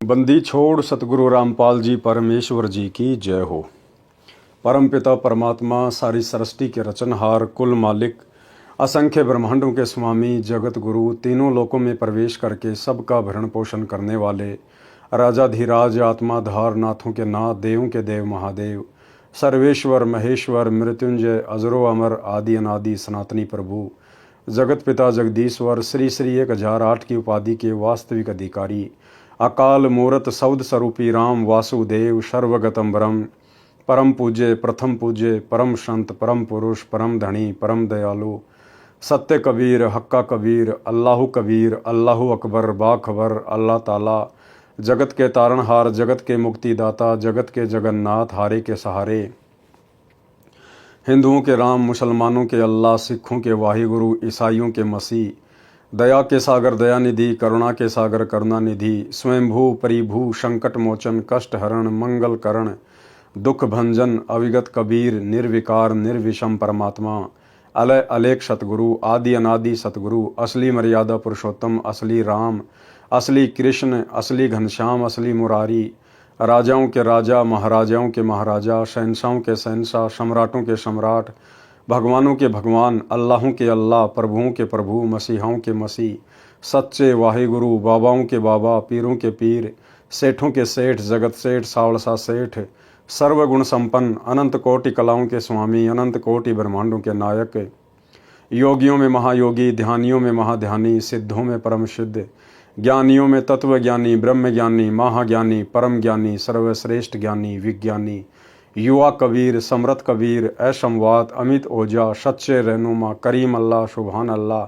बंदी छोड़ सतगुरु रामपाल जी परमेश्वर जी की जय हो। परमपिता परमात्मा सारी सृष्टि के रचनहार, कुल मालिक, असंख्य ब्रह्मांडों के स्वामी, जगत गुरु, तीनों लोकों में प्रवेश करके सबका भरण पोषण करने वाले राजाधिराज, आत्माधार, नाथों के नाथ, देवों के देव महादेव, सर्वेश्वर महेश्वर, मृत्युंजय, अजरो अमर, आदि अनादि सनातनी प्रभु, जगत पिता जगदीश्वर, श्री श्री 1008 की उपाधि के वास्तविक अधिकारी, अकाल मूरत शब्द स्वरूपी राम वासुदेव, सर्वगतम ब्रह्म, परम पूज्य, प्रथम पूज्य, परम संत, परम पुरुष, परम धनी, परम दयालु, सत्य कबीर, हक्का कबीर, अल्लाह कबीर, अल्लाह अकबर, बाखबर, अल्लाह ताला, जगत के तारणहार, जगत के मुक्तिदाता, जगत के जगन्नाथ, हारे के सहारे, हिंदुओं के राम, मुसलमानों के अल्लाह, सिखों के वाहिगुरु, ईसाइयों के मसीह, दया के सागर दयानिधि, करुणा के सागर करुणानिधि, स्वयंभू परिभू, संकट मोचन, कष्ट हरण, मंगल करण, दुख भंजन, अविगत कबीर, निर्विकार निर्विषम परमात्मा, अलय अलेख सतगुरु, आदि अनादि सतगुरु, असली मर्यादा पुरुषोत्तम, असली राम, असली कृष्ण, असली घनश्याम, असली मुरारी, राजाओं के राजा, महाराजाओं के महाराजा, शहंशाहों के शहंशाह, सम्राटों के सम्राट, भगवानों के भगवान, अल्लाहों के अल्लाह, प्रभुओं के प्रभु, मसीहाओं के मसीह, सच्चे वाहिगुरु, बाबाओं के बाबा, पीरों के पीर, सेठों के सेठ, जगत सेठ, सावलसा सेठ, सर्वगुण संपन्न, अनंत कोटि कलाओं के स्वामी, अनंत कोटि ब्रह्मांडों के नायक, योगियों में महायोगी, ध्यानियों में महाध्यानी, सिद्धों में परम सिद्ध, ज्ञानियों में तत्व ज्ञानी, ब्रह्म ज्ञानी, महाज्ञानी, परम ज्ञानी, सर्वश्रेष्ठ ज्ञानी, विज्ञानी, युवा कबीर, समरथ कबीर, ऐशमवात, अमित ओझा, सच्चे रहनुमा, करीम अल्लाह, सुबहान अल्लाह,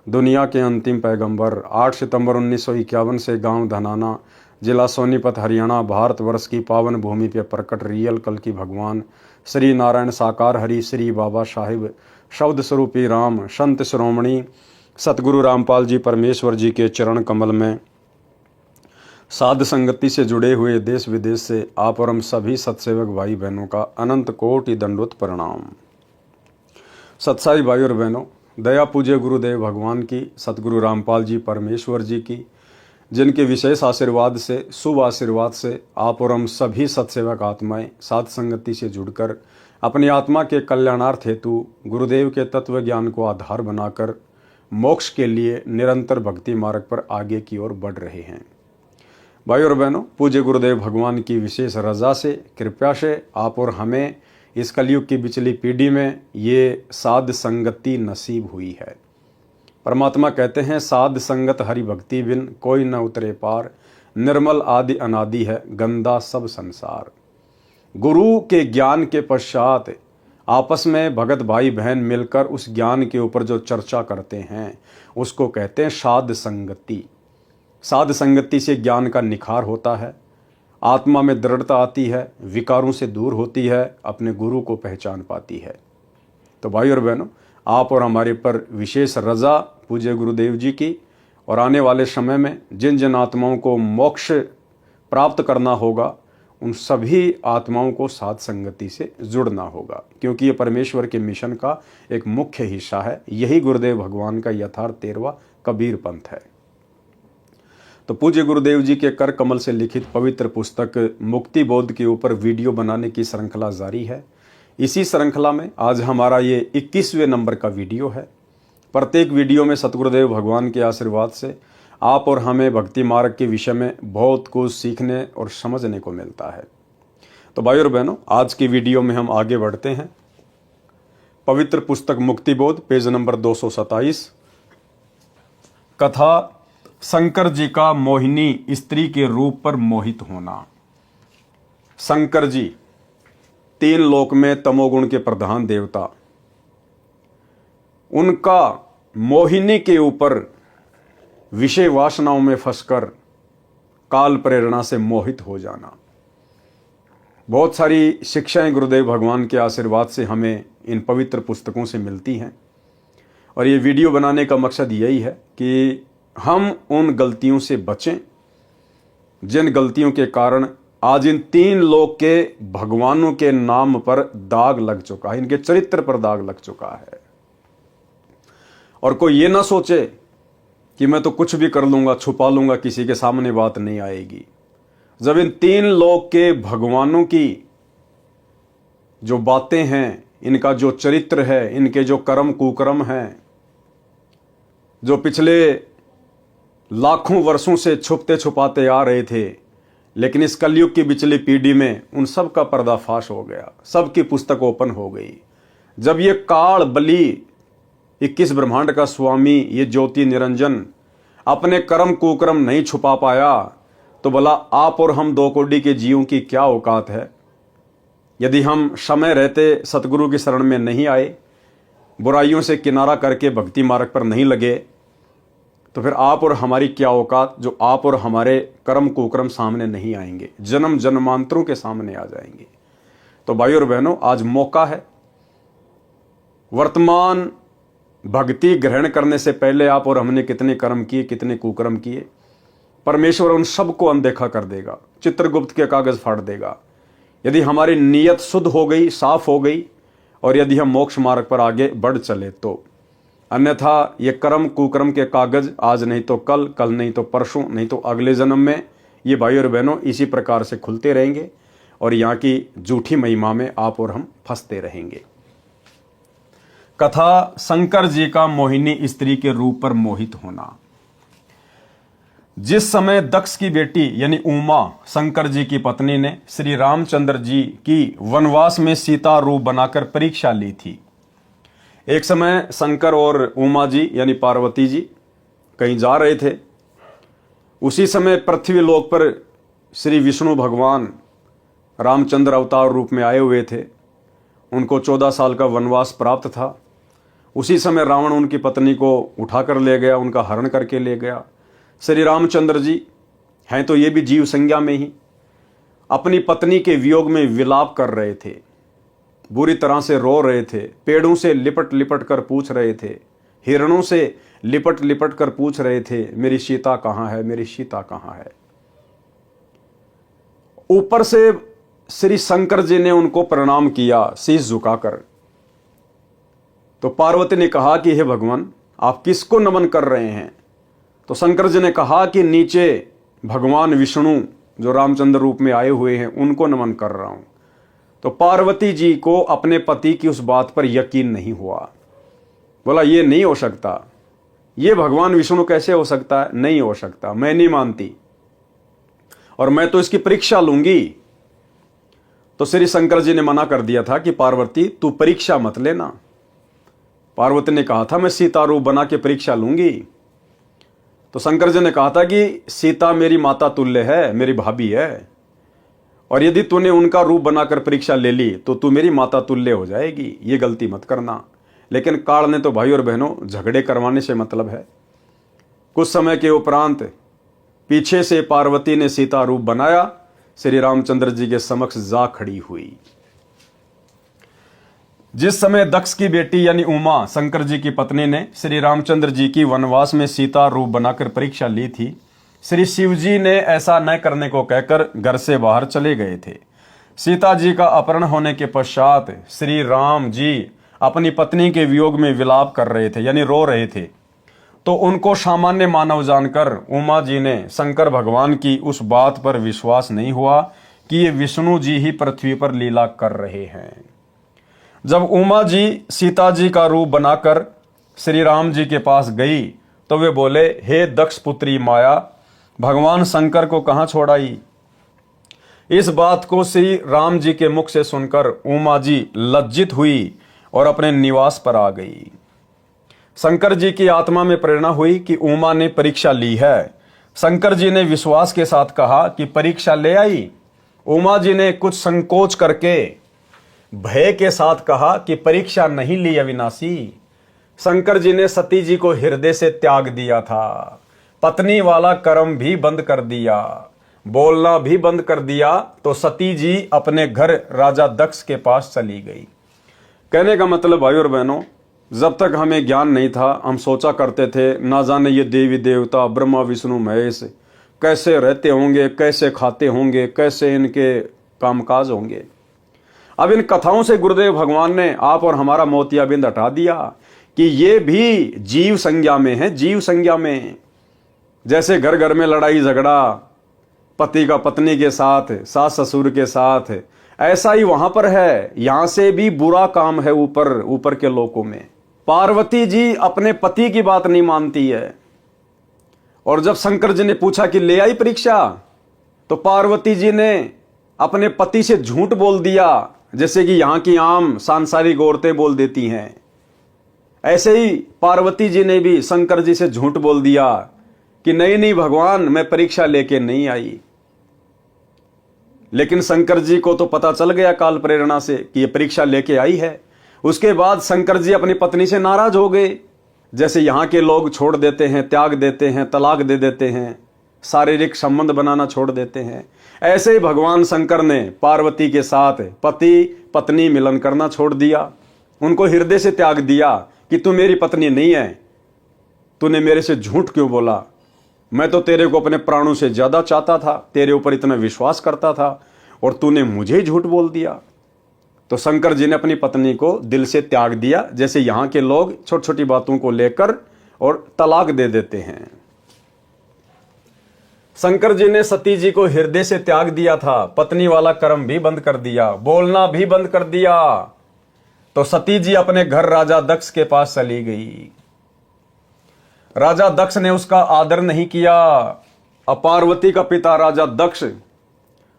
दुनिया के अंतिम पैगंबर, 8 सितंबर 1951 से गांव धनाना, जिला सोनीपत, हरियाणा, भारतवर्ष की पावन भूमि पर प्रकट रियल कल की भगवान श्री नारायण साकार हरि, श्री बाबा साहिब, शब्द स्वरूपी राम, संत श्रोमणी सतगुरु रामपाल जी परमेश्वर जी के चरण कमल में साध संगति से जुड़े हुए देश विदेश से आप और हम सभी सत्सेवक भाई बहनों का अनंत कोटि दंडवत प्रणाम। सत्साई भाई और बहनों, दया पूज्य गुरुदेव भगवान की, सतगुरु रामपाल जी परमेश्वर जी की, जिनके विशेष आशीर्वाद से, शुभ आशीर्वाद से आप और हम सभी सत्सेवक आत्माएं साध संगति से जुड़कर अपनी आत्मा के कल्याणार्थ हेतु गुरुदेव के तत्व ज्ञान को आधार बनाकर मोक्ष के लिए निरंतर भक्ति मार्ग पर आगे की ओर बढ़ रहे हैं। भाई और बहनों, पूज्य गुरुदेव भगवान की विशेष रजा से, कृपया से आप और हमें इस कलयुग की बिचली पीढ़ी में ये साध संगति नसीब हुई है। परमात्मा कहते हैं, साध संगत हरि भक्ति बिन कोई न उतरे पार, निर्मल आदि अनादि है गंदा सब संसार। गुरु के ज्ञान के पश्चात आपस में भगत भाई बहन मिलकर उस ज्ञान के ऊपर जो चर्चा करते हैं उसको कहते हैं साध संगति। साध संगति से ज्ञान का निखार होता है, आत्मा में दृढ़ता आती है, विकारों से दूर होती है, अपने गुरु को पहचान पाती है। तो भाई और बहनों, आप और हमारे पर विशेष रजा पूज्य गुरुदेव जी की, और आने वाले समय में जिन जिन आत्माओं को मोक्ष प्राप्त करना होगा उन सभी आत्माओं को साध संगति से जुड़ना होगा, क्योंकि ये परमेश्वर के मिशन का एक मुख्य हिस्सा है। यही गुरुदेव भगवान का यथार्थ 13वां कबीर पंथ है। तो पूज्य गुरुदेव जी के कर कमल से लिखित पवित्र पुस्तक मुक्ति बोध के ऊपर वीडियो बनाने की श्रृंखला जारी है। इसी श्रृंखला में आज हमारा ये 21वें नंबर का वीडियो है। प्रत्येक वीडियो में सतगुरुदेव भगवान के आशीर्वाद से आप और हमें भक्ति मार्ग के विषय में बहुत कुछ सीखने और समझने को मिलता है। तो भाई और बहनों, आज की वीडियो में हम आगे बढ़ते हैं। पवित्र पुस्तक मुक्ति बोध, पेज नंबर 227, कथा शंकर जी का मोहिनी स्त्री के रूप पर मोहित होना। शंकर जी 3 लोक में तमोगुण के प्रधान देवता, उनका मोहिनी के ऊपर विषय वासनाओं में फंसकर काल प्रेरणा से मोहित हो जाना। बहुत सारी शिक्षाएं गुरुदेव भगवान के आशीर्वाद से हमें इन पवित्र पुस्तकों से मिलती हैं, और ये वीडियो बनाने का मकसद यही है कि हम उन गलतियों से बचें जिन गलतियों के कारण आज इन 3 लोक के भगवानों के नाम पर दाग लग चुका है, इनके चरित्र पर दाग लग चुका है। और कोई ये ना सोचे कि मैं तो कुछ भी कर लूंगा, छुपा लूंगा, किसी के सामने बात नहीं आएगी। जब इन तीन लोक के भगवानों की जो बातें हैं, इनका जो चरित्र है, इनके जो कर्म कुकर्म हैं, जो पिछले लाखों वर्षों से छुपते छुपाते आ रहे थे, लेकिन इस कलयुग की पिछली पीढ़ी में उन सब का पर्दाफाश हो गया, सबकी पुस्तक ओपन हो गई। जब ये काल बली 21 ब्रह्मांड का स्वामी, ये ज्योति निरंजन अपने कर्म कुकर्म नहीं छुपा पाया, तो भला आप और हम 2 कौड़ी के जीवों की क्या औकात है। यदि हम समय रहते सतगुरु की शरण में नहीं आए, बुराइयों से किनारा करके भक्ति मार्ग पर नहीं लगे, तो फिर आप और हमारी क्या औकात, जो आप और हमारे कर्म कुकर्म सामने नहीं आएंगे, जन्म जन्मांतरों के सामने आ जाएंगे। तो भाइयों और बहनों, आज मौका है। वर्तमान भक्ति ग्रहण करने से पहले आप और हमने कितने कर्म किए, कितने कुकर्म किए, परमेश्वर उन सबको अनदेखा कर देगा, चित्रगुप्त के कागज फाड़ देगा। यदि हमारी नीयत शुद्ध हो गई, साफ हो गई, और यदि हम मोक्ष मार्ग पर आगे बढ़ चले तो। अन्यथा ये कर्म कुकर्म के कागज आज नहीं तो कल, कल नहीं तो परसों, नहीं तो अगले जन्म में, ये भाई और बहनों इसी प्रकार से खुलते रहेंगे और यहाँ की झूठी महिमा में आप और हम फंसते रहेंगे। कथा शंकर जी का मोहिनी स्त्री के रूप पर मोहित होना। जिस समय दक्ष की बेटी यानी उमा, शंकर जी की पत्नी, ने श्री रामचंद्र जी की वनवास में सीता रूप बनाकर परीक्षा ली थी। एक समय शंकर और उमा जी यानी पार्वती जी कहीं जा रहे थे। उसी समय पृथ्वी लोक पर श्री विष्णु भगवान रामचंद्र अवतार रूप में आए हुए थे। उनको 14 साल का वनवास प्राप्त था। उसी समय रावण उनकी पत्नी को उठाकर ले गया, उनका हरण करके ले गया। श्री रामचंद्र जी हैं तो ये भी जीव संज्ञा में ही अपनी पत्नी के वियोग में विलाप कर रहे थे, बुरी तरह से रो रहे थे, पेड़ों से लिपट लिपट कर पूछ रहे थे, हिरणों से लिपट लिपट कर पूछ रहे थे, मेरी सीता कहाँ है, मेरी सीता कहाँ है। ऊपर से श्री शंकर जी ने उनको प्रणाम किया शीश झुकाकर। तो पार्वती ने कहा कि हे भगवान, आप किसको नमन कर रहे हैं। तो शंकर जी ने कहा कि नीचे भगवान विष्णु जो रामचंद्र रूप में आए हुए हैं उनको नमन कर रहा हूं। तो पार्वती जी को अपने पति की उस बात पर यकीन नहीं हुआ। बोला ये नहीं हो सकता, ये भगवान विष्णु कैसे हो सकता है, नहीं हो सकता, मैं नहीं मानती और मैं तो इसकी परीक्षा लूंगी। तो श्री शंकर जी ने मना कर दिया था कि पार्वती तू परीक्षा मत लेना। पार्वती ने कहा था मैं सीता रूप बना के परीक्षा लूंगी। तो शंकर जी ने कहा था कि सीता मेरी माता तुल्य है, मेरी भाभी है, और यदि तूने उनका रूप बनाकर परीक्षा ले ली तो तू मेरी माता तुल्य हो जाएगी, ये गलती मत करना। लेकिन काल ने तो भाई और बहनों झगड़े करवाने से मतलब है। कुछ समय के उपरांत पीछे से पार्वती ने सीता रूप बनाया, श्री रामचंद्र जी के समक्ष जा खड़ी हुई। जिस समय दक्ष की बेटी यानी उमा, शंकर जी की पत्नी, ने श्री रामचंद्र जी की वनवास में सीता रूप बनाकर परीक्षा ली थी, श्री शिव जी ने ऐसा न करने को कहकर घर से बाहर चले गए थे। सीता जी का अपहरण होने के पश्चात श्री राम जी अपनी पत्नी के वियोग में विलाप कर रहे थे यानी रो रहे थे। तो उनको सामान्य मानव जानकर उमा जी ने शंकर भगवान की उस बात पर विश्वास नहीं हुआ कि ये विष्णु जी ही पृथ्वी पर लीला कर रहे हैं। जब उमा जी सीता जी का रूप बनाकर श्री राम जी के पास गई तो वे बोले, हे दक्ष पुत्री माया, भगवान शंकर को कहां छोड़ाई। इस बात को श्री राम जी के मुख से सुनकर उमा जी लज्जित हुई और अपने निवास पर आ गई। शंकर जी की आत्मा में प्रेरणा हुई कि उमा ने परीक्षा ली है। शंकर जी ने विश्वास के साथ कहा कि परीक्षा ले आई। उमा जी ने कुछ संकोच करके भय के साथ कहा कि परीक्षा नहीं ली अविनाशी। शंकर जी ने सती जी को हृदय से त्याग दिया था, पत्नी वाला कर्म भी बंद कर दिया, बोलना भी बंद कर दिया। तो सती जी अपने घर राजा दक्ष के पास चली गई। कहने का मतलब भाई और बहनों, जब तक हमें ज्ञान नहीं था हम सोचा करते थे ना जाने ये देवी देवता ब्रह्मा विष्णु महेश कैसे रहते होंगे, कैसे खाते होंगे, कैसे इनके कामकाज होंगे। अब इन कथाओं से गुरुदेव भगवान ने आप और हमारा मोतियाबिंद हटा दिया कि ये भी जीव संज्ञा में है, जीव संज्ञा में। जैसे घर घर में लड़ाई झगड़ा, पति का पत्नी के साथ, सास ससुर के साथ, ऐसा ही वहां पर है। यहां से भी बुरा काम है ऊपर ऊपर के लोकों में। पार्वती जी अपने पति की बात नहीं मानती है। और जब शंकर जी ने पूछा कि ले आई परीक्षा, तो पार्वती जी ने अपने पति से झूठ बोल दिया, जैसे कि यहां की आम सांसारिक औरतें बोल देती हैं। ऐसे ही पार्वती जी ने भी शंकर जी से झूठ बोल दिया कि नहीं नहीं भगवान, मैं परीक्षा लेके नहीं आई। लेकिन शंकर जी को तो पता चल गया काल प्रेरणा से कि ये परीक्षा लेके आई है। उसके बाद शंकर जी अपनी पत्नी से नाराज हो गए, जैसे यहां के लोग छोड़ देते हैं, त्याग देते हैं, तलाक दे देते हैं, शारीरिक संबंध बनाना छोड़ देते हैं। ऐसे ही भगवान शंकर ने पार्वती के साथ पति पत्नी मिलन करना छोड़ दिया, उनको हृदय से त्याग दिया कि तू मेरी पत्नी नहीं है, तूने मेरे से झूठ क्यों बोला, मैं तो तेरे को अपने प्राणों से ज्यादा चाहता था, तेरे ऊपर इतना विश्वास करता था, और तूने मुझे झूठ बोल दिया। तो शंकर जी ने अपनी पत्नी को दिल से त्याग दिया, जैसे यहां के लोग छोटी छोटी बातों को लेकर और तलाक दे देते हैं। शंकर जी ने सती जी को हृदय से त्याग दिया था, पत्नी वाला कर्म भी बंद कर दिया, बोलना भी बंद कर दिया। तो सती जी अपने घर राजा दक्ष के पास चली गई। राजा दक्ष ने उसका आदर नहीं किया। अब पार्वती का पिता राजा दक्ष,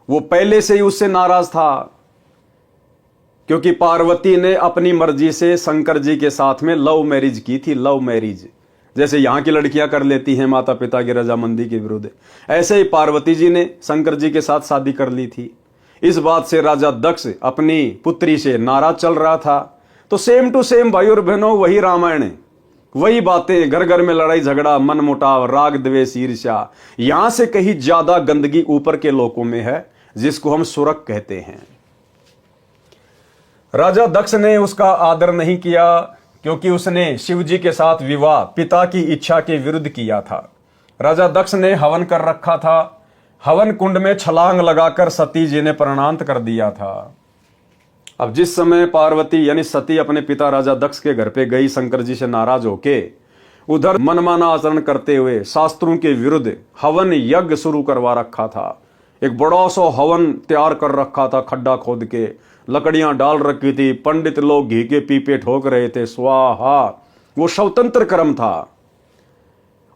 वो पहले से ही उससे नाराज था, क्योंकि पार्वती ने अपनी मर्जी से शंकर जी के साथ में लव मैरिज की थी। लव मैरिज जैसे यहां की लड़कियां कर लेती हैं माता पिता की रजामंदी के विरुद्ध, ऐसे ही पार्वती जी ने शंकर जी के साथ शादी कर ली थी। इस बात से राजा दक्ष अपनी पुत्री से नाराज चल रहा था। तो सेम टू सेम भाई और बहनों, वही रामायण, वही बातें, घर घर में लड़ाई झगड़ा, मन मुटाव, राग द्वेष, ईर्ष्या, यहां से कहीं ज्यादा गंदगी ऊपर के लोकों में है, जिसको हम सुरक कहते हैं। राजा दक्ष ने उसका आदर नहीं किया, क्योंकि उसने शिव जी के साथ विवाह पिता की इच्छा के विरुद्ध किया था। राजा दक्ष ने हवन कर रखा था, हवन कुंड में छलांग लगाकर सती जी ने प्राणांत कर दिया था। अब जिस समय पार्वती यानी सती अपने पिता राजा दक्ष के घर पे गई शंकर जी से नाराज होके, उधर मनमाना आचरण करते हुए शास्त्रों के विरुद्ध हवन यज्ञ शुरू करवा रखा था। एक बड़ा सा हवन तैयार कर रखा था, खड्डा खोद के लकड़ियां डाल रखी थी, पंडित लोग घी के पीपे ठोक रहे थे, स्वाहा, वो स्वतंत्र कर्म था।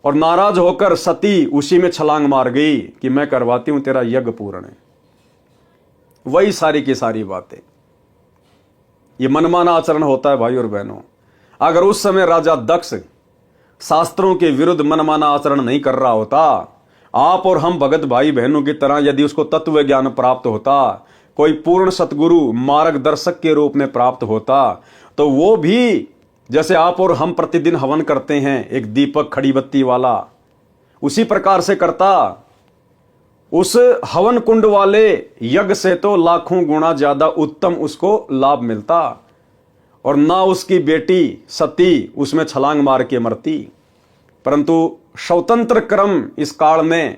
और नाराज होकर सती उसी में छलांग मार गई कि मैं करवाती हूं तेरा यज्ञ पूर्ण। वही सारी की सारी बातें, ये मनमाना आचरण होता है भाई और बहनों। अगर उस समय राजा दक्ष शास्त्रों के विरुद्ध मनमाना आचरण नहीं कर रहा होता, आप और हम भगत भाई बहनों की तरह यदि उसको तत्व ज्ञान प्राप्त होता, कोई पूर्ण सतगुरु मार्गदर्शक के रूप में प्राप्त होता, तो वो भी जैसे आप और हम प्रतिदिन हवन करते हैं एक दीपक खड़ी बत्ती वाला, उसी प्रकार से करता। उस हवन कुंड वाले यज्ञ से तो लाखों गुना ज्यादा उत्तम उसको लाभ मिलता, और ना उसकी बेटी सती उसमें छलांग मार के मरती। परंतु स्वतंत्र कर्म इस काल में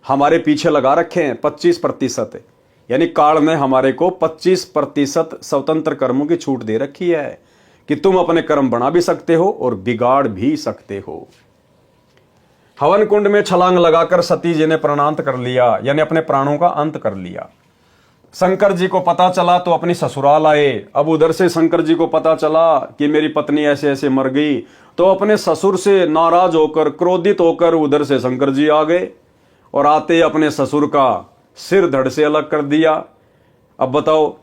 हमारे पीछे लगा रखे हैं 25%, यानी काल में हमारे को 25% स्वतंत्र कर्मों की छूट दे रखी है कि तुम अपने कर्म बना भी सकते हो और बिगाड़ भी सकते हो। हवन कुंड में छलांग लगाकर सती जी ने प्राणांत कर लिया, यानी अपने प्राणों का अंत कर लिया। शंकर जी को पता चला तो अपनी ससुराल आए। अब उधर से शंकर जी को पता चला कि मेरी पत्नी ऐसे ऐसे मर गई, तो अपने ससुर से नाराज होकर, क्रोधित होकर उधर से शंकर जी आ गए और आते अपने ससुर का सिर धड़ से अलग कर दिया। अब बताओ,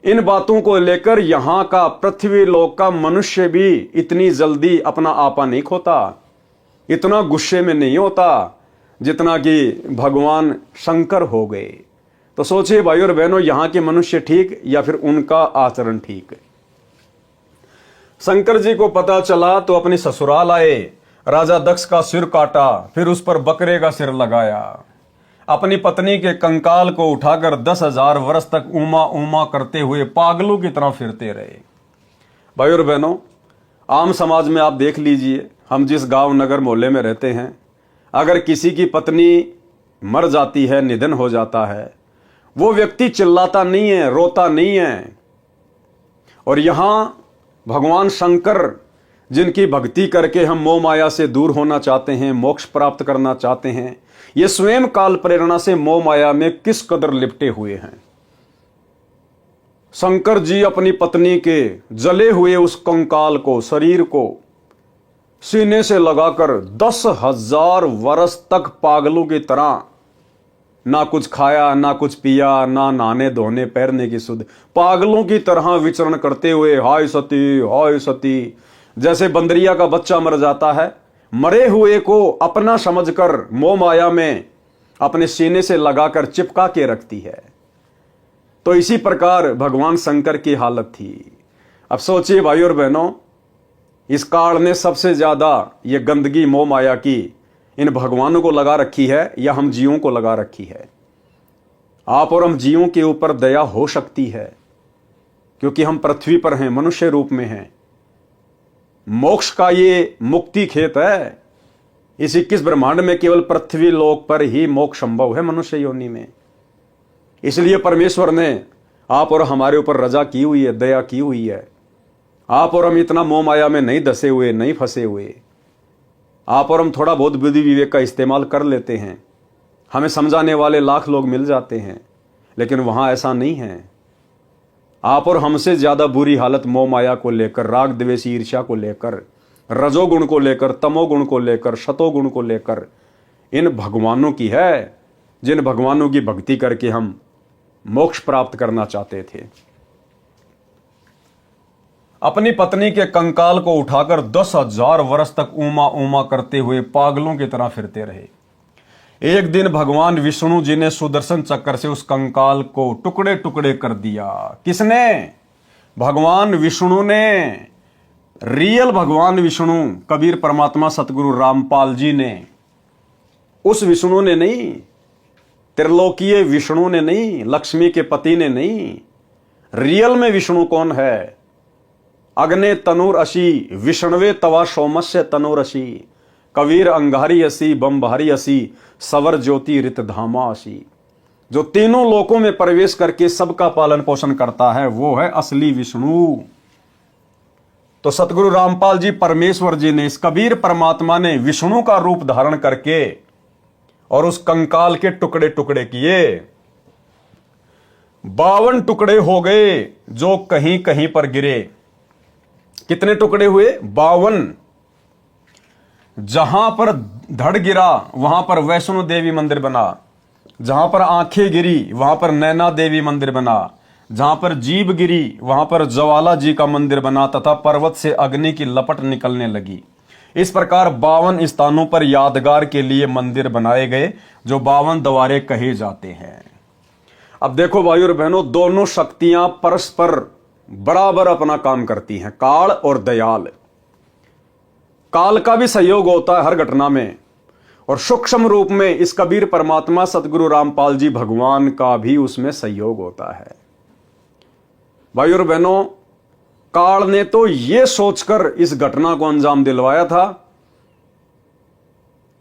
इन बातों को लेकर यहां का पृथ्वी लोक का मनुष्य भी इतनी जल्दी अपना आपा नहीं खोता, इतना गुस्से में नहीं होता जितना कि भगवान शंकर हो गए। तो सोचिए भाई और बहनों, यहां के मनुष्य ठीक या फिर उनका आचरण ठीक। शंकर जी को पता चला तो अपनी ससुराल आए, राजा दक्ष का सिर काटा, फिर उस पर बकरे का सिर लगाया, अपनी पत्नी के कंकाल को उठाकर 10,000 वर्ष तक उमा उमा करते हुए पागलों की तरह फिरते रहे। भाई और बहनों, आम समाज में आप देख लीजिए, हम जिस गांव नगर मोहल्ले में रहते हैं, अगर किसी की पत्नी मर जाती है, निधन हो जाता है, वो व्यक्ति चिल्लाता नहीं है, रोता नहीं है। और यहां भगवान शंकर जिनकी भक्ति करके हम मोह माया से दूर होना चाहते हैं, मोक्ष प्राप्त करना चाहते हैं, ये स्वयं काल प्रेरणा से मोह माया में किस कदर लिपटे हुए हैं। शंकर जी अपनी पत्नी के जले हुए उस कंकाल को, शरीर को सीने से लगाकर 10,000 वर्ष तक पागलों की तरह ना कुछ खाया, ना कुछ पिया, ना नहाने धोने पैरने की सुध, पागलों की तरह विचरण करते हुए हाय सती, जैसे बंदरिया का बच्चा मर जाता है, मरे हुए को अपना समझकर मोह माया में अपने सीने से लगाकर चिपका के रखती है। तो इसी प्रकार भगवान शंकर की हालत थी। अब सोचिए भाई और बहनों, इस काल ने सबसे ज्यादा ये गंदगी मोह माया की इन भगवानों को लगा रखी है या हम जीवों को लगा रखी है। आप और हम जीवों के ऊपर दया हो सकती है क्योंकि हम पृथ्वी पर हैं, मनुष्य रूप में हैं। मोक्ष का ये मुक्ति खेत है। इस 21 ब्रह्मांड में केवल पृथ्वी लोक पर ही मोक्ष संभव है, मनुष्य योनि में। इसलिए परमेश्वर ने आप और हमारे ऊपर रजा की हुई है, दया की हुई है। आप और हम इतना मोह माया में नहीं धसे हुए, नहीं फंसे हुए। आप और हम थोड़ा बहुत बुद्धि विवेक का इस्तेमाल कर लेते हैं, हमें समझाने वाले लाख लोग मिल जाते हैं, लेकिन वहां ऐसा नहीं है। आप और हमसे ज्यादा बुरी हालत मोह माया को लेकर, राग द्वेष ईर्ष्या को लेकर, रजोगुण को लेकर, तमोगुण को लेकर, शतोगुण को लेकर इन भगवानों की है, जिन भगवानों की भक्ति करके हम मोक्ष प्राप्त करना चाहते थे। अपनी पत्नी के कंकाल को उठाकर 10,000 वर्ष तक ऊमा ऊमा करते हुए पागलों की तरह फिरते रहे। एक दिन भगवान विष्णु जी ने सुदर्शन चक्र से उस कंकाल को टुकड़े टुकड़े कर दिया। किसने? भगवान विष्णु ने। रियल भगवान विष्णु, कबीर परमात्मा सतगुरु रामपाल जी ने। उस विष्णु ने नहीं, त्रिलोकीय विष्णु ने नहीं, लक्ष्मी के पति ने नहीं। रियल में विष्णु कौन है? अग्ने तनुर असी, विष्णवे तवा सोमस्य तनुर असी, कबीर अंगारी असी, बम्भारी असी, सवर ज्योति रित धामा असी। जो तीनों लोकों में प्रवेश करके सबका पालन पोषण करता है, वो है असली विष्णु। तो सतगुरु रामपाल जी परमेश्वर जी ने, इस कबीर परमात्मा ने विष्णु का रूप धारण करके और उस कंकाल के टुकड़े टुकड़े किए। 52 टुकड़े हो गए जो कहीं कहीं पर गिरे। कितने टुकड़े हुए? 52। जहां पर धड़ गिरा वहां पर वैष्णो देवी मंदिर बना, जहां पर आंखें गिरी वहां पर नैना देवी मंदिर बना, जहां पर जीभ गिरी वहां पर ज्वाला जी का मंदिर बना तथा पर्वत से अग्नि की लपट निकलने लगी। इस प्रकार 52 स्थानों पर यादगार के लिए मंदिर बनाए गए, जो 52 द्वारे कहे जाते हैं। अब देखो भाई और बहनों, दोनों शक्तियां परस्पर बराबर अपना काम करती हैं, काल और दयाल। काल का भी सहयोग होता है हर घटना में, और सूक्ष्म रूप में इस कबीर परमात्मा सतगुरु रामपाल जी भगवान का भी उसमें सहयोग होता है। भाई और बहनों, काल ने तो यह सोचकर इस घटना को अंजाम दिलवाया था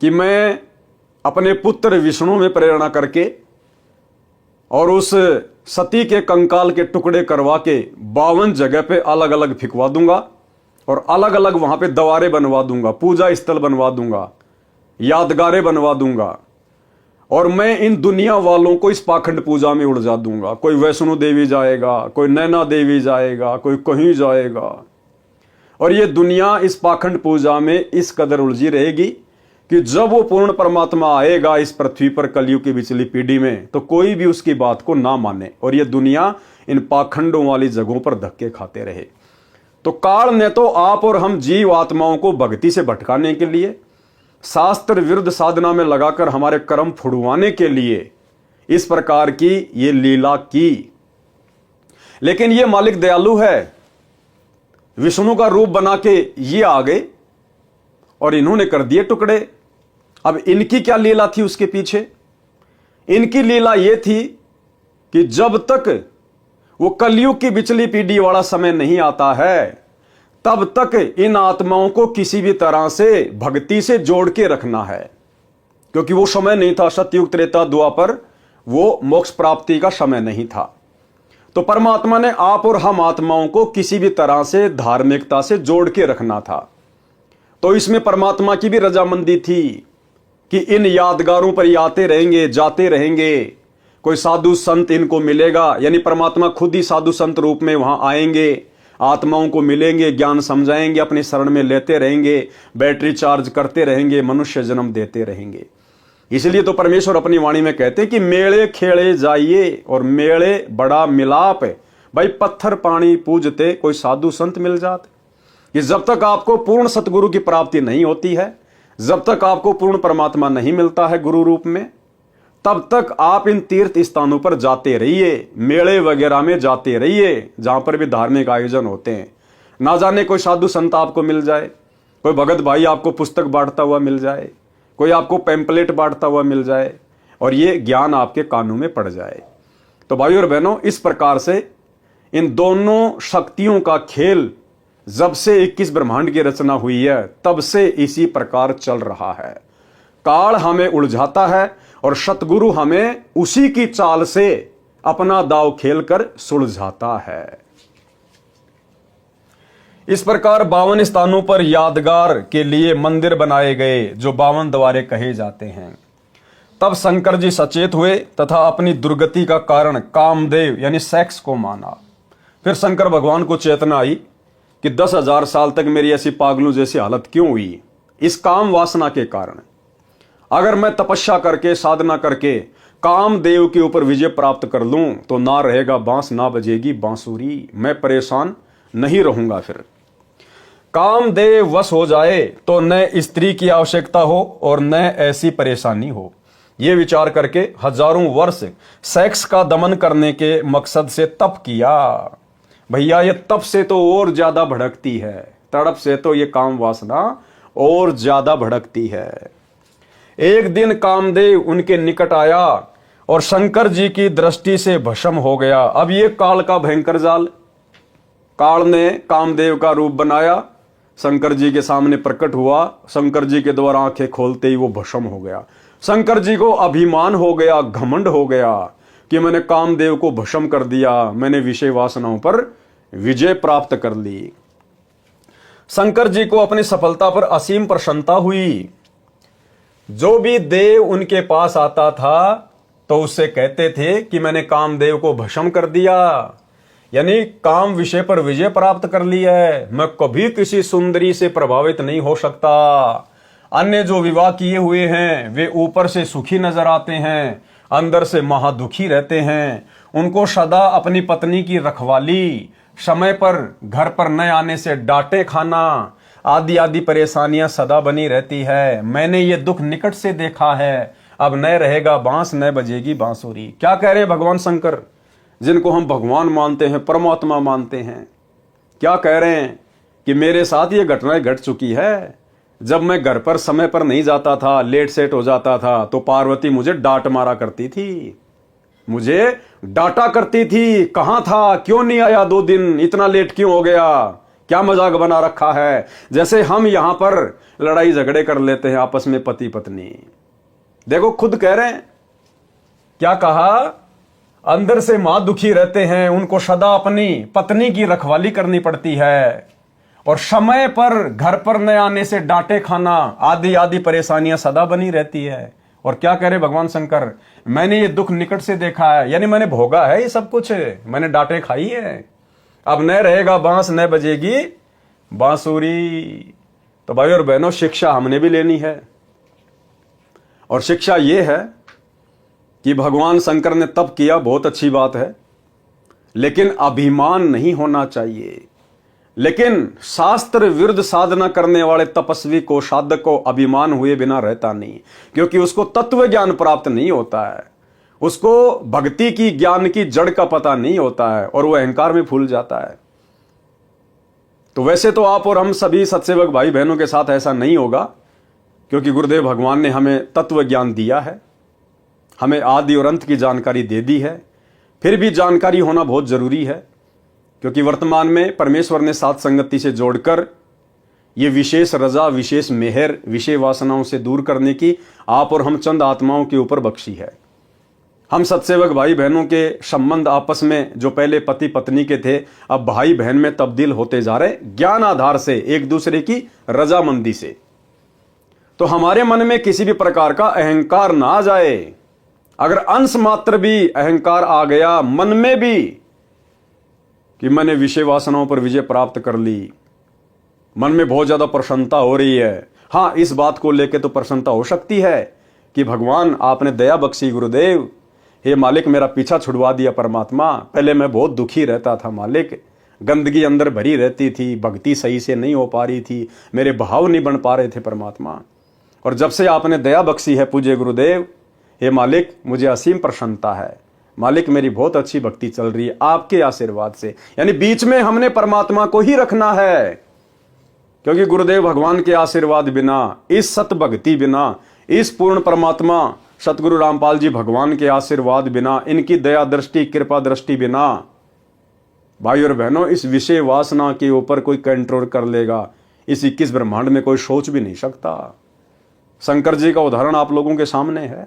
कि मैं अपने पुत्र विष्णु में प्रेरणा करके और उस सती के कंकाल के टुकड़े करवा के 52 जगह पे अलग अलग फिकवा दूंगा और अलग अलग वहां पे द्वारे बनवा दूंगा, पूजा स्थल बनवा दूंगा, यादगारें बनवा दूंगा, और मैं इन दुनिया वालों को इस पाखंड पूजा में उलझा दूंगा। कोई वैष्णो देवी जाएगा, कोई नैना देवी जाएगा, कोई कहीं जाएगा, और ये दुनिया इस पाखंड पूजा में इस कदर उलझी रहेगी कि जब वो पूर्ण परमात्मा आएगा इस पृथ्वी पर कलयुग की बिचली पीढ़ी में, तो कोई भी उसकी बात को ना माने और ये दुनिया इन पाखंडों वाली जगहों पर धक्के खाते रहे। तो काल ने तो आप और हम जीव आत्माओं को भक्ति से भटकाने के लिए, शास्त्र विरुद्ध साधना में लगाकर हमारे कर्म फुड़वाने के लिए इस प्रकार की ये लीला की। लेकिन ये मालिक दयालु है, विष्णु का रूप बना के ये आ गए और इन्होंने कर दिए टुकड़े। अब इनकी क्या लीला थी उसके पीछे? इनकी लीला यह थी कि जब तक वो कलयुग की बिचली पीढ़ी वाला समय नहीं आता है, तब तक इन आत्माओं को किसी भी तरह से भक्ति से जोड़ के रखना है, क्योंकि वो समय नहीं था, सतयुग त्रेता द्वापर, वो मोक्ष प्राप्ति का समय नहीं था। तो परमात्मा ने आप और हम आत्माओं को किसी भी तरह से धार्मिकता से जोड़ के रखना था। तो इसमें परमात्मा की भी रजामंदी थी कि इन यादगारों पर ये आते रहेंगे, जाते रहेंगे, कोई साधु संत इनको मिलेगा, यानी परमात्मा खुद ही साधु संत रूप में वहां आएंगे, आत्माओं को मिलेंगे, ज्ञान समझाएंगे, अपने शरण में लेते रहेंगे, बैटरी चार्ज करते रहेंगे, मनुष्य जन्म देते रहेंगे। इसलिए तो परमेश्वर अपनी वाणी में कहते हैं कि मेले खेले जाइए, और मेले बड़ा मिलाप है भाई, पत्थर पानी पूजते कोई साधु संत मिल जाते। कि जब तक आपको पूर्ण सतगुरु की प्राप्ति नहीं होती है, जब तक आपको पूर्ण परमात्मा नहीं मिलता है गुरु रूप में, तब तक आप इन तीर्थ स्थानों पर जाते रहिए, मेले वगैरह में जाते रहिए, जहां पर भी धार्मिक आयोजन होते हैं। ना जाने कोई साधु संत आपको मिल जाए, कोई भगत भाई आपको पुस्तक बांटता हुआ मिल जाए, कोई आपको पैम्पलेट बांटता हुआ मिल जाए, और ये ज्ञान आपके कानों में पड़ जाए। तो भाइयों और बहनों, इस प्रकार से इन दोनों शक्तियों का खेल जब से 21 ब्रह्मांड की रचना हुई है, तब से इसी प्रकार चल रहा है। काल हमें उलझाता है और सतगुरु हमें उसी की चाल से अपना दांव खेलकर सुलझाता है। इस प्रकार 52 स्थानों पर यादगार के लिए मंदिर बनाए गए, जो 52 द्वारे कहे जाते हैं। तब शंकर जी सचेत हुए तथा अपनी दुर्गति का कारण कामदेव यानी सेक्स को माना। फिर शंकर भगवान को चेतना आई कि 10,000 साल तक मेरी ऐसी पागलों जैसी हालत क्यों हुई? इस काम वासना के कारण। अगर मैं तपस्या करके, साधना करके कामदेव के ऊपर विजय प्राप्त कर लूं, तो ना रहेगा बांस, ना बजेगी बांसुरी, मैं परेशान नहीं रहूंगा। फिर कामदेव वश हो जाए तो न स्त्री की आवश्यकता हो और न ऐसी परेशानी हो। यह विचार करके हजारों वर्ष सेक्स का दमन करने के मकसद से तप किया। भैया ये तप से तो और ज्यादा भड़कती है, तड़प से तो ये काम वासना और ज्यादा भड़कती है। एक दिन कामदेव उनके निकट आया और शंकर जी की दृष्टि से भस्म हो गया। अब ये काल का भयंकर जाल, काल ने कामदेव का रूप बनाया, शंकर जी के सामने प्रकट हुआ, शंकर जी के द्वारा आंखें खोलते ही वो भस्म हो गया। शंकर जी को अभिमान हो गया, घमंड हो गया कि मैंने कामदेव को भस्म कर दिया, मैंने विषय वासनाओं पर विजय प्राप्त कर ली। शंकर जी को अपनी सफलता पर असीम प्रसन्नता हुई। जो भी देव उनके पास आता था तो उससे कहते थे कि मैंने कामदेव को भस्म कर दिया, यानी काम विषय पर विजय प्राप्त कर ली है, मैं कभी किसी सुंदरी से प्रभावित नहीं हो सकता। अन्य जो विवाह किए हुए हैं वे ऊपर से सुखी नजर आते हैं, अंदर से महादुखी रहते हैं। उनको सदा अपनी पत्नी की रखवाली, समय पर घर पर न आने से डांटे खाना आदि आदि परेशानियां सदा बनी रहती है। मैंने ये दुख निकट से देखा है। अब न रहेगा बांस, न बजेगी बांसुरी। क्या कह रहे हैं भगवान शंकर, जिनको हम भगवान मानते हैं, परमात्मा मानते हैं? क्या कह रहे हैं कि मेरे साथ ये घटनाएं घट चुकी है। जब मैं घर पर समय पर नहीं जाता था, लेट सेट हो जाता था, तो पार्वती मुझे डांट मारा करती थी, मुझे डांटा करती थी। कहां था, क्यों नहीं आया 2 दिन, इतना लेट क्यों हो गया, क्या मजाक बना रखा है। जैसे हम यहां पर लड़ाई झगड़े कर लेते हैं आपस में पति पत्नी। देखो खुद कह रहे हैं, क्या कहा, अंदर से मां दुखी रहते हैं, उनको सदा अपनी पत्नी की रखवाली करनी पड़ती है, और समय पर घर पर न आने से डांटे खाना आदि आदि परेशानियां सदा बनी रहती है। और क्या कह रहे भगवान शंकर, मैंने ये दुख निकट से देखा है, यानी मैंने भोगा है ये सब कुछ, मैंने डांटे खाई है। अब न रहेगा बांस, न बजेगी बांसुरी। तो भाई और बहनों, शिक्षा हमने भी लेनी है, और शिक्षा ये है कि भगवान शंकर ने तप किया, बहुत अच्छी बात है, लेकिन अभिमान नहीं होना चाहिए। लेकिन शास्त्र विरुद्ध साधना करने वाले तपस्वी को, साधक को अभिमान हुए बिना रहता नहीं, क्योंकि उसको तत्व ज्ञान प्राप्त नहीं होता है, उसको भक्ति की, ज्ञान की जड़ का पता नहीं होता है, और वो अहंकार में फूल जाता है। तो वैसे तो आप और हम सभी सत्सेवक भाई बहनों के साथ ऐसा नहीं होगा, क्योंकि गुरुदेव भगवान ने हमें तत्व ज्ञान दिया है, हमें आदि और अंत की जानकारी दे दी है। फिर भी जानकारी होना बहुत जरूरी है, क्योंकि वर्तमान में परमेश्वर ने साथ संगति से जोड़कर ये विशेष रजा, विशेष मेहर, विषय वासनाओं से दूर करने की आप और हम चंद आत्माओं के ऊपर बख्शी है। हम सत्सेवक भाई बहनों के संबंध आपस में जो पहले पति पत्नी के थे, अब भाई बहन में तब्दील होते जा रहे, ज्ञान आधार से, एक दूसरे की रजामंदी से। तो हमारे मन में किसी भी प्रकार का अहंकार ना आ जाए। अगर अंश मात्र भी अहंकार आ गया मन में भी कि मैंने विषय वासनाओं पर विजय प्राप्त कर ली, मन में बहुत ज्यादा प्रसन्नता हो रही है। हाँ, इस बात को लेकर तो प्रसन्नता हो सकती है कि भगवान आपने दया बख्शी, गुरुदेव, हे मालिक मेरा पीछा छुड़वा दिया परमात्मा। पहले मैं बहुत दुखी रहता था मालिक, गंदगी अंदर भरी रहती थी, भक्ति सही से नहीं हो पा रही थी, मेरे भाव नहीं बन पा रहे थे परमात्मा। और जब से आपने दया बख्शी है पूज्य गुरुदेव, हे मालिक मुझे असीम प्रसन्नता है। मालिक मेरी बहुत अच्छी भक्ति चल रही है आपके आशीर्वाद से। यानी बीच में हमने परमात्मा को ही रखना है, क्योंकि गुरुदेव भगवान के आशीर्वाद बिना, इस सत भक्ति बिना, इस पूर्ण परमात्मा सतगुरु रामपाल जी भगवान के आशीर्वाद बिना, इनकी दया दृष्टि कृपा दृष्टि बिना, भाई और बहनों, इस विषय वासना के ऊपर कोई कंट्रोल कर लेगा, इस 21 ब्रह्मांड में कोई सोच भी नहीं सकता। शंकर जी का उदाहरण आप लोगों के सामने है,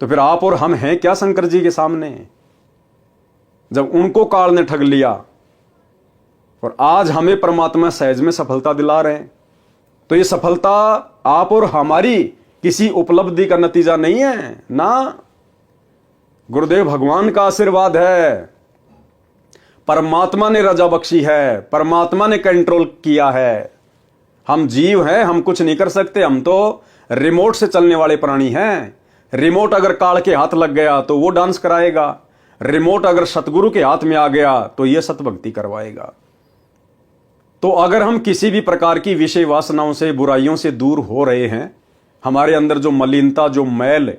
तो फिर आप और हम हैं क्या शंकर जी के सामने? जब उनको काल ने ठग लिया और आज हमें परमात्मा सहज में सफलता दिला रहे हैं, तो ये सफलता आप और हमारी किसी उपलब्धि का नतीजा नहीं है ना, गुरुदेव भगवान का आशीर्वाद है। परमात्मा ने रजा बख्शी है, परमात्मा ने कंट्रोल किया है। हम जीव हैं, हम कुछ नहीं कर सकते, हम तो रिमोट से चलने वाले प्राणी हैं। रिमोट अगर काल के हाथ लग गया तो वो डांस कराएगा, रिमोट अगर सतगुरु के हाथ में आ गया तो ये सतभक्ति करवाएगा। तो अगर हम किसी भी प्रकार की विषय वासनाओं से, बुराइयों से दूर हो रहे हैं, हमारे अंदर जो मलिनता, जो मैल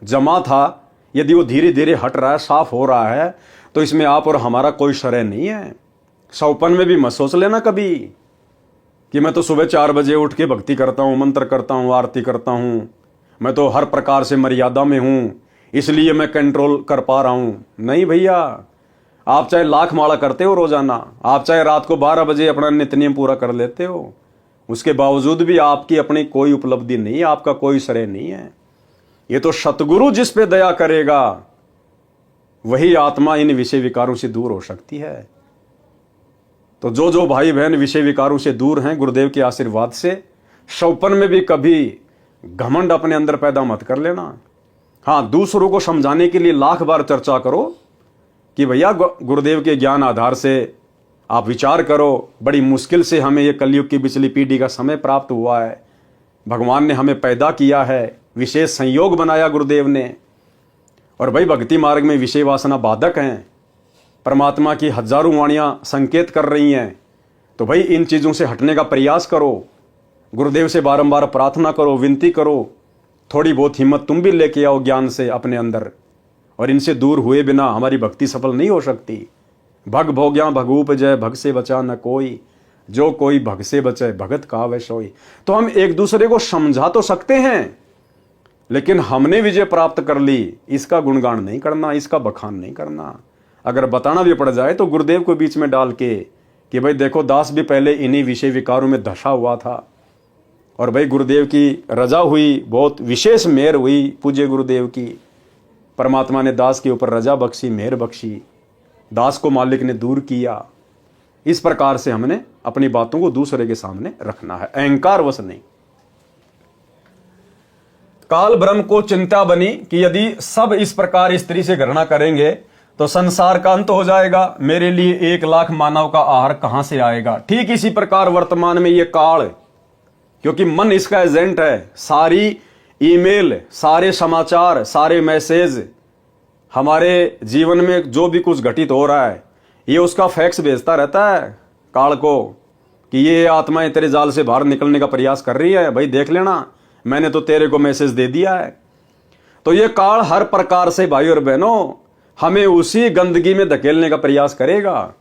जमा था, यदि वो धीरे धीरे हट रहा है, साफ हो रहा है, तो इसमें आप और हमारा कोई श्रेय नहीं है। सौपन में भी मत सोच लेना कभी कि मैं तो सुबह 4 बजे उठ के भक्ति करता हूं, मंत्र करता हूं, आरती करता हूं, मैं तो हर प्रकार से मर्यादा में हूं, इसलिए मैं कंट्रोल कर पा रहा हूं। नहीं भैया, आप चाहे लाख माला करते हो रोजाना, आप चाहे रात को 12 बजे अपना नित्य नियम पूरा कर लेते हो, उसके बावजूद भी आपकी अपनी कोई उपलब्धि नहीं है, आपका कोई श्रेय नहीं है। ये तो सतगुरु जिस पे दया करेगा वही आत्मा इन विषय विकारों से दूर हो सकती है। तो जो जो भाई बहन विषय विकारों से दूर हैं, गुरुदेव के आशीर्वाद से, सौपन में भी कभी घमंड अपने अंदर पैदा मत कर लेना। हाँ, दूसरों को समझाने के लिए लाख बार चर्चा करो कि भैया गुरुदेव के ज्ञान आधार से आप विचार करो, बड़ी मुश्किल से हमें ये कलयुग की पिछली पीढ़ी का समय प्राप्त हुआ है, भगवान ने हमें पैदा किया है, विशेष संयोग बनाया गुरुदेव ने। और भाई भक्ति मार्ग में विषय वासना बाधक हैं, परमात्मा की हजारों वाणियां संकेत कर रही हैं। तो भाई इन चीजों से हटने का प्रयास करो, गुरुदेव से बारंबार प्रार्थना करो, विनती करो, थोड़ी बहुत हिम्मत तुम भी लेके आओ ज्ञान से अपने अंदर। और इनसे दूर हुए बिना हमारी भक्ति सफल नहीं हो सकती। भग भोग्या भगूप जय, भग से बचा न कोई, जो कोई भग से बचे भगत कहावै सोई। तो हम एक दूसरे को समझा तो सकते हैं, लेकिन हमने विजय प्राप्त कर ली, इसका गुणगान नहीं करना, इसका बखान नहीं करना। अगर बताना भी पड़ जाए तो गुरुदेव को बीच में डाल के कि भाई देखो, दास भी पहले इन्हीं विषय विकारों में धसा हुआ था, और भाई गुरुदेव की रजा हुई, बहुत विशेष मेहर हुई पूज्य गुरुदेव की, परमात्मा ने दास के ऊपर रजा बख्शी, मेहर बख्शी, दास को मालिक ने दूर किया। इस प्रकार से हमने अपनी बातों को दूसरे के सामने रखना है, अहंकार वश नहीं। काल ब्रह्म को चिंता बनी कि यदि सब इस प्रकार स्त्री से घृणा करेंगे तो संसार का अंत हो जाएगा, मेरे लिए 1 लाख मानव का आहार कहां से आएगा। ठीक इसी प्रकार वर्तमान में ये काल, क्योंकि मन इसका एजेंट है, सारी ईमेल, सारे समाचार, सारे मैसेज, हमारे जीवन में जो भी कुछ घटित हो रहा है, ये उसका फैक्स भेजता रहता है काल को कि ये आत्माएं तेरे जाल से बाहर निकलने का प्रयास कर रही है, भाई देख लेना, मैंने तो तेरे को मैसेज दे दिया है। तो ये काल हर प्रकार से भाई और बहनों हमें उसी गंदगी में धकेलने का प्रयास करेगा।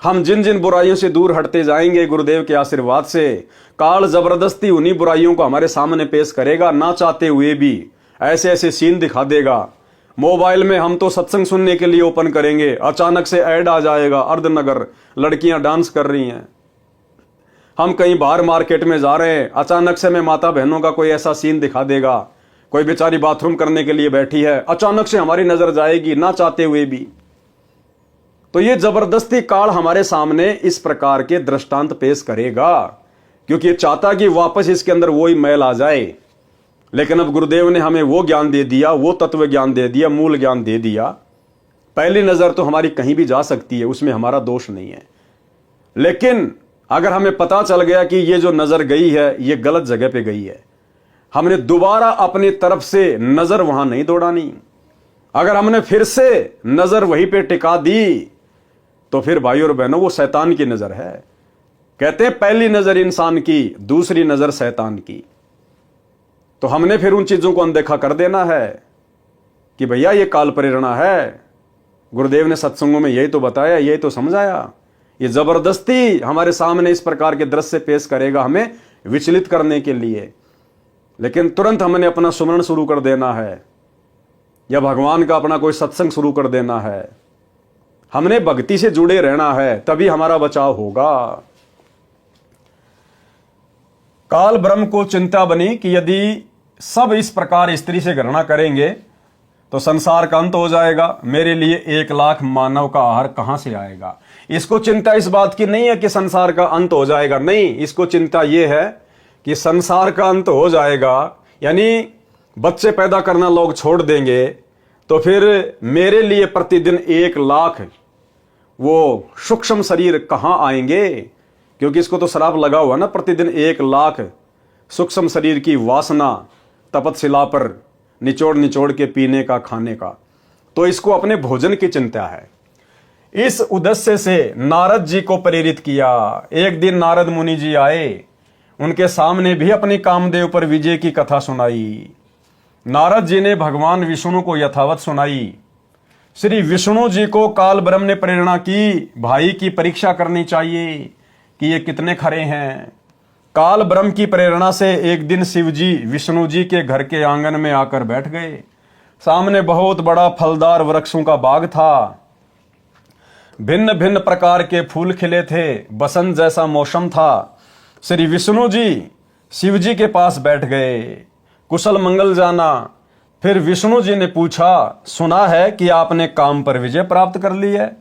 हम जिन जिन बुराइयों से दूर हटते जाएंगे गुरुदेव के आशीर्वाद से, काल जबरदस्ती उन्हीं बुराइयों को हमारे सामने पेश करेगा, ना चाहते हुए भी ऐसे ऐसे सीन दिखा देगा। मोबाइल में हम तो सत्संग सुनने के लिए ओपन करेंगे, अचानक से ऐड आ जाएगा, अर्धनगर लड़कियां डांस कर रही हैं। हम कहीं बाहर मार्केट में जा रहे हैं, अचानक से मैं माता बहनों का कोई ऐसा सीन दिखा देगा कोई बेचारी बाथरूम करने के लिए बैठी है, अचानक से हमारी नजर जाएगी ना चाहते हुए भी। तो ये जबरदस्ती काल हमारे सामने इस प्रकार के दृष्टांत पेश करेगा, क्योंकि ये चाहता कि वापस इसके अंदर वही मैल आ जाए। लेकिन अब गुरुदेव ने हमें वो ज्ञान दे दिया, वो तत्व ज्ञान दे दिया, मूल ज्ञान दे दिया। पहली नजर तो हमारी कहीं भी जा सकती है, उसमें हमारा दोष नहीं है। लेकिन अगर हमें पता चल गया कि ये जो नजर गई है ये गलत जगह पे गई है, हमने दोबारा अपनी तरफ से नजर वहां नहीं दौड़ानी। अगर हमने फिर से नजर वहीं पे टिका दी तो फिर भाई और बहनों वो शैतान की नजर है। कहते हैं पहली नजर इंसान की, दूसरी नजर शैतान की। तो हमने फिर उन चीजों को अनदेखा कर देना है कि भैया ये काल प्रेरणा है। गुरुदेव ने सत्संगों में यही तो बताया, यही तो समझाया। ये जबरदस्ती हमारे सामने इस प्रकार के दृश्य पेश करेगा हमें विचलित करने के लिए। लेकिन तुरंत हमने अपना सुमरण शुरू कर देना है या भगवान का अपना कोई सत्संग शुरू कर देना है। हमने भक्ति से जुड़े रहना है, तभी हमारा बचाव होगा। काल ब्रह्म को चिंता बनी कि यदि सब इस प्रकार स्त्री से गणना करेंगे तो संसार का अंत हो जाएगा। मेरे लिए 1 लाख मानव का आहार कहां से आएगा। इसको चिंता इस बात की नहीं है कि संसार का अंत हो जाएगा, नहीं, इसको चिंता यह है कि संसार का अंत हो जाएगा, यानी बच्चे पैदा करना लोग छोड़ देंगे, तो फिर मेरे लिए प्रतिदिन 1 लाख वो सूक्ष्म शरीर कहां आएंगे। क्योंकि इसको तो श्राप लगा हुआ ना, प्रतिदिन 1 लाख सूक्ष्म शरीर की वासना तपतशिला पर निचोड़ निचोड़ के पीने का, खाने का। तो इसको अपने भोजन की चिंता है। इस उद्देश्य से नारद जी को प्रेरित किया। एक दिन नारद मुनि जी आए, उनके सामने भी अपनी कामदेव पर विजय की कथा सुनाई। नारद जी ने भगवान विष्णु को यथावत सुनाई। श्री विष्णु जी को काल ब्रह्म ने प्रेरणा की, भाई की परीक्षा करनी चाहिए कि ये कितने खरे हैं। काल ब्रह्म की प्रेरणा से एक दिन शिव जी विष्णु जी के घर के आंगन में आकर बैठ गए। सामने बहुत बड़ा फलदार वृक्षों का बाग था। भिन्न भिन्न प्रकार के फूल खिले थे, बसंत जैसा मौसम था। श्री विष्णु जी शिव जी के पास बैठ गए, कुशल मंगल जाना। फिर विष्णु जी ने पूछा, सुना है कि आपने काम पर विजय प्राप्त कर ली है।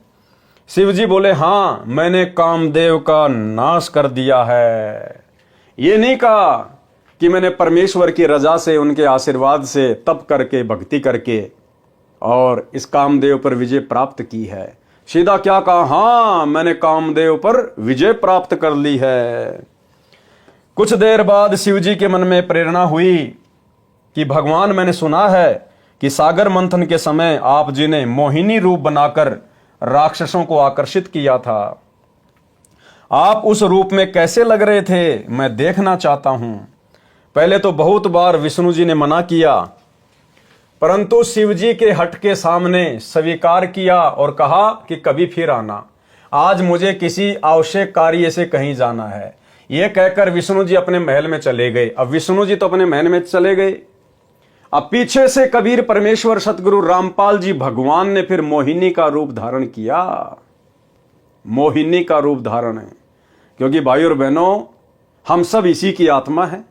शिव जी बोले, हाँ, मैंने कामदेव का नाश कर दिया है। ये नहीं कहा कि मैंने परमेश्वर की रजा से, उनके आशीर्वाद से तप करके, भक्ति करके और इस कामदेव पर विजय प्राप्त की है। सीधा क्या कहा, हाँ, मैंने कामदेव पर विजय प्राप्त कर ली है। कुछ देर बाद शिव जी के मन में प्रेरणा हुई कि भगवान, मैंने सुना है कि सागर मंथन के समय आप जी ने मोहिनी रूप बनाकर राक्षसों को आकर्षित किया था। आप उस रूप में कैसे लग रहे थे, मैं देखना चाहता हूं। पहले तो बहुत बार विष्णु जी ने मना किया, परंतु शिव जी के हट के सामने स्वीकार किया और कहा कि कभी फिर आना, आज मुझे किसी आवश्यक कार्य से कहीं जाना है। यह कहकर विष्णु जी अपने महल में चले गए। अब विष्णु जी तो अपने महल में चले गए, अब पीछे से कबीर परमेश्वर सतगुरु रामपाल जी भगवान ने फिर मोहिनी का रूप धारण किया। मोहिनी का रूप धारण है, क्योंकि भाई और बहनों, हम सब इसी की आत्मा है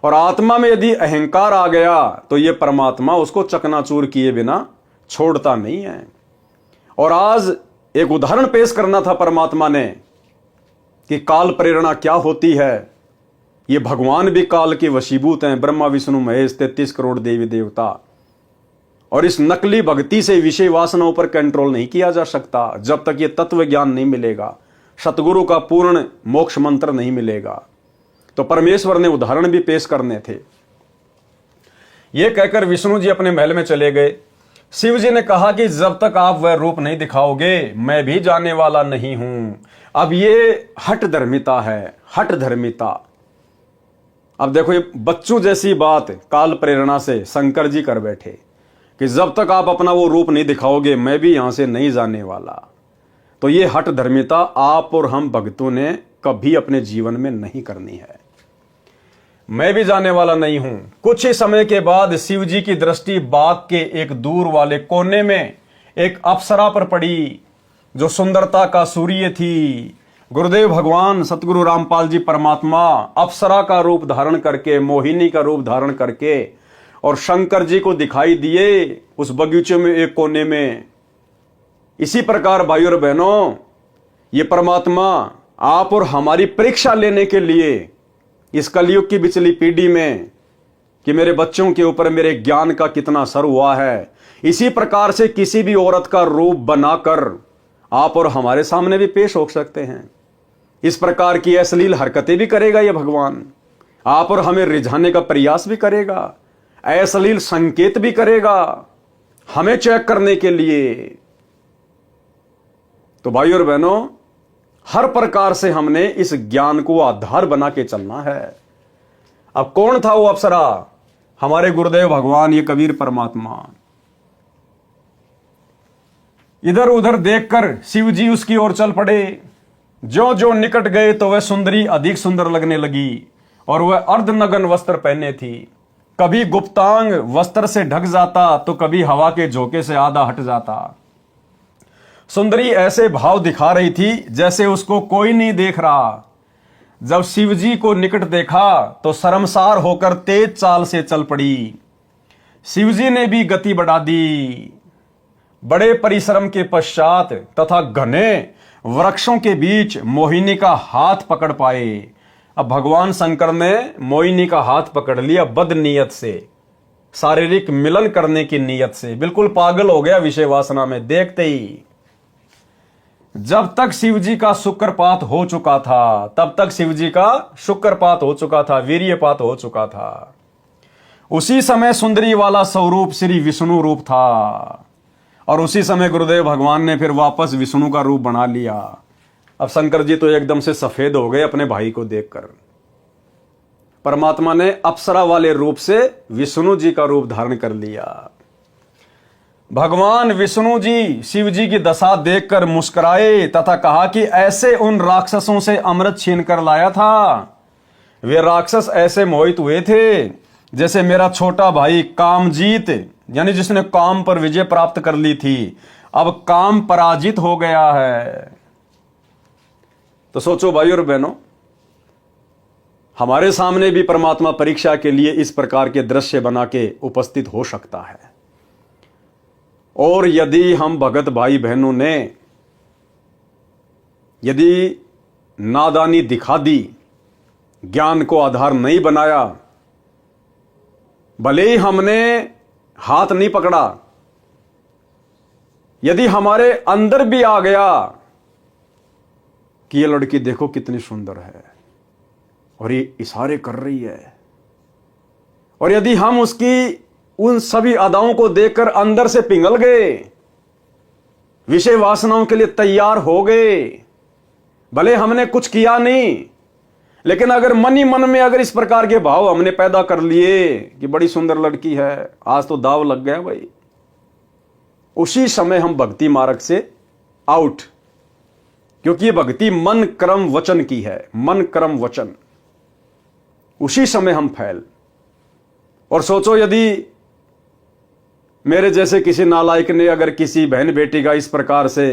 और आत्मा में यदि अहंकार आ गया तो ये परमात्मा उसको चकनाचूर किए बिना छोड़ता नहीं है। और आज एक उदाहरण पेश करना था परमात्मा ने कि काल प्रेरणा क्या होती है। ये भगवान भी काल के वशीभूत हैं, ब्रह्मा विष्णु महेश 33 करोड़ देवी देवता। और इस नकली भक्ति से विषय वासनाओं पर कंट्रोल नहीं किया जा सकता जब तक ये तत्व ज्ञान नहीं मिलेगा, सतगुरु का पूर्ण मोक्ष मंत्र नहीं मिलेगा। तो परमेश्वर ने उदाहरण भी पेश करने थे। ये कहकर विष्णु जी अपने महल में चले गए। शिव जी ने कहा कि जब तक आप वह रूप नहीं दिखाओगे मैं भी जाने वाला नहीं हूं। अब ये हठ धर्मिता है, हठ धर्मिता। अब देखो, ये बच्चों जैसी बात काल प्रेरणा से शंकर जी कर बैठे कि जब तक आप अपना वो रूप नहीं दिखाओगे मैं भी यहां से नहीं जाने वाला। तो ये हठ धर्मिता आप और हम भक्तों ने कभी अपने जीवन में नहीं करनी है। मैं भी जाने वाला नहीं हूं। कुछ ही समय के बाद शिव जी की दृष्टि बाग के एक दूर वाले कोने में एक अप्सरा पर पड़ी जो सुंदरता का सूर्य थी। गुरुदेव भगवान सतगुरु रामपाल जी परमात्मा अप्सरा का रूप धारण करके, मोहिनी का रूप धारण करके और शंकर जी को दिखाई दिए उस बगीचे में एक कोने में। इसी प्रकार भाइयों और बहनों, ये परमात्मा आप और हमारी परीक्षा लेने के लिए इस कलयुग की बिचली पीढ़ी में कि मेरे बच्चों के ऊपर मेरे ज्ञान का कितना असर हुआ है, इसी प्रकार से किसी भी औरत का रूप बनाकर आप और हमारे सामने भी पेश हो सकते हैं। इस प्रकार की अश्लील हरकतें भी करेगा ये भगवान, आप और हमें रिझाने का प्रयास भी करेगा, अश्लील संकेत भी करेगा हमें चेक करने के लिए। तो भाइयों और बहनों, हर प्रकार से हमने इस ज्ञान को आधार बना के चलना है। अब कौन था वो अप्सरा? हमारे गुरुदेव भगवान, ये कबीर परमात्मा। इधर उधर देखकर शिव जी उसकी ओर चल पड़े। जो जो निकट गए तो वह सुंदरी अधिक सुंदर लगने लगी और वह अर्धनग्न वस्त्र पहने थी। कभी गुप्तांग वस्त्र से ढक जाता तो कभी हवा के झोंके से आधा हट जाता। सुंदरी ऐसे भाव दिखा रही थी जैसे उसको कोई नहीं देख रहा। जब शिवजी को निकट देखा तो शर्मसार होकर तेज चाल से चल पड़ी। शिवजी ने भी गति बढ़ा दी। बड़े परिश्रम के पश्चात तथा घने वृक्षों के बीच मोहिनी का हाथ पकड़ पाए। अब भगवान शंकर ने मोहिनी का हाथ पकड़ लिया बद नीयत से, शारीरिक मिलन करने की नीयत से। बिल्कुल पागल हो गया विषय वासना में देखते ही। जब तक शिवजी का शुक्रपात हो चुका था, तब तक शिवजी का शुक्रपात हो चुका था, वीर्यपात हो चुका था। उसी समय सुंदरी वाला स्वरूप श्री विष्णु रूप था और उसी समय गुरुदेव भगवान ने फिर वापस विष्णु का रूप बना लिया। अब शंकर जी तो एकदम से सफेद हो गए अपने भाई को देखकर। परमात्मा ने अप्सरा वाले रूप से विष्णु जी का रूप धारण कर लिया। भगवान विष्णु जी शिव जी की दशा देखकर मुस्कुराए तथा कहा कि ऐसे उन राक्षसों से अमृत छीन कर लाया था। वे राक्षस ऐसे मोहित हुए थे जैसे मेरा छोटा भाई कामजीत, यानी जिसने काम पर विजय प्राप्त कर ली थी, अब काम पराजित हो गया है। तो सोचो भाई और बहनों, हमारे सामने भी परमात्मा परीक्षा के लिए इस प्रकार के दृश्य बना के उपस्थित हो सकता है। और यदि हम भगत भाई बहनों ने यदि नादानी दिखा दी, ज्ञान को आधार नहीं बनाया, भले ही हमने हाथ नहीं पकड़ा, यदि हमारे अंदर भी आ गया कि ये लड़की देखो कितनी सुंदर है और ये इशारे कर रही है, और यदि हम उसकी उन सभी अदाओं को देखकर अंदर से पिघल गए, विषय वासनाओं के लिए तैयार हो गए, भले हमने कुछ किया नहीं, लेकिन अगर मन ही मन में अगर इस प्रकार के भाव हमने पैदा कर लिए कि बड़ी सुंदर लड़की है, आज तो दाव लग गया भाई, उसी समय हम भक्ति मार्ग से आउट। क्योंकि ये भक्ति मन कर्म वचन की है, मन कर्म वचन, उसी समय हम फैल। और सोचो यदि मेरे जैसे किसी नालायक ने अगर किसी बहन बेटी का इस प्रकार से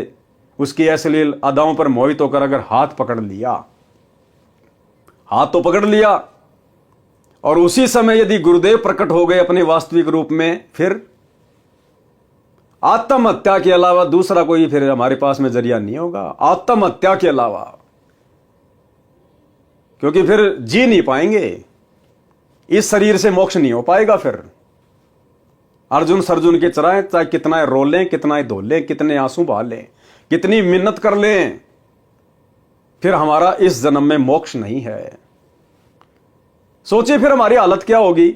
उसकी अश्लील अदाओं पर मोहित होकर अगर हाथ पकड़ लिया, हाथ तो पकड़ लिया, और उसी समय यदि गुरुदेव प्रकट हो गए अपने वास्तविक रूप में, फिर आत्महत्या के अलावा दूसरा कोई फिर हमारे पास में जरिया नहीं होगा, आत्महत्या के अलावा। क्योंकि फिर जी नहीं पाएंगे, इस शरीर से मोक्ष नहीं हो पाएगा। फिर अर्जुन सर्जुन के चराए, चाहे कितना रोलें, कितना धोलें, कितने आंसू बहा लें, कितनी मिन्नत कर लें, फिर हमारा इस जन्म में मोक्ष नहीं है। सोचिए फिर हमारी हालत क्या होगी।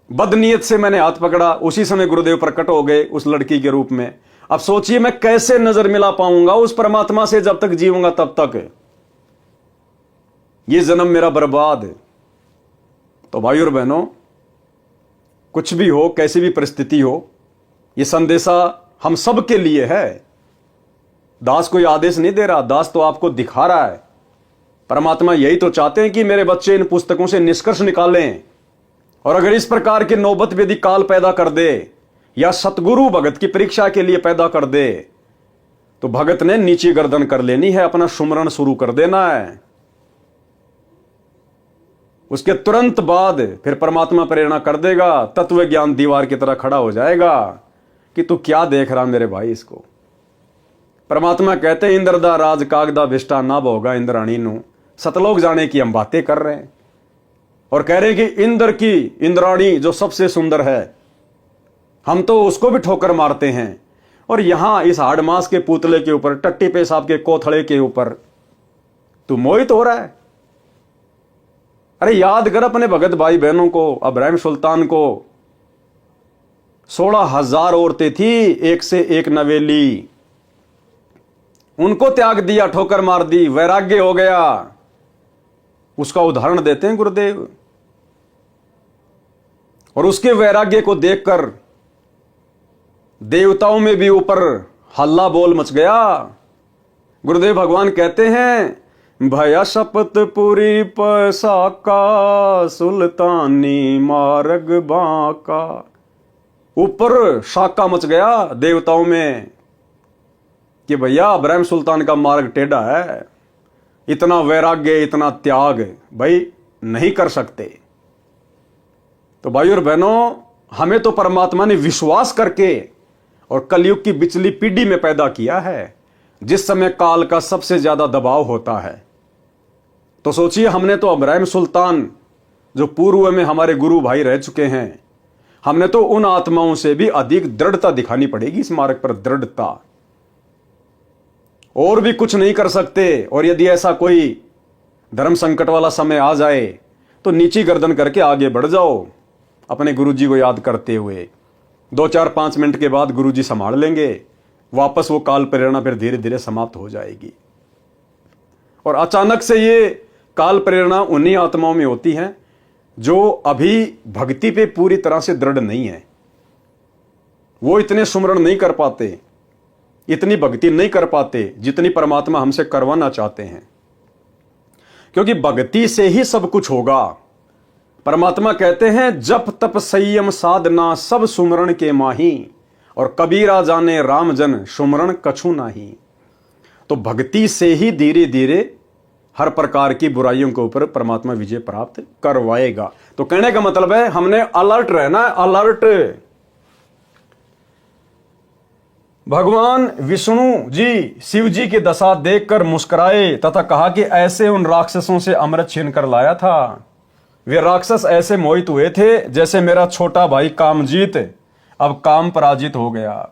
बदनीयत से मैंने हाथ पकड़ा, उसी समय गुरुदेव प्रकट हो गए उस लड़की के रूप में। अब सोचिए मैं कैसे नजर मिला पाऊंगा उस परमात्मा से जब तक जीऊंगा तब तक। ये जन्म मेरा बर्बाद है। तो भाई और बहनों, कुछ भी हो, कैसी भी परिस्थिति हो, ये संदेशा हम सब के लिए है। दास कोई आदेश नहीं दे रहा, दास तो आपको दिखा रहा है। परमात्मा यही तो चाहते हैं कि मेरे बच्चे इन पुस्तकों से निष्कर्ष निकालें, और अगर इस प्रकार की नौबत यदि काल पैदा कर दे या सतगुरु भगत की परीक्षा के लिए पैदा कर दे, तो भगत ने नीचे गर्दन कर लेनी है, अपना सुमरण शुरू कर देना है। उसके तुरंत बाद फिर परमात्मा प्रेरणा कर देगा, तत्व ज्ञान दीवार की तरह खड़ा हो जाएगा कि तू क्या देख रहा मेरे भाई इसको। परमात्मा कहते हैं इंद्र दा राज कागदा भिष्टा ना भोगा इंद्राणी नु। सतलोक जाने की हम बातें कर रहे हैं और कह रहे हैं कि इंद्र की इंद्राणी जो सबसे सुंदर है, हम तो उसको भी ठोकर मारते हैं। और यहां इस हाड़ मास के पुतले के ऊपर, टट्टी पेशाब के कोथड़े के ऊपर तू मोहित हो रहा है। अरे याद कर अपने भगत भाई बहनों को, अब्राहिम सुल्तान को 16,000 औरतें थी, एक से एक नवेली, उनको त्याग दिया, ठोकर मार दी, वैराग्य हो गया। उसका उदाहरण देते हैं गुरुदेव। और उसके वैराग्य को देखकर देवताओं में भी ऊपर हल्ला बोल मच गया। गुरुदेव भगवान कहते हैं भया शपथ पूरी पैसा का सुल्तानी मार्ग बाका। ऊपर शाका मच गया देवताओं में कि भैया अब्राहिम सुल्तान का मार्ग टेढ़ा है, इतना वैराग्य, इतना त्याग भाई नहीं कर सकते। तो भाई और बहनों, हमें तो परमात्मा ने विश्वास करके और कलयुग की बिचली पीढ़ी में पैदा किया है, जिस समय काल का सबसे ज्यादा दबाव होता है। तो सोचिए, हमने तो अब्राहिम सुल्तान जो पूर्व में हमारे गुरु भाई रह चुके हैं, हमने तो उन आत्माओं से भी अधिक दृढ़ता दिखानी पड़ेगी इस मार्ग पर, दृढ़ता। और भी कुछ नहीं कर सकते। और यदि ऐसा कोई धर्म संकट वाला समय आ जाए तो नीची गर्दन करके आगे बढ़ जाओ, अपने गुरुजी को याद करते हुए। 2-4-5 मिनट के बाद गुरुजी संभाल लेंगे, वापस वो काल प्रेरणा फिर धीरे धीरे समाप्त हो जाएगी। और अचानक से ये काल प्रेरणा उन्हीं आत्माओं में होती है जो अभी भक्ति पे पूरी तरह से दृढ़ नहीं है। वो इतने सुमरण नहीं कर पाते, इतनी भक्ति नहीं कर पाते जितनी परमात्मा हमसे करवाना चाहते हैं, क्योंकि भक्ति से ही सब कुछ होगा। परमात्मा कहते हैं जप तप संयम साधना सब सुमरण के माही, और कबीरा जाने राम जन सुमरण कछु नाही। तो भक्ति से ही धीरे धीरे हर प्रकार की बुराइयों के ऊपर परमात्मा विजय प्राप्त करवाएगा। तो कहने का मतलब है हमने अलर्ट रहना है, अलर्ट। भगवान विष्णु जी शिव जी की दशा देखकर मुस्कुराए तथा कहा कि ऐसे उन राक्षसों से अमृत छीन कर लाया था। वे राक्षस ऐसे मोहित हुए थे जैसे मेरा छोटा भाई कामजीत अब काम पराजित हो गया।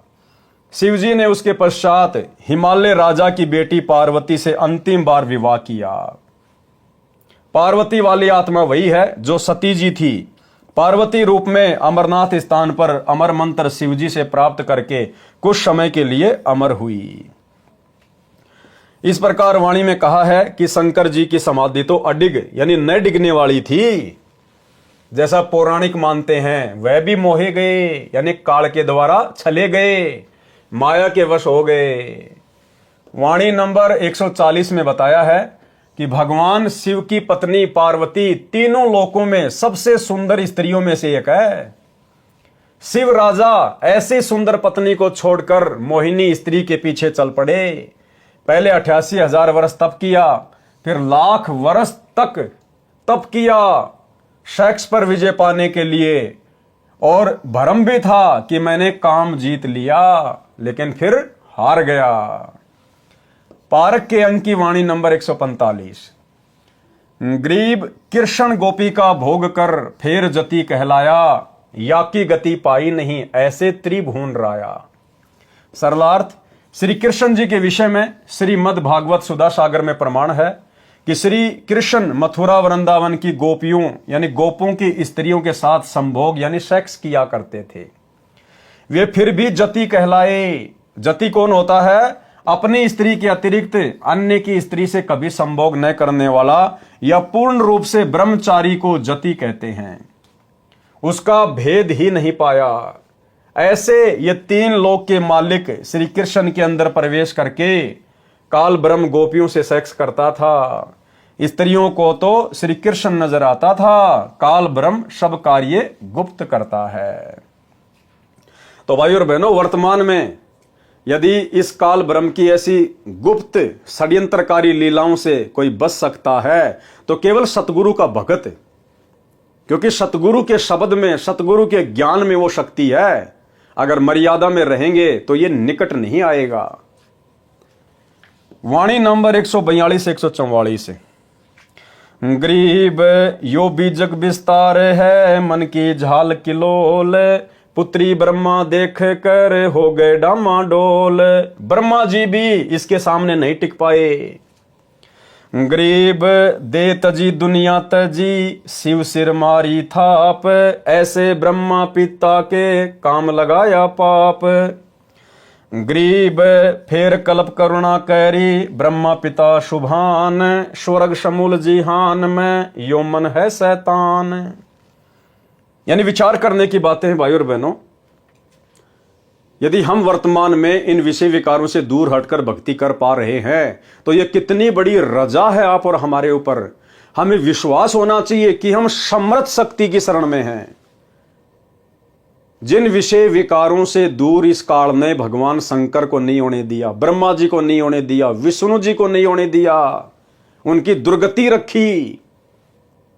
शिव जी ने उसके पश्चात हिमालय राजा की बेटी पार्वती से अंतिम बार विवाह किया। पार्वती वाली आत्मा वही है जो सती जी थी। पार्वती रूप में अमरनाथ स्थान पर अमर मंत्र शिवजी से प्राप्त करके कुछ समय के लिए अमर हुई। इस प्रकार वाणी में कहा है कि शंकर जी की समाधि तो अडिग यानी न डिगने वाली थी, जैसा पौराणिक मानते हैं। वह भी मोहे गए यानी काल के द्वारा छले गए, माया के वश हो गए। वाणी नंबर 140 में बताया है कि भगवान शिव की पत्नी पार्वती तीनों लोकों में सबसे सुंदर स्त्रियों में से एक है। शिव राजा ऐसी सुंदर पत्नी को छोड़कर मोहिनी स्त्री के पीछे चल पड़े। पहले 88,000 वर्ष तप किया, फिर लाख वर्ष तक तप किया सेक्स पर विजय पाने के लिए, और भ्रम भी था कि मैंने काम जीत लिया, लेकिन फिर हार गया। पारक के अंक की वाणी नंबर 145। गरीब कृष्ण गोपी का भोग कर फेर जति कहलाया, या की गति पाई नहीं ऐसे त्रिभुवन राया। सरलार्थ, श्री कृष्ण जी के विषय में श्रीमद् भागवत सुधा सागर में प्रमाण है कि श्री कृष्ण मथुरा वृंदावन की गोपियों यानी गोपों की स्त्रियों के साथ संभोग यानी सेक्स किया करते थे। वे फिर भी जति कहलाए। जति कौन होता है? अपनी स्त्री के अतिरिक्त अन्य की स्त्री से कभी संभोग न करने वाला या पूर्ण रूप से ब्रह्मचारी को जति कहते हैं। उसका भेद ही नहीं पाया। ऐसे ये 3 लोक के मालिक श्री कृष्ण के अंदर प्रवेश करके काल ब्रह्म गोपियों से सेक्स करता था। स्त्रियों को तो श्री कृष्ण नजर आता था, काल ब्रह्म सब कार्य गुप्त करता है। तो भाई और बहनों, वर्तमान में यदि इस काल ब्रह्म की ऐसी गुप्त षड्यंत्रकारी लीलाओं से कोई बच सकता है तो केवल सतगुरु का भगत, क्योंकि सतगुरु के शब्द में, सतगुरु के ज्ञान में वो शक्ति है। अगर मर्यादा में रहेंगे तो ये निकट नहीं आएगा। वाणी नंबर 142 से 144 गरीब यो बीजक विस्तार है, मन की झाल किलोल, पुत्री ब्रह्मा देख कर हो गए डामाडोल। ब्रह्मा जी भी इसके सामने नहीं टिक पाए। गरीब दे तजी दुनिया तजी, शिव सिर मारी थाप, ऐसे ब्रह्मा पिता के काम लगाया पाप। गरीब फेर कल्प करुणा कैरी, ब्रह्मा पिता शुभान, स्वर्ग शमूल जिहान में यो मन है शैतान। यानी विचार करने की बातें हैं भाई और बहनों। यदि हम वर्तमान में इन विषय विकारों से दूर हटकर भक्ति कर पा रहे हैं तो यह कितनी बड़ी रजा है आप और हमारे ऊपर। हमें विश्वास होना चाहिए कि हम समर्थ शक्ति की शरण में हैं। जिन विषय विकारों से दूर इस काल ने भगवान शंकर को नहीं होने दिया, ब्रह्मा जी को नहीं होने दिया, विष्णु जी को नहीं होने दिया, उनकी दुर्गति रखी।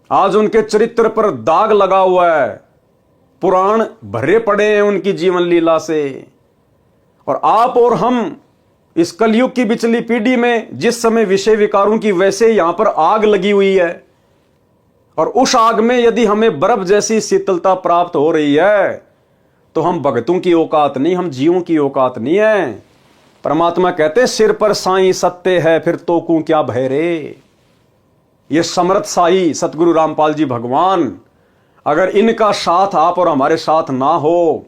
आज उनके चरित्र पर दाग लगा हुआ है, पुराण भरे पड़े हैं उनकी जीवन लीला से। और आप और हम इस कलयुग की बिचली पीढ़ी में जिस समय विषय विकारों की वैसे यहां पर आग लगी हुई है, और उस आग में यदि हमें बर्फ जैसी शीतलता प्राप्त हो रही है तो हम भगतों की औकात नहीं, हम जीवों की औकात नहीं है। परमात्मा कहते सिर पर साईं सत्य है, फिर तोकू क्या भय रे। ये समर्थ साई सतगुरु रामपाल जी भगवान, अगर इनका साथ आप और हमारे साथ ना हो,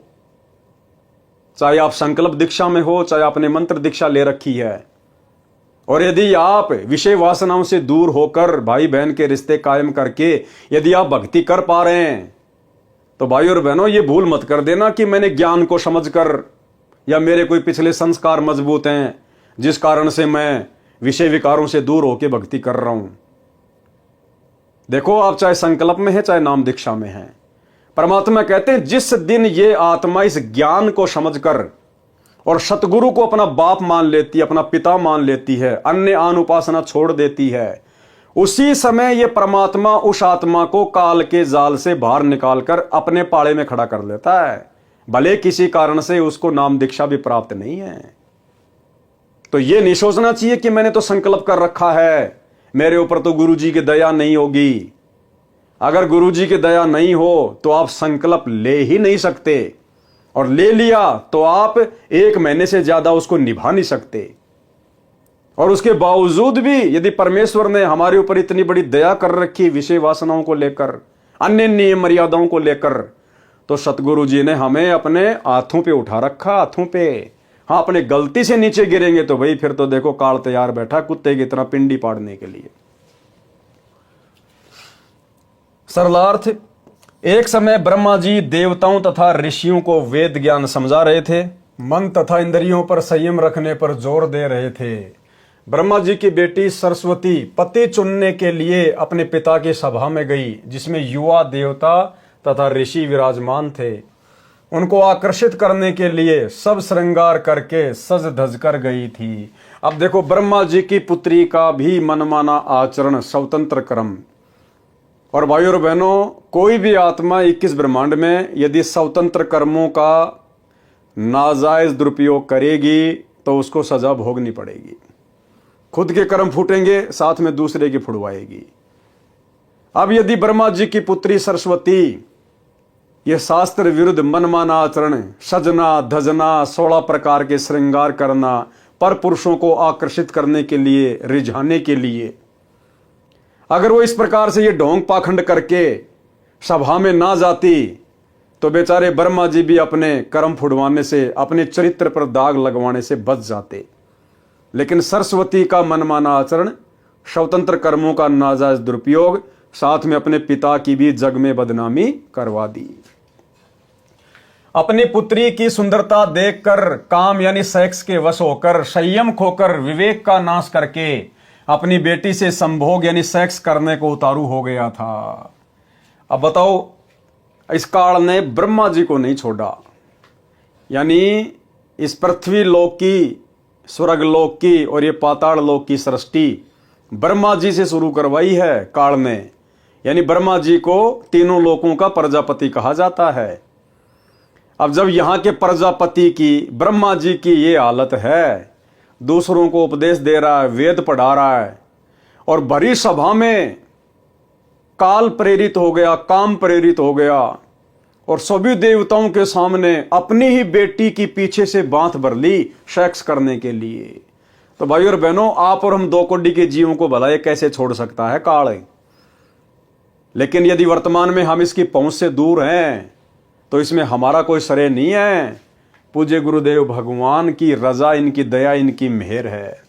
चाहे आप संकल्प दीक्षा में हो, चाहे आपने मंत्र दीक्षा ले रखी है, और यदि आप विषय वासनाओं से दूर होकर भाई बहन के रिश्ते कायम करके यदि आप भक्ति कर पा रहे हैं तो भाई और बहनों ये भूल मत कर देना कि मैंने ज्ञान को समझकर या मेरे कोई पिछले संस्कार मजबूत हैं जिस कारण से मैं विषय विकारों से दूर होकर भक्ति कर रहा हूं। देखो, आप चाहे संकल्प में है चाहे नाम दीक्षा में है, परमात्मा कहते हैं जिस दिन ये आत्मा इस ज्ञान को समझकर और सतगुरु को अपना बाप मान लेती है, अपना पिता मान लेती है, अन्य आन उपासना छोड़ देती है, उसी समय ये परमात्मा उस आत्मा को काल के जाल से बाहर निकालकर अपने पाड़े में खड़ा कर लेता है, भले किसी कारण से उसको नाम दीक्षा भी प्राप्त नहीं है। तो ये नहीं सोचना चाहिए कि मैंने तो संकल्प कर रखा है, मेरे ऊपर तो गुरु जी की दया नहीं होगी। अगर गुरु जी की दया नहीं हो तो आप संकल्प ले ही नहीं सकते, और ले लिया तो आप 1 महीने से ज्यादा उसको निभा नहीं सकते। और उसके बावजूद भी यदि परमेश्वर ने हमारे ऊपर इतनी बड़ी दया कर रखी विषय वासनाओं को लेकर, अन्य नियम मर्यादाओं को लेकर, तो सतगुरु जी ने हमें अपने हाथों पे उठा रखा, हाथों पे। हाँ, अपने गलती से नीचे गिरेंगे तो भाई फिर तो देखो काल तैयार बैठा कुत्ते की तरह पिंडी पाड़ने के लिए। सरलार्थ, एक समय ब्रह्मा जी देवताओं तथा ऋषियों को वेद ज्ञान समझा रहे थे, मन तथा इंद्रियों पर संयम रखने पर जोर दे रहे थे। ब्रह्मा जी की बेटी सरस्वती पति चुनने के लिए अपने पिता की सभा में गई, जिसमें युवा देवता तथा ऋषि विराजमान थे। उनको आकर्षित करने के लिए सब श्रृंगार करके सज धज कर गई थी। अब देखो, ब्रह्मा जी की पुत्री का भी मनमाना आचरण, स्वतंत्र कर्म। और भाई और बहनों, कोई भी आत्मा 21 ब्रह्मांड में यदि स्वतंत्र कर्मों का नाजायज दुरुपयोग करेगी तो उसको सजा भोगनी पड़ेगी। खुद के कर्म फूटेंगे, साथ में दूसरे की फुड़वाएगी। अब यदि ब्रह्मा जी की पुत्री सरस्वती यह शास्त्र विरुद्ध मनमाना आचरण, सजना धजना, 16 प्रकार के श्रृंगार करना, पर पुरुषों को आकर्षित करने के लिए, रिझाने के लिए, अगर वो इस प्रकार से ये ढोंग पाखंड करके सभा में ना जाती तो बेचारे ब्रह्मा जी भी अपने कर्म फुड़वाने से, अपने चरित्र पर दाग लगवाने से बच जाते। लेकिन सरस्वती का मनमाना आचरण, स्वतंत्र कर्मों का नाजायज दुरुपयोग, साथ में अपने पिता की भी जग में बदनामी करवा दी। अपनी पुत्री की सुंदरता देखकर काम यानी सेक्स के वश होकर, संयम खोकर, विवेक का नाश करके अपनी बेटी से संभोग यानी सेक्स करने को उतारू हो गया था। अब बताओ, इस काल ने ब्रह्मा जी को नहीं छोड़ा, यानी इस पृथ्वी लोक की, स्वर्ग लोक की और ये पाताल लोक की सृष्टि ब्रह्मा जी से शुरू करवाई है काल ने। यानी ब्रह्मा जी को तीनों लोकों का प्रजापति कहा जाता है। अब जब यहां के प्रजापति की, ब्रह्मा जी की ये हालत है, दूसरों को उपदेश दे रहा है, वेद पढ़ा रहा है, और भरी सभा में काल प्रेरित हो गया, काम प्रेरित हो गया, और सभी देवताओं के सामने अपनी ही बेटी की पीछे से बांध भर ली सेक्स करने के लिए। तो भाई और बहनों, आप और हम दो कोटि के जीवों को भला ये कैसे छोड़ सकता है काल। लेकिन यदि वर्तमान में हम इसकी पहुंच से दूर हैं तो इसमें हमारा कोई श्रेय नहीं है। पूज्य गुरुदेव भगवान की रजा, इनकी दया, इनकी मेहर है।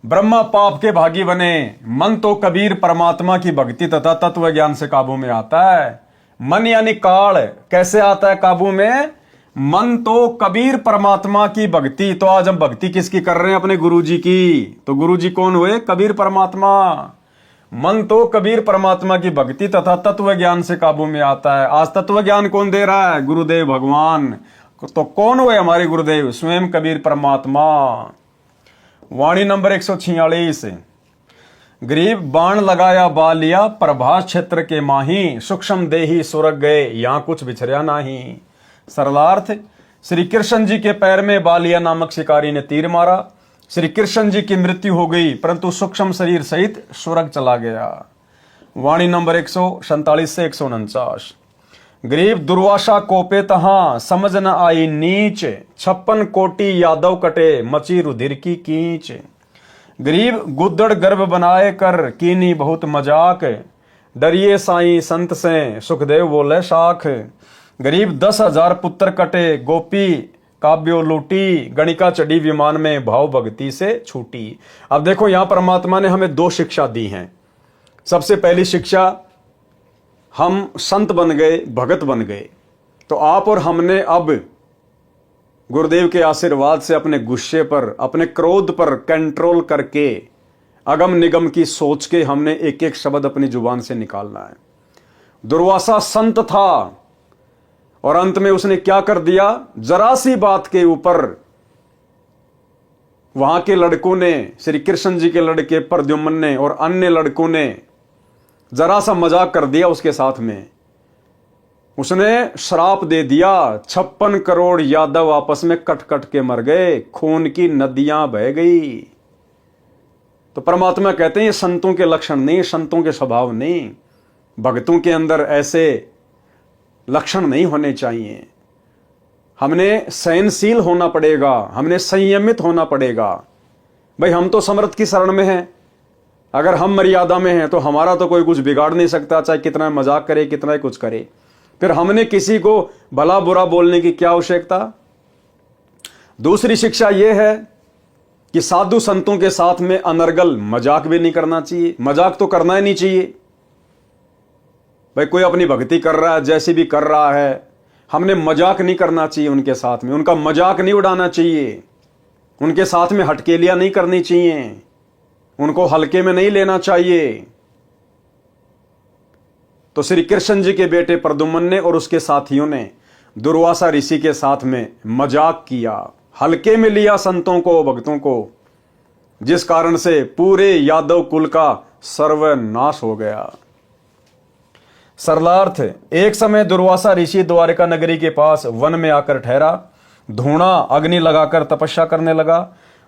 ब्रह्मा पाप के भागी बने, मन तो कबीर परमात्मा की भक्ति तथा तत्व ज्ञान से काबू में आता है। मन यानी काल कैसे आता है काबू में? मन तो कबीर परमात्मा की भक्ति। तो आज हम भक्ति किसकी कर रहे हैं? अपने गुरुजी की। तो गुरुजी कौन हुए? कबीर परमात्मा। मन तो कबीर परमात्मा की भक्ति तथा तत्व ज्ञान से काबू में आता है। आज तत्व ज्ञान कौन दे रहा है? गुरुदेव भगवान। तो कौन हुए हमारे गुरुदेव? स्वयं कबीर परमात्मा। वाणी नंबर 146। गरीब बाण लगाया बालिया, प्रभास क्षेत्र के माही, सूक्ष्म देही सुरग गए, यहां कुछ बिछरिया नाही। सरलार्थ, श्री कृष्ण जी के पैर में बालिया नामक शिकारी ने तीर मारा। श्री कृष्ण जी की मृत्यु हो गई, परंतु सूक्ष्म शरीर सहित स्वर्ग चला गया। वाणी नंबर 147 से 149। गरीब दुर्वासा कोपे तहां, समझ न आई नीच, 56 कोटि यादव कटे, मची रुधिर की कींच। गरीब गुद्दड़ गर्भ बनाए कर, कीनी बहुत मजाक, डरिए साईं संत से, सुखदेव बोले शाख। गरीब 10,000 पुत्र कटे, गोपी काव्यो लूटी, गणिका चढ़ी विमान में, भाव भक्ति से छूटी। अब देखो यहां परमात्मा ने हमें 2 शिक्षा दी हैं। सबसे पहली शिक्षा, हम संत बन गए, भगत बन गए। तो आप और हमने अब गुरुदेव के आशीर्वाद से अपने गुस्से पर, अपने क्रोध पर कंट्रोल करके, अगम निगम की सोच के हमने एक एक शब्द अपनी जुबान से निकालना है। दुर्वासा संत था और अंत में उसने क्या कर दिया? जरा सी बात के ऊपर वहां के लड़कों ने, श्री कृष्ण जी के लड़के प्रद्युम्न ने और अन्य लड़कों ने जरा सा मजाक कर दिया उसके साथ में। उसने श्राप दे दिया। 56 करोड़ यादव आपस में कट कट के मर गए, खून की नदियां बह गई। तो परमात्मा कहते हैं ये संतों के लक्षण नहीं, संतों के स्वभाव नहीं, भक्तों के अंदर ऐसे लक्षण नहीं होने चाहिए। हमने सहनशील होना पड़ेगा, हमने संयमित होना पड़ेगा। भाई हम तो समर्थ की शरण में हैं, अगर हम मर्यादा में हैं तो हमारा तो कोई कुछ बिगाड़ नहीं सकता, चाहे कितना मजाक करे, कितना कुछ करे। फिर हमने किसी को भला बुरा बोलने की क्या आवश्यकता? दूसरी शिक्षा यह है कि साधु संतों के साथ में अनर्गल मजाक भी नहीं करना चाहिए। मजाक तो करना ही नहीं चाहिए। भाई कोई अपनी भक्ति कर रहा है, जैसे भी कर रहा है, हमने मजाक नहीं करना चाहिए उनके साथ में, उनका मजाक नहीं उड़ाना चाहिए, उनके साथ में हटकेलियां नहीं करनी चाहिए, उनको हल्के में नहीं लेना चाहिए। तो श्री कृष्ण जी के बेटे प्रद्युम्न ने और उसके साथियों ने दुर्वासा ऋषि के साथ में मजाक किया, हल्के में लिया संतों को, भक्तों को, जिस कारण से पूरे यादव कुल का सर्वनाश हो गया। सरलार्थ, एक समय दुर्वासा ऋषि द्वारिका नगरी के पास वन में आकर ठहरा, धूणा अग्नि लगाकर तपस्या करने लगा।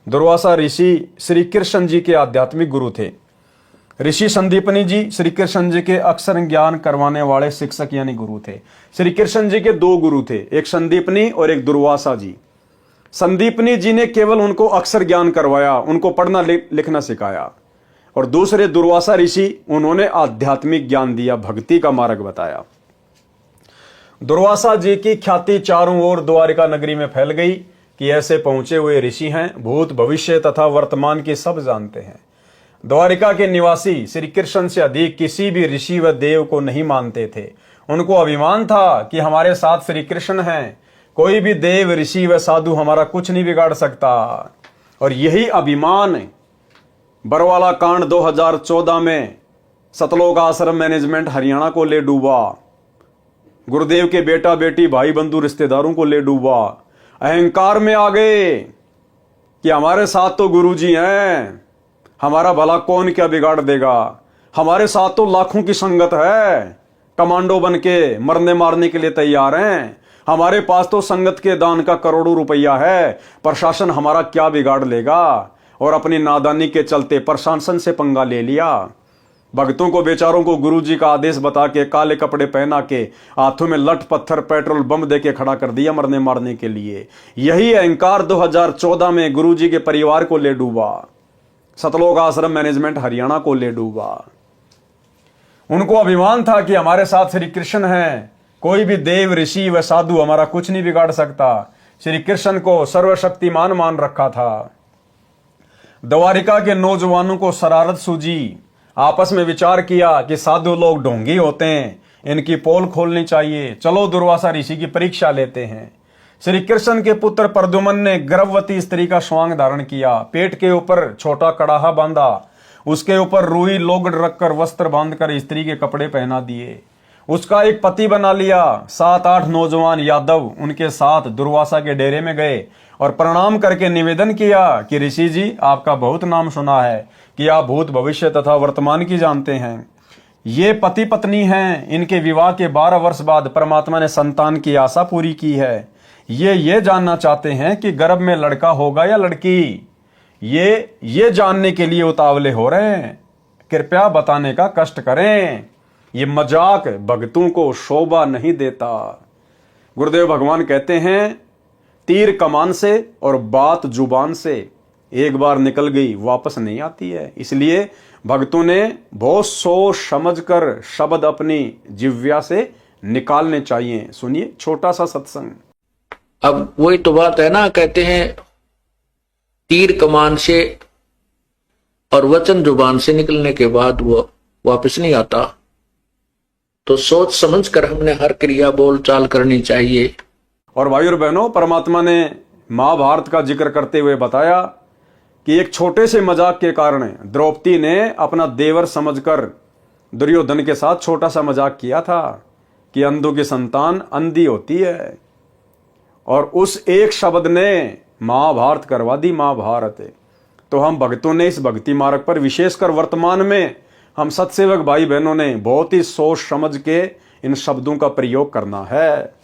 दुर्वासा ऋषि श्री कृष्ण जी के आध्यात्मिक गुरु थे। ऋषि संदीपनी जी श्री कृष्ण जी के अक्षर ज्ञान करवाने वाले शिक्षक यानी गुरु थे। श्री कृष्ण जी के 2 गुरु थे, एक संदीपनी और एक दुर्वासा जी। संदीपनी जी ने केवल उनको अक्षर ज्ञान करवाया, उनको पढ़ना लिखना सिखाया, और दूसरे दुर्वासा ऋषि, उन्होंने आध्यात्मिक ज्ञान दिया, भक्ति का मार्ग बताया। दुर्वासा जी की ख्याति चारों ओर द्वारिका नगरी में फैल गई कि ऐसे पहुंचे हुए ऋषि हैं, भूत भविष्य तथा वर्तमान की सब जानते हैं। द्वारिका के निवासी श्री कृष्ण से अधिक किसी भी ऋषि व देव को नहीं मानते थे। उनको अभिमान था कि हमारे साथ श्री कृष्ण हैं, कोई भी देव ऋषि व साधु हमारा कुछ नहीं बिगाड़ सकता। और यही अभिमान बरवाला कांड 2014 में सतलोक आश्रम मैनेजमेंट हरियाणा को ले डूबा, गुरुदेव के बेटा बेटी भाई बंधु रिश्तेदारों को ले डूबा। अहंकार में आ गए कि हमारे साथ तो गुरुजी हैं, हमारा भला कौन क्या बिगाड़ देगा। हमारे साथ तो लाखों की संगत है, कमांडो बन के मरने मारने के लिए तैयार हैं। हमारे पास तो संगत के दान का करोड़ों रुपया है, प्रशासन हमारा क्या बिगाड़ लेगा। और अपनी नादानी के चलते प्रशासन से पंगा ले लिया। भक्तों को बेचारों को गुरुजी का आदेश बता के काले कपड़े पहना के हाथों में लठ पत्थर पेट्रोल बम दे के खड़ा कर दिया मरने मारने के लिए। यही अहंकार 2014 में गुरुजी के परिवार को ले डूबा, सतलोक आश्रम मैनेजमेंट हरियाणा को ले डूबा। उनको अभिमान था कि हमारे साथ श्री कृष्ण हैं, कोई भी देव ऋषि व साधु हमारा कुछ नहीं बिगाड़ सकता। श्री कृष्ण को सर्वशक्तिमान मान रखा था। द्वारिका के नौजवानों को शरारत सूझी, आपस में विचार किया कि साधु लोग ढोंगी होते हैं, इनकी पोल खोलनी चाहिए, चलो दुर्वासा ऋषि की परीक्षा लेते हैं। श्री कृष्ण के पुत्र प्रद्युम्न ने गर्भवती स्त्री का स्वांग धारण किया, पेट के ऊपर छोटा कड़ाहा बांधा, उसके ऊपर रुई लोगड़ रखकर वस्त्र बांधकर स्त्री के कपड़े पहना दिए, उसका एक पति बना लिया। 7-8 नौजवान यादव उनके साथ दुर्वासा के डेरे में गए और प्रणाम करके निवेदन किया कि ऋषि जी, आपका बहुत नाम सुना है कि आप भूत भविष्य तथा वर्तमान की जानते हैं। ये पति पत्नी हैं, इनके विवाह के 12 वर्ष बाद परमात्मा ने संतान की आशा पूरी की है। ये जानना चाहते हैं कि गर्भ में लड़का होगा या लड़की। ये जानने के लिए उतावले हो रहे हैं, कृपया बताने का कष्ट करें। ये मजाक भक्तों को शोभा नहीं देता। गुरुदेव भगवान कहते हैं, तीर कमान से और बात जुबान से एक बार निकल गई वापस नहीं आती है। इसलिए भक्तों ने बहुत सोच समझकर शब्द अपनी जिह्वा से निकालने चाहिए। सुनिए छोटा सा सत्संग। अब वही तो बात है ना, कहते हैं तीर कमान से और वचन जुबान से निकलने के बाद वो वापस नहीं आता। तो सोच समझ कर हमने हर क्रिया बोल चाल करनी चाहिए। और भाई और बहनों, परमात्मा ने महाभारत का जिक्र करते हुए बताया कि एक छोटे से मजाक के कारण द्रौपदी ने अपना देवर समझकर दुर्योधन के साथ छोटा सा मजाक किया था कि अंधों की संतान अंधी होती है। और उस एक शब्द ने महाभारत करवा दी महाभारत। तो हम भक्तों ने इस भक्ति मार्ग पर, विशेषकर वर्तमान में हम सत्सेवक भाई बहनों ने बहुत ही सोच समझ के इन शब्दों का प्रयोग करना है।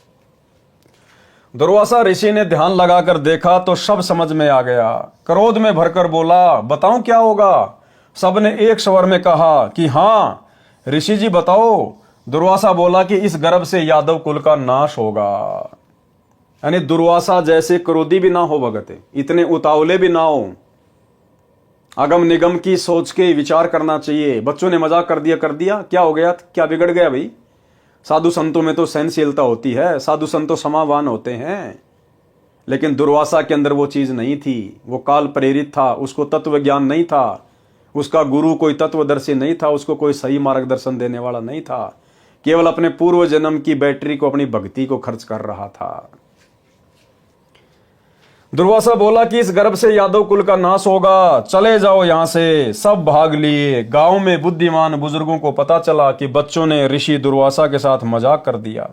दुर्वासा ऋषि ने ध्यान लगाकर देखा तो सब समझ में आ गया। क्रोध में भरकर बोला, बताऊं क्या होगा। सबने एक स्वर में कहा कि हाँ ऋषि जी बताओ। दुर्वासा बोला कि इस गर्भ से यादव कुल का नाश होगा। यानी दुर्वासा जैसे क्रोधी भी ना हो भगत, इतने उतावले भी ना हो, अगम निगम की सोच के विचार करना चाहिए। बच्चों ने मजाक कर दिया, क्या हो गया, क्या बिगड़ गया भाई। साधु संतों में तो सहनशीलता होती है, साधु संत तो समावान होते हैं। लेकिन दुर्वासा के अंदर वो चीज नहीं थी। वो काल प्रेरित था, उसको तत्व ज्ञान नहीं था, उसका गुरु कोई तत्वदर्शी नहीं था, उसको कोई सही मार्गदर्शन देने वाला नहीं था। केवल अपने पूर्व जन्म की बैटरी को, अपनी भक्ति को खर्च कर रहा था। दुर्वासा बोला कि इस गर्भ से यादव कुल का नाश होगा, चले जाओ यहां से। सब भाग लिए। गांव में बुद्धिमान बुजुर्गों को पता चला कि बच्चों ने ऋषि दुर्वासा के साथ मजाक कर दिया।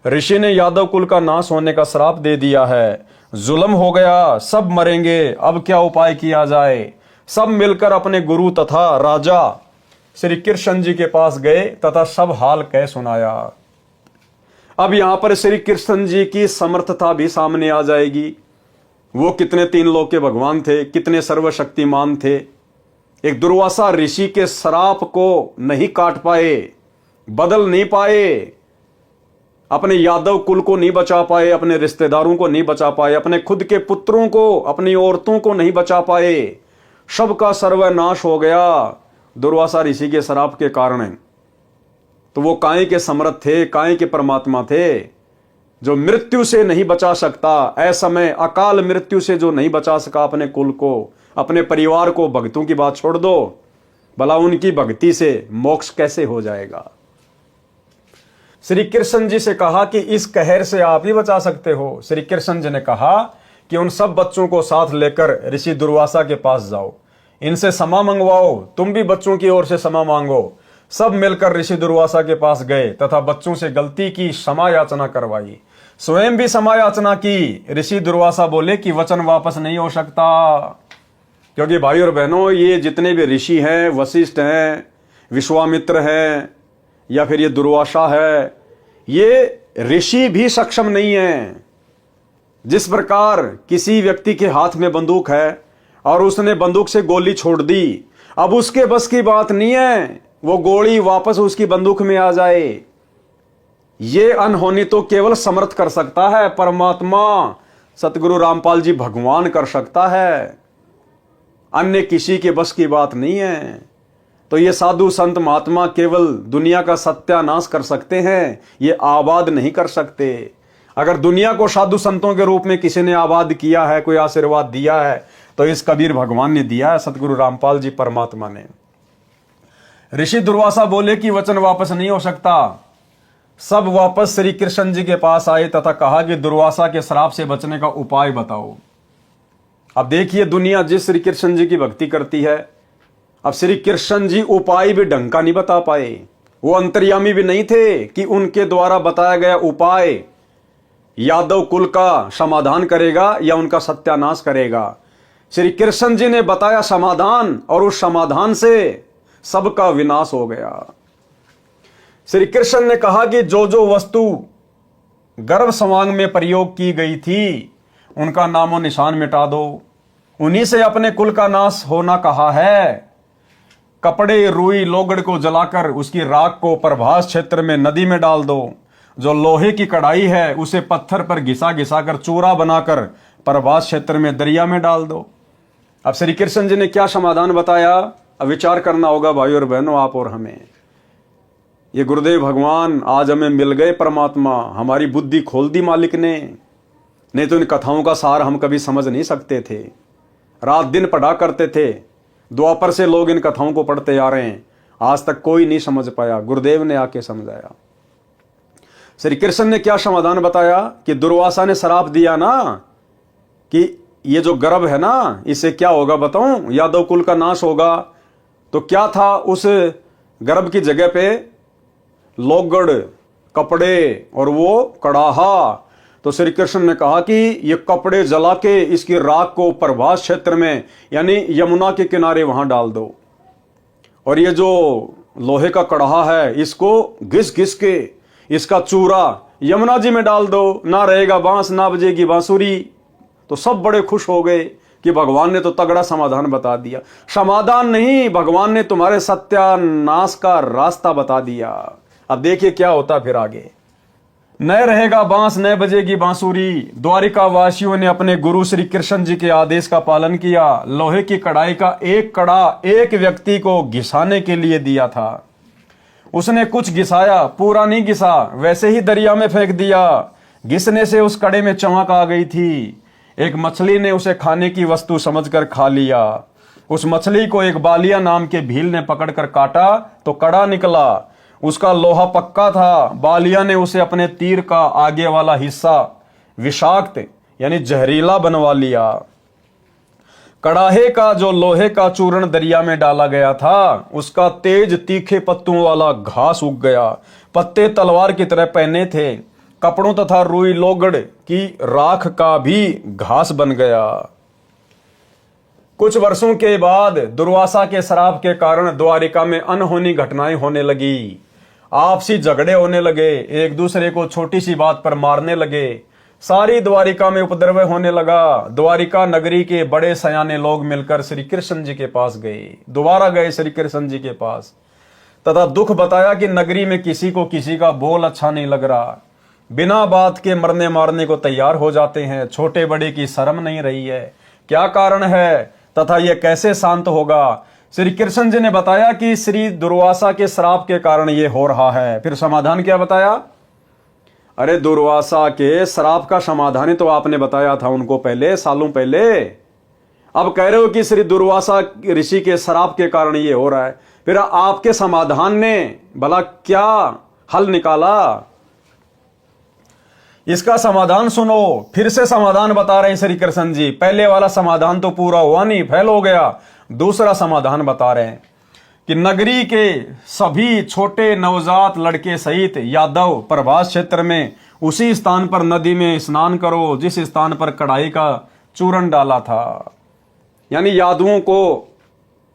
ऋषि ने यादव कुल का नाश होने का श्राप दे दिया है, जुल्म हो गया, सब मरेंगे, अब क्या उपाय किया जाए। सब मिलकर अपने गुरु तथा राजा श्री कृष्ण जी के पास गए तथा सब हाल कह सुनाया। अब यहां पर श्री कृष्ण जी की समर्थता भी सामने आ जाएगी। वो कितने 3 लोक के भगवान थे, कितने सर्वशक्तिमान थे। एक दुर्वासा ऋषि के श्राप को नहीं काट पाए, बदल नहीं पाए, अपने यादव कुल को नहीं बचा पाए, अपने रिश्तेदारों को नहीं बचा पाए, अपने खुद के पुत्रों को, अपनी औरतों को नहीं बचा पाए। सबका सर्वनाश हो गया दुर्वासा ऋषि के श्राप के कारण। तो वो काहे के समर्थ थे, काहे के परमात्मा थे, जो मृत्यु से नहीं बचा सकता। ऐसमय अकाल मृत्यु से जो नहीं बचा सका अपने कुल को, अपने परिवार को, भक्तों की बात छोड़ दो, भला उनकी भक्ति से मोक्ष कैसे हो जाएगा। श्री कृष्ण जी से कहा कि इस कहर से आप ही बचा सकते हो। श्री कृष्ण जी ने कहा कि उन सब बच्चों को साथ लेकर ऋषि दुर्वासा के पास जाओ, इनसे क्षमा मंगवाओ, तुम भी बच्चों की ओर से क्षमा मांगो। सब मिलकर ऋषि दुर्वासा के पास गए तथा बच्चों से गलती की क्षमा याचना करवाई, स्वयं भी क्षमा याचना की। ऋषि दुर्वासा बोले कि वचन वापस नहीं हो सकता, क्योंकि भाई और बहनों ये जितने भी ऋषि हैं, वशिष्ठ हैं, विश्वामित्र है या फिर ये दुर्वासा है, ये ऋषि भी सक्षम नहीं है। जिस प्रकार किसी व्यक्ति के हाथ में बंदूक है और उसने बंदूक से गोली छोड़ दी, अब उसके बस की बात नहीं है वो गोली वापस उसकी बंदूक में आ जाए। ये अनहोनी तो केवल समर्थ कर सकता है, परमात्मा सतगुरु रामपाल जी भगवान कर सकता है, अन्य किसी के बस की बात नहीं है। तो ये साधु संत महात्मा केवल दुनिया का सत्यानाश कर सकते हैं, ये आबाद नहीं कर सकते। अगर दुनिया को साधु संतों के रूप में किसी ने आबाद किया है, कोई आशीर्वाद दिया है, तो इस कबीर भगवान ने दिया है, सतगुरु रामपाल जी परमात्मा ने। ऋषि दुर्वासा बोले कि वचन वापस नहीं हो सकता। सब वापस श्री कृष्ण जी के पास आए तथा कहा कि दुर्वासा के श्राप से बचने का उपाय बताओ। अब देखिए, दुनिया जिस श्री कृष्ण जी की भक्ति करती है, अब श्री कृष्ण जी उपाय भी ढंग का नहीं बता पाए। वो अंतर्यामी भी नहीं थे कि उनके द्वारा बताया गया उपाय यादव कुल का समाधान करेगा या उनका सत्यानाश करेगा। श्री कृष्ण जी ने बताया समाधान, और उस समाधान से सबका विनाश हो गया। श्री कृष्ण ने कहा कि जो जो वस्तु गर्भ समांग में प्रयोग की गई थी उनका नामो निशान मिटा दो, उन्हीं से अपने कुल का नाश होना कहा है। कपड़े रुई लोगड़ को जलाकर उसकी राख को प्रभास क्षेत्र में नदी में डाल दो। जो लोहे की कढ़ाई है उसे पत्थर पर घिसा घिसा कर चूरा बनाकर प्रभास क्षेत्र में दरिया में डाल दो। अब श्री कृष्ण जी ने क्या समाधान बताया, अब विचार करना होगा भाई और बहनों, आप और हमें। ये गुरुदेव भगवान आज हमें मिल गए, परमात्मा हमारी बुद्धि खोल दी मालिक ने, नहीं तो इन कथाओं का सार हम कभी समझ नहीं सकते थे। रात दिन पढ़ा करते थे, द्वापर से लोग इन कथाओं को पढ़ते आ रहे हैं, आज तक कोई नहीं समझ पाया, गुरुदेव ने आके समझाया। श्री कृष्ण ने क्या समाधान बताया कि दुर्वासा ने श्राप दिया ना कि ये जो गर्भ है ना, इससे क्या होगा बताऊं, यादव कुल का नाश होगा। तो क्या था उस गर्भ की जगह पे, लोगड़, कपड़े और वो कड़ाहा। तो श्री कृष्ण ने कहा कि ये कपड़े जला के इसकी राख को प्रभास क्षेत्र में यानी यमुना के किनारे वहां डाल दो, और ये जो लोहे का कड़ाहा है इसको घिस घिस के इसका चूरा यमुना जी में डाल दो, ना रहेगा बांस ना बजेगी बांसुरी। तो सब बड़े खुश हो गए कि भगवान ने तो तगड़ा समाधान बता दिया। समाधान नहीं, भगवान ने तुम्हारे सत्यानाश का रास्ता बता दिया। अब देखिए क्या होता फिर आगे, न रहेगा बांस न बजेगी बांसुरी। द्वारिका वासियों ने अपने गुरु श्री कृष्ण जी के आदेश का पालन किया। लोहे की कढ़ाई का एक कड़ा एक व्यक्ति को घिसाने के लिए दिया था, उसने कुछ घिसाया, पूरा नहीं घिसा, वैसे ही दरिया में फेंक दिया। घिसने से उस कड़े में चमक आ गई थी। एक मछली ने उसे खाने की वस्तु समझकर खा लिया। उस मछली को एक बालिया नाम के भील ने पकड़कर काटा तो कड़ा निकला, उसका लोहा पक्का था। बालिया ने उसे अपने तीर का आगे वाला हिस्सा विषाक्त यानी जहरीला बनवा लिया। कड़ाहे का जो लोहे का चूर्ण दरिया में डाला गया था, उसका तेज तीखे पत्तों वाला घास उग गया। पत्ते तलवार की तरह पहने थे। कपड़ों तथा रुई लोगड़ की राख का भी घास बन गया। कुछ वर्षों के बाद दुर्वासा के श्राप के कारण द्वारिका में अनहोनी घटनाएं होने लगी। आपसी झगड़े होने लगे, एक दूसरे को छोटी सी बात पर मारने लगे। सारी द्वारिका में उपद्रव होने लगा। द्वारिका नगरी के बड़े सयाने लोग मिलकर श्री कृष्ण जी के पास गए, दोबारा गए श्री कृष्ण जी के पास, तथा दुख बताया कि नगरी में किसी को किसी का बोल अच्छा नहीं लग रहा। बिना बात के मरने मारने को तैयार हो जाते हैं। छोटे बड़े की शर्म नहीं रही है, क्या कारण है तथा यह कैसे शांत होगा। श्री कृष्ण जी ने बताया कि श्री दुर्वासा के श्राप के कारण यह हो रहा है। फिर समाधान क्या बताया, अरे दुर्वासा के श्राप का समाधान ही तो आपने बताया था उनको पहले, सालों पहले। अब कह रहे हो कि श्री दुर्वासा ऋषि के श्राप के कारण ये हो रहा है। फिर आपके समाधान ने भला क्या हल निकाला, इसका समाधान सुनो। फिर से समाधान बता रहे हैं श्री कृष्ण जी। पहले वाला समाधान तो पूरा हुआ नहीं, फेल हो गया। दूसरा समाधान बता रहे हैं कि नगरी के सभी छोटे नवजात लड़के सहित यादव प्रभास क्षेत्र में उसी स्थान पर नदी में स्नान करो जिस स्थान पर कढ़ाई का चूर्ण डाला था। यानी यादवों को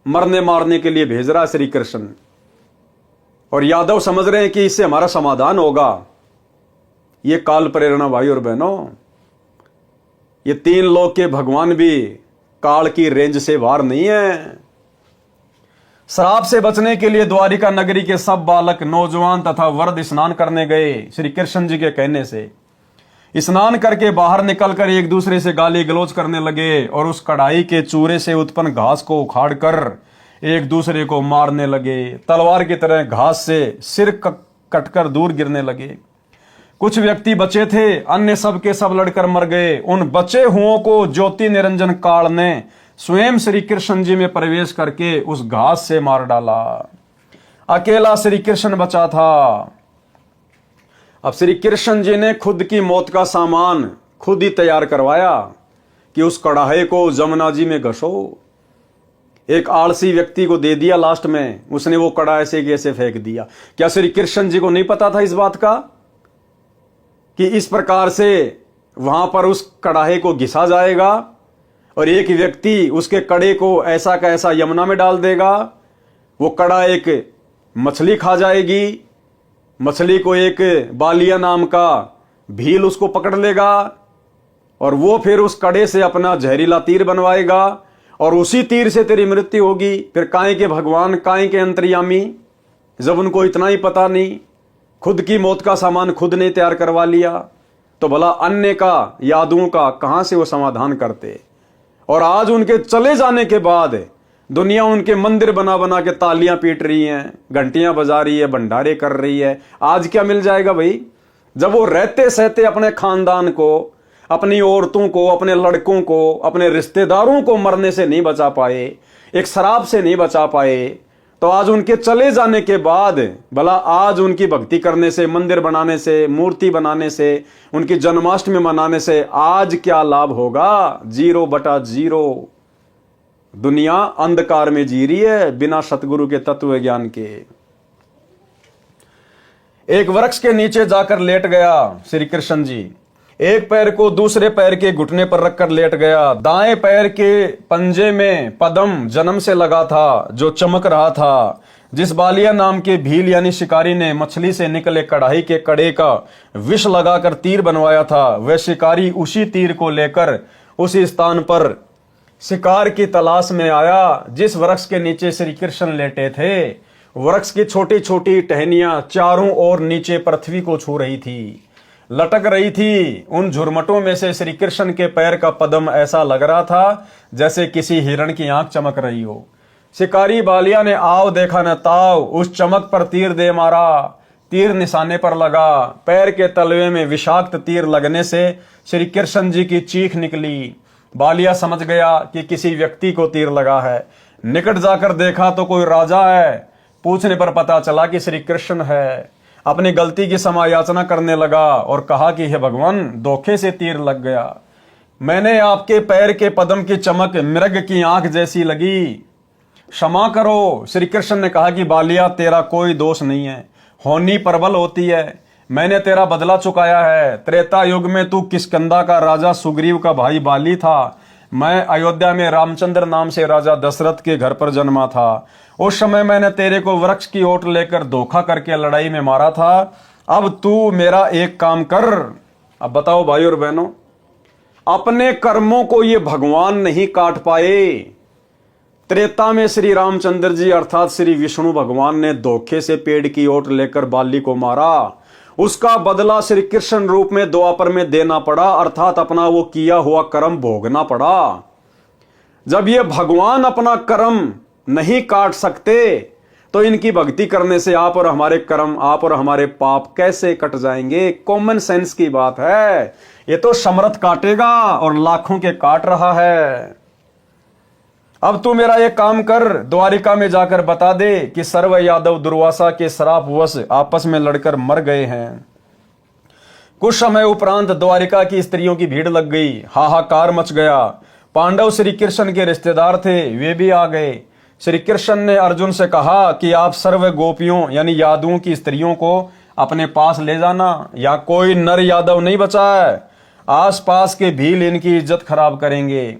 मरने मारने के लिए भेज रहा श्री कृष्ण। और यादव समझ रहे हैं कि इससे हमारा समाधान होगा। ये काल प्रेरणा भाई और बहनों, ये 3 लोक के भगवान भी काल की रेंज से बाहर नहीं है। श्राप से बचने के लिए द्वारिका नगरी के सब बालक, नौजवान तथा वृद्ध स्नान करने गए। श्री कृष्ण जी के कहने से स्नान करके बाहर निकलकर एक दूसरे से गाली गलौज करने लगे और उस कढ़ाई के चूरे से उत्पन्न घास को उखाड़कर एक दूसरे को मारने लगे। तलवार की तरह घास से सिर कटकर दूर गिरने लगे। कुछ व्यक्ति बचे थे, अन्य सब के सब लड़कर मर गए। उन बचे हुओं को ज्योति निरंजन काल ने स्वयं श्री कृष्ण जी में प्रवेश करके उस घास से मार डाला। अकेला श्री कृष्ण बचा था। अब श्री कृष्ण जी ने खुद की मौत का सामान खुद ही तैयार करवाया कि उस कढ़ाई को जमुना जी में घसो। एक आलसी व्यक्ति को दे दिया, लास्ट में उसने वो कढ़ाई से कैसे फेंक दिया। क्या श्री कृष्ण जी को नहीं पता था इस बात का कि इस प्रकार से वहां पर उस कढ़ाई को घिसा जाएगा और एक व्यक्ति उसके कड़े को ऐसा का ऐसा यमुना में डाल देगा। वो कड़ा एक मछली खा जाएगी, मछली को एक बालिया नाम का भील उसको पकड़ लेगा और वो फिर उस कड़े से अपना जहरीला तीर बनवाएगा और उसी तीर से तेरी मृत्यु होगी। फिर काहे के भगवान, काहे के अंतर्यामी, जब उनको इतना ही पता नहीं, खुद की मौत का सामान खुद ने तैयार करवा लिया, तो भला अन्य का, यादुओं का कहां से वो समाधान करते। और आज उनके चले जाने के बाद दुनिया उनके मंदिर बना बना के तालियां पीट रही हैं, घंटियां बजा रही है, भंडारे कर रही है। आज क्या मिल जाएगा भाई, जब वो रहते सहते अपने खानदान को, अपनी औरतों को, अपने लड़कों को, अपने रिश्तेदारों को मरने से नहीं बचा पाए, एक शराब से नहीं बचा पाए, तो आज उनके चले जाने के बाद भला आज उनकी भक्ति करने से, मंदिर बनाने से, मूर्ति बनाने से, उनकी जन्माष्टमी मनाने से आज क्या लाभ होगा? 0/0। दुनिया अंधकार में जी रही है बिना सतगुरु के तत्व ज्ञान के। एक वृक्ष के नीचे जाकर लेट गया श्री कृष्ण जी। एक पैर को दूसरे पैर के घुटने पर रखकर लेट गया। दाएं पैर के पंजे में पद्म जन्म से लगा था जो चमक रहा था। जिस बालिया नाम के भील यानी शिकारी ने मछली से निकले कढ़ाई के कड़े का विष लगाकर तीर बनवाया था, वह शिकारी उसी तीर को लेकर उसी स्थान पर शिकार की तलाश में आया जिस वृक्ष के नीचे श्री कृष्ण लेटे थे। वृक्ष की छोटी छोटी टहनियां चारों ओर नीचे पृथ्वी को छू रही थी, लटक रही थी। उन झुरमटों में से श्री कृष्ण के पैर का पद्म ऐसा लग रहा था जैसे किसी हिरण की आंख चमक रही हो। शिकारी बालिया ने आव देखा न ताव, उस चमक पर तीर दे मारा। तीर निशाने पर लगा। पैर के तलवे में विषाक्त तीर लगने से श्री कृष्ण जी की चीख निकली। बालिया समझ गया कि किसी व्यक्ति को तीर लगा है। निकट जाकर देखा तो कोई राजा है। पूछने पर पता चला कि श्री कृष्ण है। अपनी गलती की क्षमा याचना करने लगा और कहा कि हे भगवान, धोखे से तीर लग गया। मैंने आपके पैर के पद्म की चमक मृग की आंख जैसी लगी, क्षमा करो। श्री कृष्ण ने कहा कि बालिया, तेरा कोई दोष नहीं है, होनी प्रबल होती है। मैंने तेरा बदला चुकाया है। त्रेता युग में तू किष्किंधा का राजा सुग्रीव का भाई बाली था। मैं अयोध्या में रामचंद्र नाम से राजा दशरथ के घर पर जन्मा था। उस समय मैंने तेरे को वृक्ष की ओट लेकर धोखा करके लड़ाई में मारा था। अब तू मेरा एक काम कर। अब बताओ भाई और बहनों, अपने कर्मों को ये भगवान नहीं काट पाए। त्रेता में श्री रामचंद्र जी अर्थात श्री विष्णु भगवान ने धोखे से पेड़ की ओट लेकर बाली को मारा। उसका बदला श्री कृष्ण रूप में द्वापर में देना पड़ा, अर्थात अपना वो किया हुआ कर्म भोगना पड़ा। जब ये भगवान अपना कर्म नहीं काट सकते तो इनकी भक्ति करने से आप और हमारे कर्म, आप और हमारे पाप कैसे कट जाएंगे? कॉमन सेंस की बात है। ये तो समर्थ काटेगा और लाखों के काट रहा है। अब तू मेरा एक काम कर, द्वारिका में जाकर बता दे कि सर्व यादव दुर्वासा के श्रापवश आपस में लड़कर मर गए हैं। कुछ समय उपरांत द्वारिका की स्त्रियों की भीड़ लग गई, हाहाकार मच गया। पांडव श्री कृष्ण के रिश्तेदार थे, वे भी आ गए। श्री कृष्ण ने अर्जुन से कहा कि आप सर्व गोपियों यानी यादवों की स्त्रियों को अपने पास ले जाना, या कोई नर यादव नहीं बचा है। आसपास के भील इनकी इज्जत खराब करेंगे।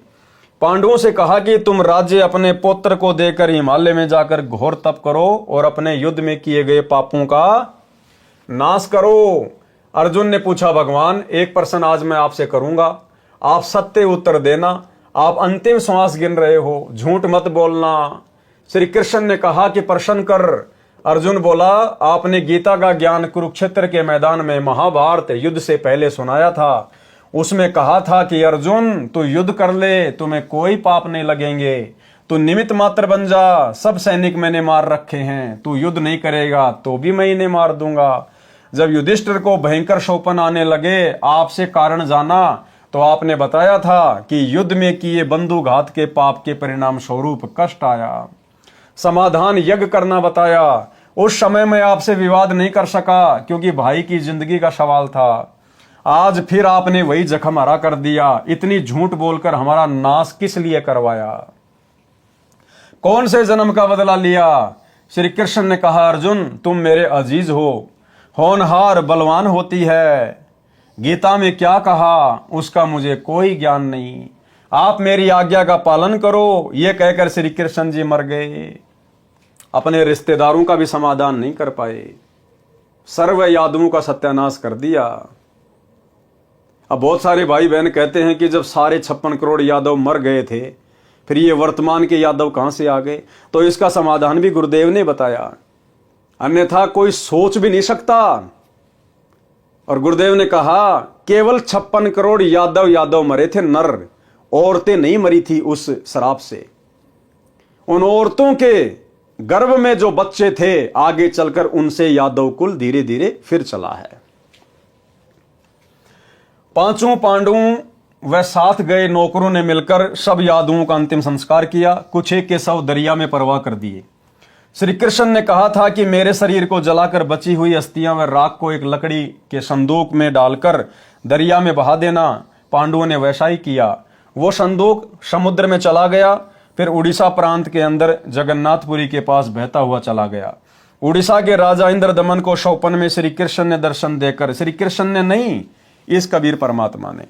पांडवों से कहा कि तुम राज्य अपने पुत्र को देकर हिमालय में जाकर घोर तप करो और अपने युद्ध में किए गए पापों का नाश करो। अर्जुन ने पूछा, भगवान एक प्रश्न आज मैं आपसे करूंगा, आप सत्य उत्तर देना। आप अंतिम श्वास गिन रहे हो, झूठ मत बोलना। श्री कृष्ण ने कहा कि प्रश्न कर। अर्जुन बोला, आपने गीता का ज्ञान कुरुक्षेत्र के मैदान में महाभारत युद्ध से पहले सुनाया था। उसमें कहा था कि अर्जुन तू युद्ध कर ले, तुम्हें कोई पाप नहीं लगेंगे, तू निमित्त मात्र बन जा, सब सैनिक मैंने मार रखे हैं, तू युद्ध नहीं करेगा तो भी मैं इन्हें मार दूंगा। जब युधिष्ठिर को भयंकर शोपन आने लगे, आपसे कारण जाना तो आपने बताया था कि युद्ध में किए बंधुघात के पाप के परिणाम स्वरूप कष्ट आया। समाधान यज्ञ करना बताया। उस समय मैं आपसे विवाद नहीं कर सका क्योंकि भाई की जिंदगी का सवाल था। आज फिर आपने वही जख्म हरा कर दिया। इतनी झूठ बोलकर हमारा नाश किस लिए करवाया? कौन से जन्म का बदला लिया? श्री कृष्ण ने कहा, अर्जुन तुम मेरे अजीज हो, होनहार बलवान होती है। गीता में क्या कहा उसका मुझे कोई ज्ञान नहीं, आप मेरी आज्ञा का पालन करो। ये कहकर श्री कृष्ण जी मर गए। अपने रिश्तेदारों का भी समाधान नहीं कर पाए, सर्व यादवों का सत्यानाश कर दिया। अब बहुत सारे भाई बहन कहते हैं कि जब सारे 56 करोड़ यादव मर गए थे, फिर ये वर्तमान के यादव कहां से आ गए? तो इसका समाधान भी गुरुदेव ने बताया, अन्यथा कोई सोच भी नहीं सकता। और गुरुदेव ने कहा केवल 56 करोड़ यादव मरे थे नर, औरतें नहीं मरी थी उस शराब से। उन औरतों के गर्भ में जो बच्चे थे, आगे चलकर उनसे यादव कुल धीरे धीरे फिर चला है। पांचों पांडवों व साथ गए नौकरों ने मिलकर सब यादवों का अंतिम संस्कार किया। कुछ एक के शव दरिया में परवाह कर दिए। श्री कृष्ण ने कहा था कि मेरे शरीर को जलाकर बची हुई अस्थियां व राख को एक लकड़ी के संदूक में डालकर दरिया में बहा देना। पांडवों ने वैसा ही किया। वो संदूक समुद्र में चला गया, फिर उड़ीसा प्रांत के अंदर जगन्नाथपुरी के पास बहता हुआ चला गया। उड़ीसा के राजा इंद्रदमन को शौपन में श्री कृष्ण ने दर्शन देकर, श्री कृष्ण ने नहीं, इस कबीर परमात्मा ने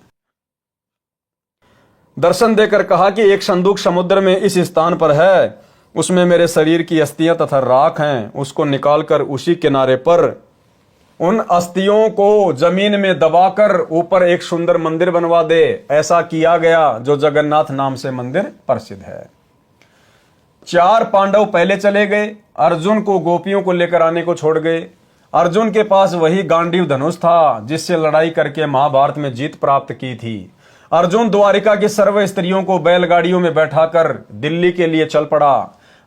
दर्शन देकर कहा कि एक संदूक समुद्र में इस स्थान पर है, उसमें मेरे शरीर की अस्थियां तथा राख हैं, उसको निकालकर उसी किनारे पर उन अस्थियों को जमीन में दबाकर ऊपर एक सुंदर मंदिर बनवा दे। ऐसा किया गया, जो जगन्नाथ नाम से मंदिर प्रसिद्ध है। 4 पांडव पहले चले गए, अर्जुन को गोपियों को लेकर आने को छोड़ गए। अर्जुन के पास वही गांडीव धनुष था जिससे लड़ाई करके महाभारत में जीत प्राप्त की थी। अर्जुन द्वारिका की सर्व स्त्रियों को बैलगाड़ियों में बैठाकर दिल्ली के लिए चल पड़ा।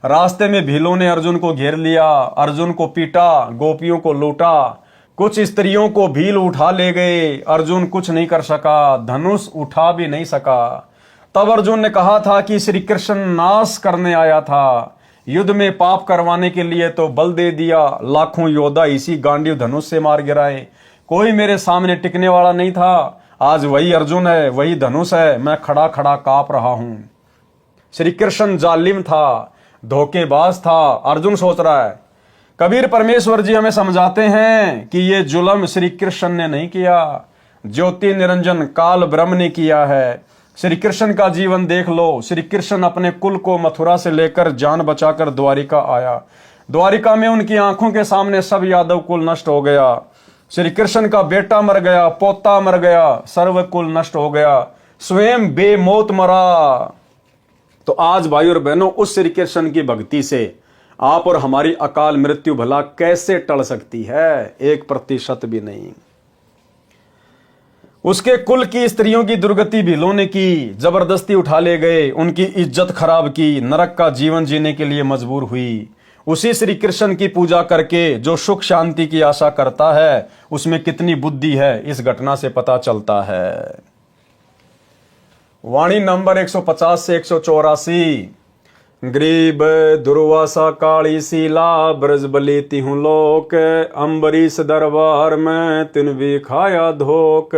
रास्ते में भीलों ने अर्जुन को घेर लिया, अर्जुन को पीटा, गोपियों को लूटा, कुछ स्त्रियों को भील उठा ले गए। अर्जुन कुछ नहीं कर सका, धनुष उठा भी नहीं सका। तब अर्जुन ने कहा था कि श्री कृष्ण नाश करने आया था, युद्ध में पाप करवाने के लिए तो बल दे दिया। लाखों योद्धा इसी गांडीव धनुष से मार गिराए, कोई मेरे सामने टिकने वाला नहीं था। आज वही अर्जुन है, वही धनुष है, मैं खड़ा खड़ा कांप रहा हूं। श्री कृष्ण जालिम था, धोखेबाज था, अर्जुन सोच रहा है। कबीर परमेश्वर जी हमें समझाते हैं कि ये जुल्म श्री कृष्ण ने नहीं किया, ज्योति निरंजन काल ब्रह्म ने किया है। श्री कृष्ण का जीवन देख लो। श्री कृष्ण अपने कुल को मथुरा से लेकर जान बचाकर द्वारिका आया। द्वारिका में उनकी आंखों के सामने सब यादव कुल नष्ट हो गया। श्री कृष्ण का बेटा मर गया, पोता मर गया, सर्व कुल नष्ट हो गया, स्वयं बेमौत मरा। तो आज भाई और बहनों, उस श्री कृष्ण की भक्ति से आप और हमारी अकाल मृत्यु भला कैसे टल सकती है? 1% भी नहीं। उसके कुल की स्त्रियों की दुर्गति भीलों ने की, जबरदस्ती उठा ले गए, उनकी इज्जत खराब की, नरक का जीवन जीने के लिए मजबूर हुई। उसी श्री कृष्ण की पूजा करके जो सुख शांति की आशा करता है, उसमें कितनी बुद्धि है, इस घटना से पता चलता है। वाणी नंबर 150 से 184। ग्रीब दुर्वासा काली सीला ब्रज बली तिहु लोक, अम्बरीश दरबार में तिन भी खाया धोक।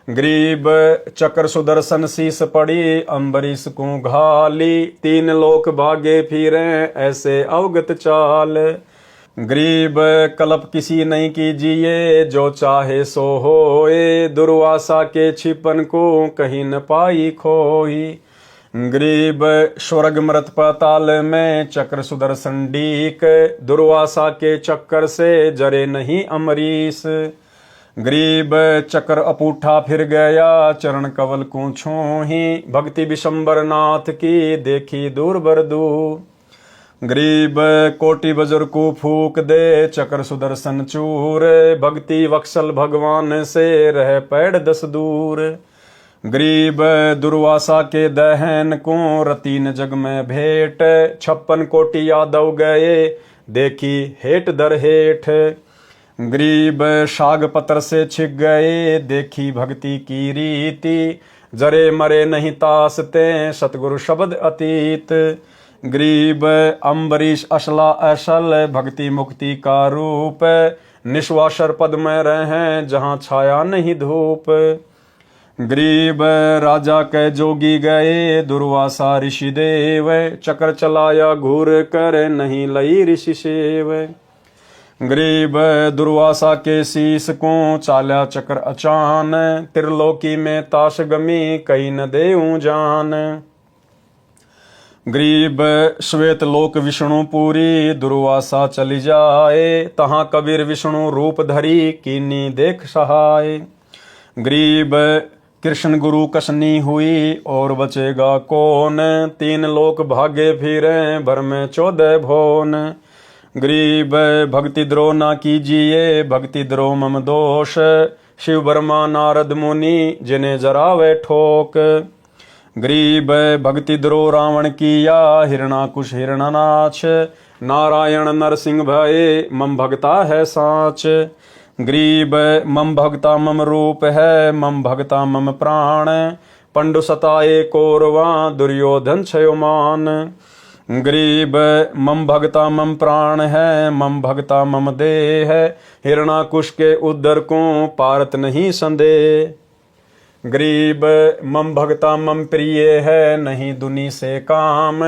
ग्रीब चक्र सुदर्शन शीस पड़ी, अम्बरीश को घाली, 3 लोक भागे फिरे ऐसे अवगत चाल। ग्रीब कलप किसी नहीं कीजिए, जो चाहे सो होए, दुर्वासा के छिपन को कहीं न पाई खोई। गरीब स्वर्ग मृत पाताल में चक्र सुदर्शन डीक, दुर्वासा के चक्कर से जरे नहीं अमरीश। गरीब चक्र अपूठा फिर गया चरण कवल को छूही, भक्ति विशंबर नाथ की देखी दूर बरदू। गरीब कोटि बजर को फूक दे चक्र सुदर्शन चूर, भक्ति वत्सल भगवान से रह पैड़ 10 दूर। गरीब दुर्वासा के दहन को रतीन जग में भेंट, 56 कोटि यादव गए देखी हेठ दर हेठ। गरीब शाग पत्र से छिक गए देखी भक्ति की रीति, जरे मरे नहीं तासते सतगुरु शब्द अतीत। गरीब अम्बरीश असला असल भक्ति मुक्ति का रूप, निश्वासर पद में रहे जहाँ छाया नहीं धूप। गरीब राजा के जोगी गए दुर्वासा ऋषि देव, चक्र चलाया घूर कर नहीं लई ऋषि सेव। गरीब दुर्वासा के शीस को चाल्या चक्र अचान, त्रिलोकी में ताश गमी कहीं न देऊं जान। गरीब श्वेत लोक विष्णु पूरी दुर्वासा चली जाए, तहाँ कबीर विष्णु रूप धरी कीनी देख सहाय। गरीब कृष्ण गुरु कसनी हुई और बचेगा कौन, 3 लोक भागे फिरे भर में 14 भुवन। गरीब भक्ति द्रोह ना कीजिए भक्ति द्रोह मम दोष, शिव ब्रह्मा नारद मुनि जिन्हें जरावे ठोक। गरीब भक्ति द्रोह रावण किया हिरणाकुश हिरणानाच, नारायण नरसिंह भये मम भगता है साच। गरीब मम भगता मम रूप है मम भगता मम प्राण, पंडु सताए कौरवा दुर्योधन क्षयोमान। गरीब मम भगता मम प्राण है मम भगता मम देह, हिरणाकुश के उदर को पारत नहीं संदेह। गरीब मम भगता मम प्रिय है नहीं दुनी से काम,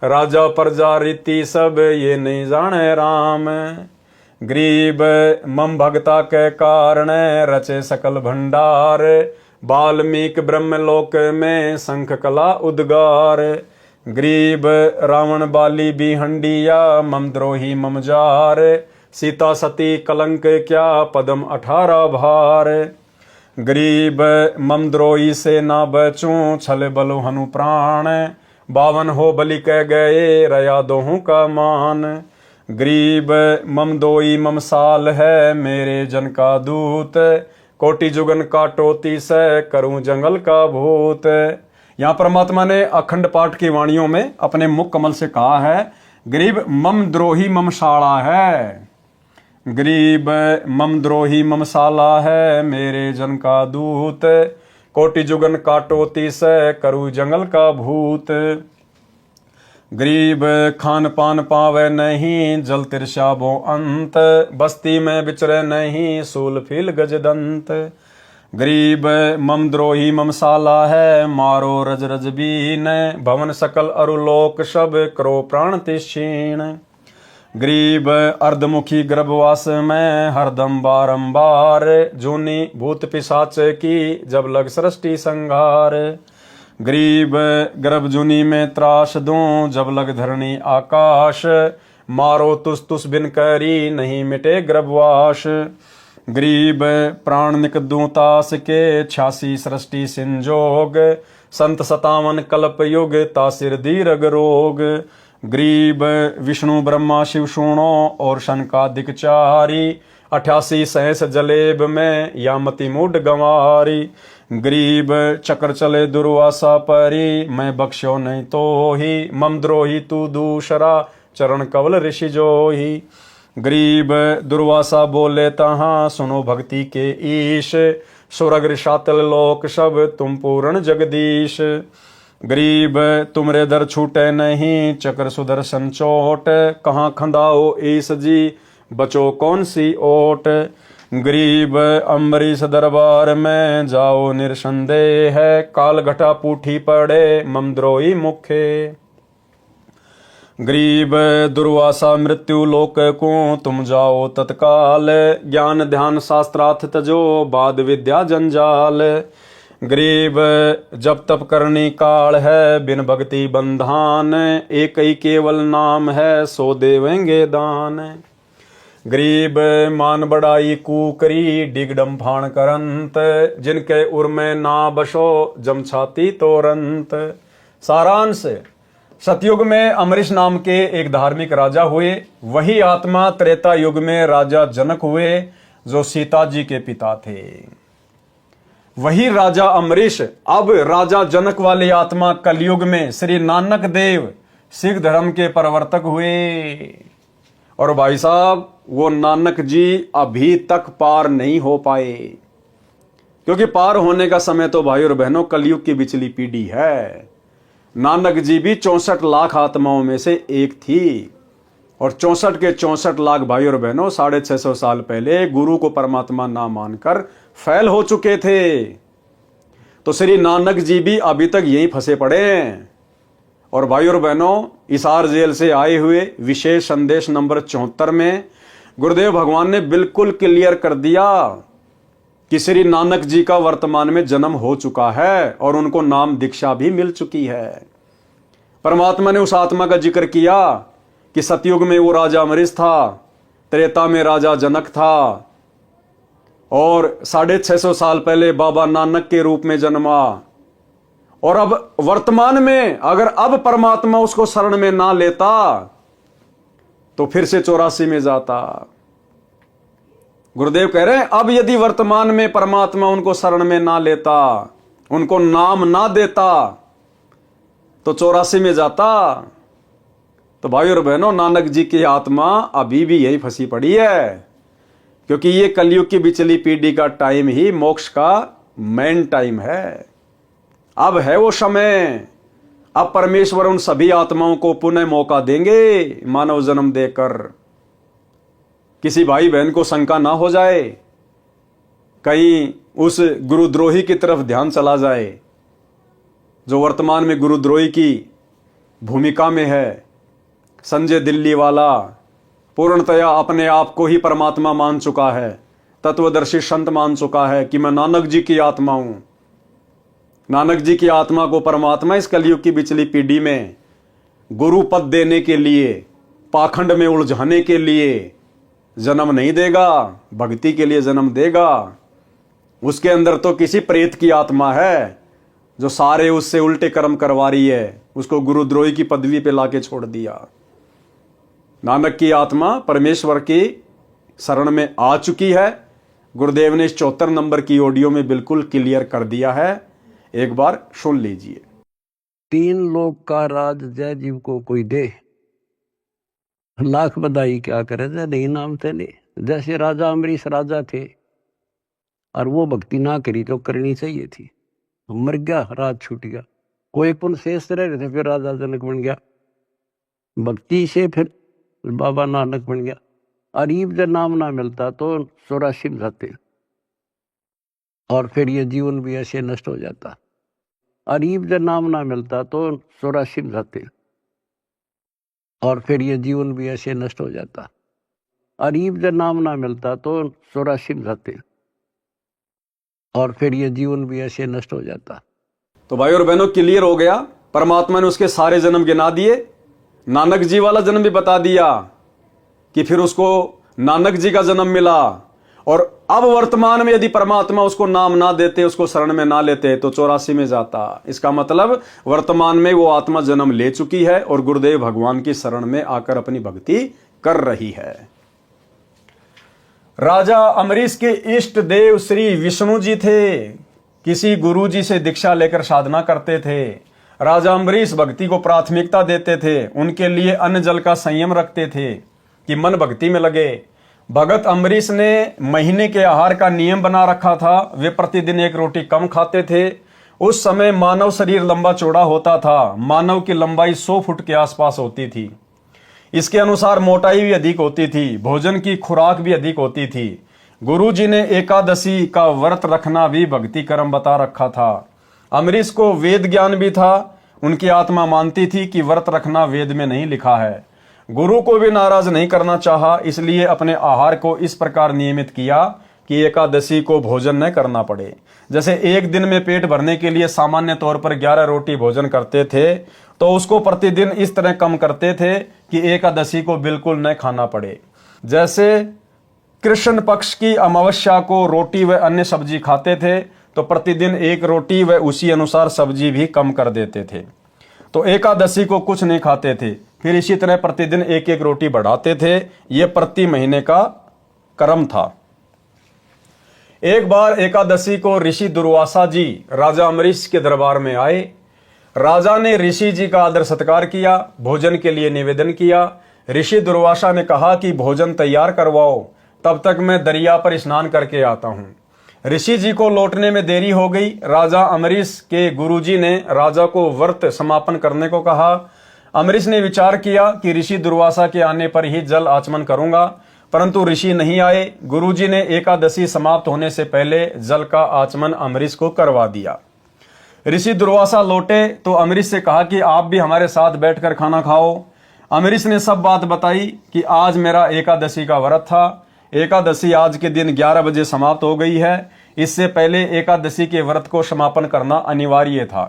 राजा प्रजा रीति सब ये नहीं जाने राम। गरीब मम भगता के कारण रचे सकल भंडार, वाल्मीक ब्रह्मलोक में शंख कला उद्गार। गरीब रावण बाली बिहंडिया मम द्रोही मम जार, सीता सती कलंक क्या पदम 18 भार। गरीब मम द्रोही से ना बचूं छल बलो हनु प्राण, 52 हो बलि कह गए रया दोहू का मान। गरीब मम दोई मम साल है मेरे जन का दूत, कोटि जुगन काटोती से करूं जंगल का भूत। यहाँ परमात्मा ने अखंड पाठ की वाणियों में अपने मुख कमल से कहा है, गरीब मम द्रोही मम साला है। गरीब मम द्रोही मम साला है मेरे जन का दूत, कोटि जुगन काटोती से करूं जंगल का भूत। गरीब खान पान पावे नहीं जल तिरशाबो अंत, बस्ती में विचरे नहीं सूल फील गजदंत। गरीब मम द्रोही मम साला है मारो रज रज बीन, भवन सकल अरुलोक सब करो प्राण तिक्षीण। गरीब अर्धमुखी गर्भवास में हरदम बारंबार, जूनी भूत पिशाच की जब लग सृष्टि संहार। गरीब गर्भ जुनी में त्रास दूं जब लग धरणी आकाश, मारो तुस तुस बिन करी नहीं मिटे गर्भवास। गरीब प्राण निक दूं तास के 86 सृष्टि संजोग, संत 57 कल्प युग तासिर दीर्घ रोग। गरीब विष्णु ब्रह्मा शिव सुनो और शनकादिक चारी, 88 सहस जलेब में यामति मूड गंवारी। गरीब चक्र चले दुर्वासा परी, मैं बख्शो नहीं तो ही मम द्रोही तू दूसरा चरण कवल ऋषि जोही। गरीब दुर्वासा बोले तहाँ सुनो भक्ति के ईश, सुरग शातल लोक सब तुम पूर्ण जगदीश। गरीब तुमरे दर छूटे नहीं चक्र सुदर्शन चोट, कहाँ खंदाओ ईस जी बचो कौन सी ओट। गरीब अम्बरीश दरबार में जाओ निरसंदेह है, काल घटा पूठी पड़े ममद्रोही मुखे। गरीब दुर्वासा मृत्यु लोक को तुम जाओ तत्काल, ज्ञान ध्यान शास्त्रार्थ तजो बाद विद्या जंजाल। गरीब जब तप करनी काल है, बिन भक्ति बंधान, एक ही केवल नाम है, सो देवेंगे दान। गरीब मान बड़ाई कूकरी, डिग डम्फाण करंत, जिनके उर में ना बसो, जम छाती तोरंत। सारांश, सतयुग में अमरीश नाम के एक धार्मिक राजा हुए। वही आत्मा त्रेता युग में राजा जनक हुए, जो सीता जी के पिता थे। वही राजा अमरीश अब राजा जनक वाली आत्मा कलयुग में श्री नानक देव सिख धर्म के प्रवर्तक हुए। और भाई साहब, वो नानक जी अभी तक पार नहीं हो पाए, क्योंकि पार होने का समय तो भाई और बहनों कलयुग की बिचली पीढ़ी है। नानक जी भी 64 लाख आत्माओं में से एक थी, और 64 के 64 लाख भाई और बहनों 650 साल पहले गुरु को परमात्मा ना मानकर फैल हो चुके थे। तो श्री नानक जी भी अभी तक यहीं फंसे पड़े हैं। और भाई और बहनों, हिसार जेल से आए हुए विशेष संदेश नंबर 74 में गुरुदेव भगवान ने बिल्कुल क्लियर कर दिया कि श्री नानक जी का वर्तमान में जन्म हो चुका है और उनको नाम दीक्षा भी मिल चुकी है। परमात्मा ने उस आत्मा का जिक्र किया कि सतयुग में वो राजा अमरीश था, त्रेता में राजा जनक था, और 650 साल पहले बाबा नानक के रूप में जन्मा। और अब वर्तमान में अगर अब परमात्मा उसको शरण में ना लेता तो फिर से 84 में जाता। गुरुदेव कह रहे हैं अब यदि वर्तमान में परमात्मा उनको शरण में ना लेता, उनको नाम ना देता, तो 84 में जाता। तो भाई और बहनों, नानक जी की आत्मा अभी भी यही फंसी पड़ी है, क्योंकि ये कलयुग की बिचली पीढ़ी का टाइम ही मोक्ष का मेन टाइम है। अब है वो समय, अब परमेश्वर उन सभी आत्माओं को पुनः मौका देंगे मानव जन्म देकर। किसी भाई बहन को शंका ना हो जाए, कहीं उस गुरुद्रोही की तरफ ध्यान चला जाए जो वर्तमान में गुरुद्रोही की भूमिका में है। संजय दिल्ली वाला पूर्णतया अपने आप को ही परमात्मा मान चुका है, तत्वदर्शी संत मान चुका है कि मैं नानक जी की आत्मा हूं। नानक जी की आत्मा को परमात्मा इस कलयुग की बिचली पीढ़ी में गुरु पद देने के लिए, पाखंड में उलझाने के लिए जन्म नहीं देगा, भक्ति के लिए जन्म देगा। उसके अंदर तो किसी प्रेत की आत्मा है जो सारे उससे उल्टे कर्म करवा रही है, उसको गुरुद्रोही की पदवी पे लाके छोड़ दिया। नानक की आत्मा परमेश्वर की शरण में आ चुकी है। गुरुदेव ने इस 74 नंबर की ऑडियो में बिल्कुल क्लियर कर दिया है, एक बार सुन लीजिए। 3 लोक का राज जय जीव को कोई दे, लाख बधाई क्या करे जय नहीं नाम तेने। जैसे राजा अमरीश राजा थे और वो भक्ति ना करी तो करनी चाहिए थी, मर गया, राज छूट गया। कोई पुण्य शेष रह रहे थे, फिर राजा जनक बन गया। भक्ति से फिर बाबा नानक बन गया। अरीब जब नाम ना मिलता तो 84 में जाते, और फिर ये जीवन भी ऐसे नष्ट हो जाता। अरीब जब नाम ना मिलता तो 84 में जाते, और फिर ये जीवन भी ऐसे नष्ट हो जाता। अरीब जब नाम ना मिलता तो 84 में जाते, और फिर ये जीवन भी ऐसे नष्ट हो जाता। तो भाई और बहनों, क्लियर हो गया। परमात्मा ने उसके सारे जन्म गिना दिए, नानक जी वाला जन्म भी बता दिया कि फिर उसको नानक जी का जन्म मिला। और अब वर्तमान में यदि परमात्मा उसको नाम ना देते, उसको शरण में ना लेते, तो 84 में जाता। इसका मतलब वर्तमान में वो आत्मा जन्म ले चुकी है और गुरुदेव भगवान की शरण में आकर अपनी भक्ति कर रही है। राजा अमरीश के इष्ट देव श्री विष्णु जी थे, किसी गुरु जी से दीक्षा लेकर साधना करते थे। राजा अमरीश भक्ति को प्राथमिकता देते थे, उनके लिए अन्न जल का संयम रखते थे कि मन भक्ति में लगे। भगत अमरीश ने महीने के आहार का नियम बना रखा था, वे प्रतिदिन 1 रोटी कम खाते थे। उस समय मानव शरीर लंबा चौड़ा होता था, मानव की लंबाई 100 फुट के आसपास होती थी। इसके अनुसार मोटाई भी अधिक होती थी, भोजन की खुराक भी अधिक होती थी। गुरु जी ने एकादशी का व्रत रखना भी भक्ति कर्म बता रखा था। अमरीश को वेद ज्ञान भी था, उनकी आत्मा मानती थी कि व्रत रखना वेद में नहीं लिखा है। गुरु को भी नाराज नहीं करना चाहा, इसलिए अपने आहार को इस प्रकार नियमित किया कि एकादशी को भोजन न करना पड़े। जैसे एक दिन में पेट भरने के लिए सामान्य तौर पर 11 रोटी भोजन करते थे, तो उसको प्रतिदिन इस तरह कम करते थे कि एकादशी को बिल्कुल न खाना पड़े। जैसे कृष्ण पक्ष की अमावस्या को रोटी व अन्य सब्जी खाते थे, तो प्रतिदिन एक रोटी व उसी अनुसार सब्जी भी कम कर देते थे। तो एकादशी को कुछ नहीं खाते थे, फिर इसी तरह प्रतिदिन एक एक रोटी बढ़ाते थे। यह प्रति महीने का क्रम था। एक बार एकादशी को ऋषि दुर्वासा जी राजा अम्बरीश के दरबार में आए। राजा ने ऋषि जी का आदर सत्कार किया, भोजन के लिए निवेदन किया। ऋषि दुर्वासा ने कहा कि भोजन तैयार करवाओ, तब तक मैं दरिया पर स्नान करके आता हूं। ऋषि जी को लौटने में देरी हो गई। राजा अम्बरीश के गुरुजी ने राजा को व्रत समापन करने को कहा। अम्बरीश ने विचार किया कि ऋषि दुर्वासा के आने पर ही जल आचमन करूंगा, परंतु ऋषि नहीं आए। गुरुजी ने एकादशी समाप्त होने से पहले जल का आचमन अम्बरीश को करवा दिया। ऋषि दुर्वासा लौटे तो अम्बरीश से कहा कि आप भी हमारे साथ बैठकर खाना खाओ। अम्बरीश ने सब बात बताई कि आज मेरा एकादशी का व्रत था। एकादशी आज के दिन 11 बजे समाप्त हो गई है। इससे पहले एकादशी के व्रत को समापन करना अनिवार्य था।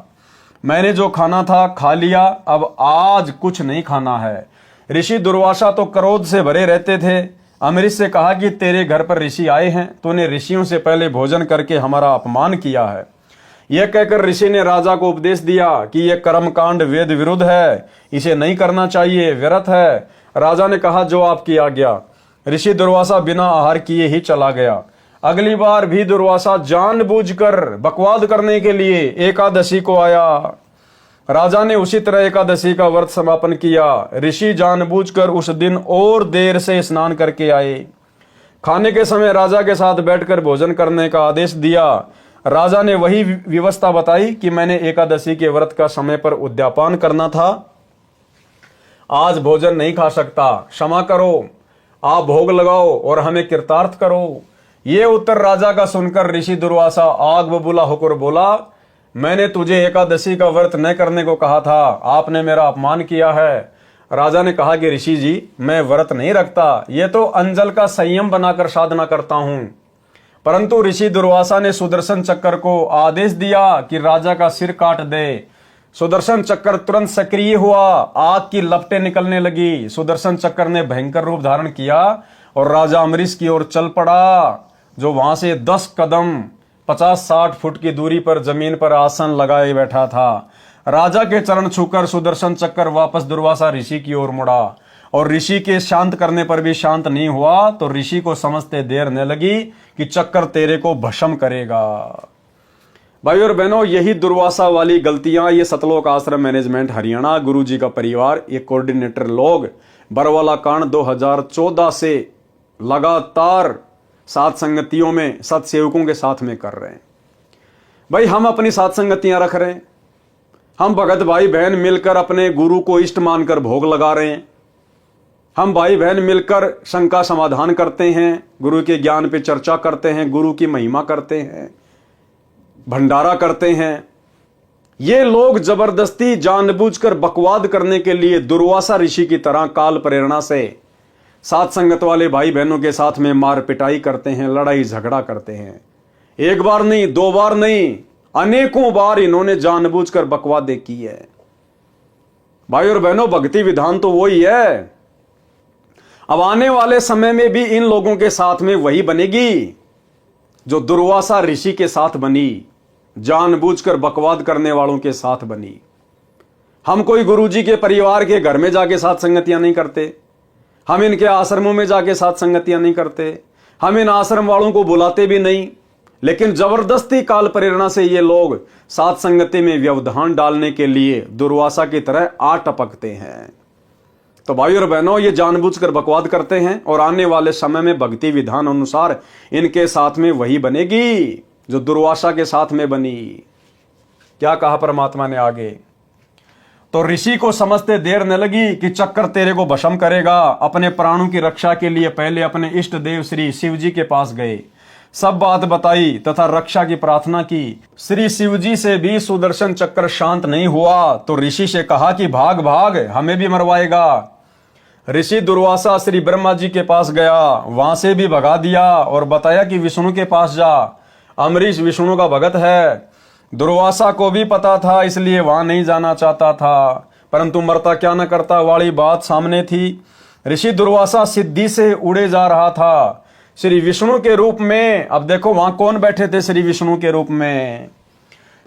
मैंने जो खाना था खा लिया, अब आज कुछ नहीं खाना है। ऋषि दुर्वासा तो क्रोध से भरे रहते थे। अम्बरीश से कहा कि तेरे घर पर ऋषि आए हैं, तूने ऋषियों से पहले भोजन करके हमारा अपमान किया है। यह कहकर ऋषि ने राजा को उपदेश दिया कि यह कर्मकांड वेद विरुद्ध है, इसे नहीं करना चाहिए, व्यर्थ है। राजा ने कहा जो आपकी आज्ञा। ऋषि दुर्वासा बिना आहार किए ही चला गया। अगली बार भी दुर्वासा जानबूझकर बकवाद करने के लिए एकादशी को आया। राजा ने उसी तरह एकादशी का व्रत समापन किया। ऋषि जानबूझकर उस दिन और देर से स्नान करके आए। खाने के समय राजा के साथ बैठकर भोजन करने का आदेश दिया। राजा ने वही व्यवस्था बताई कि मैंने एकादशी के व्रत का समय पर उद्यापन करना था, आज भोजन नहीं खा सकता, क्षमा करो, आप भोग लगाओ और हमें कृतार्थ करो। ये उत्तर राजा का सुनकर ऋषि दुर्वासा आग बबूला होकर बोला, मैंने तुझे एकादशी का व्रत न करने को कहा था, आपने मेरा अपमान किया है। राजा ने कहा कि ऋषि जी, मैं व्रत नहीं रखता, ये तो अंजल का संयम बनाकर साधना करता हूं। परंतु ऋषि दुर्वासा ने सुदर्शन चक्र को आदेश दिया कि राजा का सिर काट दे। सुदर्शन चक्र तुरंत सक्रिय हुआ, आग की लपटें निकलने लगी। सुदर्शन चक्र ने भयंकर रूप धारण किया और राजा अम्बरीश की ओर चल पड़ा, जो वहां से 10 कदम 50-60 फुट की दूरी पर जमीन पर आसन लगाए बैठा था। राजा के चरण छूकर सुदर्शन चक्र वापस दुर्वासा ऋषि की ओर मुड़ा और ऋषि के शांत करने पर भी शांत नहीं हुआ, तो ऋषि को समझते देर न लगी कि चक्र तेरे को भस्म करेगा। भाई और बहनों, यही दुर्वासा वाली गलतियां ये सतलोक आश्रम मैनेजमेंट हरियाणा गुरुजी का परिवार, ये कोऑर्डिनेटर लोग बरवाला कांड 2014 से लगातार सात संगतियों में सत्सेवकों के साथ में कर रहे हैं। भाई हम अपनी सात संगतियां रख रहे हैं, हम भगत भाई बहन मिलकर अपने गुरु को इष्ट मानकर भोग लगा रहे हैं, हम भाई बहन मिलकर शंका समाधान करते हैं, गुरु के ज्ञान पे चर्चा करते हैं, गुरु की महिमा करते हैं, भंडारा करते हैं। ये लोग जबरदस्ती जानबूझकर बकवाद करने के लिए दुर्वासा ऋषि की तरह काल प्रेरणा से सात संगत वाले भाई बहनों के साथ में मार पिटाई करते हैं, लड़ाई झगड़ा करते हैं। एक बार नहीं, 2 बार नहीं, अनेकों बार इन्होंने जानबूझकर बकवादें की है। भाई और बहनों, भक्ति विधान तो वही है। अब आने वाले समय में भी इन लोगों के साथ में वही बनेगी जो दुर्वासा ऋषि के साथ बनी, जानबूझकर बकवाद करने वालों के साथ बनी। हम कोई गुरुजी के परिवार के घर में जाके साथ संगतियां नहीं करते, हम इनके आश्रमों में जाके साथ संगतियां नहीं करते, हम इन आश्रम वालों को बुलाते भी नहीं, लेकिन जबरदस्ती काल प्रेरणा से ये लोग साथ संगति में व्यवधान डालने के लिए दुर्वासा की तरह आ टपकते हैं। तो भाई और बहनों, ये जानबूझकर बकवाद करते हैं और आने वाले समय में भक्ति विधान अनुसार इनके साथ में वही बनेगी जो दुर्वासा के साथ में बनी। क्या कहा परमात्मा ने आगे? तो ऋषि को समझते देर न लगी कि चक्कर तेरे को भस्म करेगा। अपने प्राणों की रक्षा के लिए पहले अपने इष्ट देव श्री शिव जी के पास गए, सब बात बताई तथा रक्षा की प्रार्थना की। श्री शिव जी से भी सुदर्शन चक्र शांत नहीं हुआ, तो ऋषि से कहा कि भाग भाग, हमें भी मरवाएगा। ऋषि दुर्वासा श्री ब्रह्मा जी के पास गया, वहां से भी भगा दिया और बताया कि विष्णु के पास जा, अम्बरीश विष्णु का भगत है। दुर्वासा को भी पता था, इसलिए वहां नहीं जाना चाहता था, परंतु मरता क्या न करता वाली बात सामने थी। ऋषि दुर्वासा सिद्धि से उड़े जा रहा था श्री विष्णु के रूप में। अब देखो वहां कौन बैठे थे श्री विष्णु के रूप में?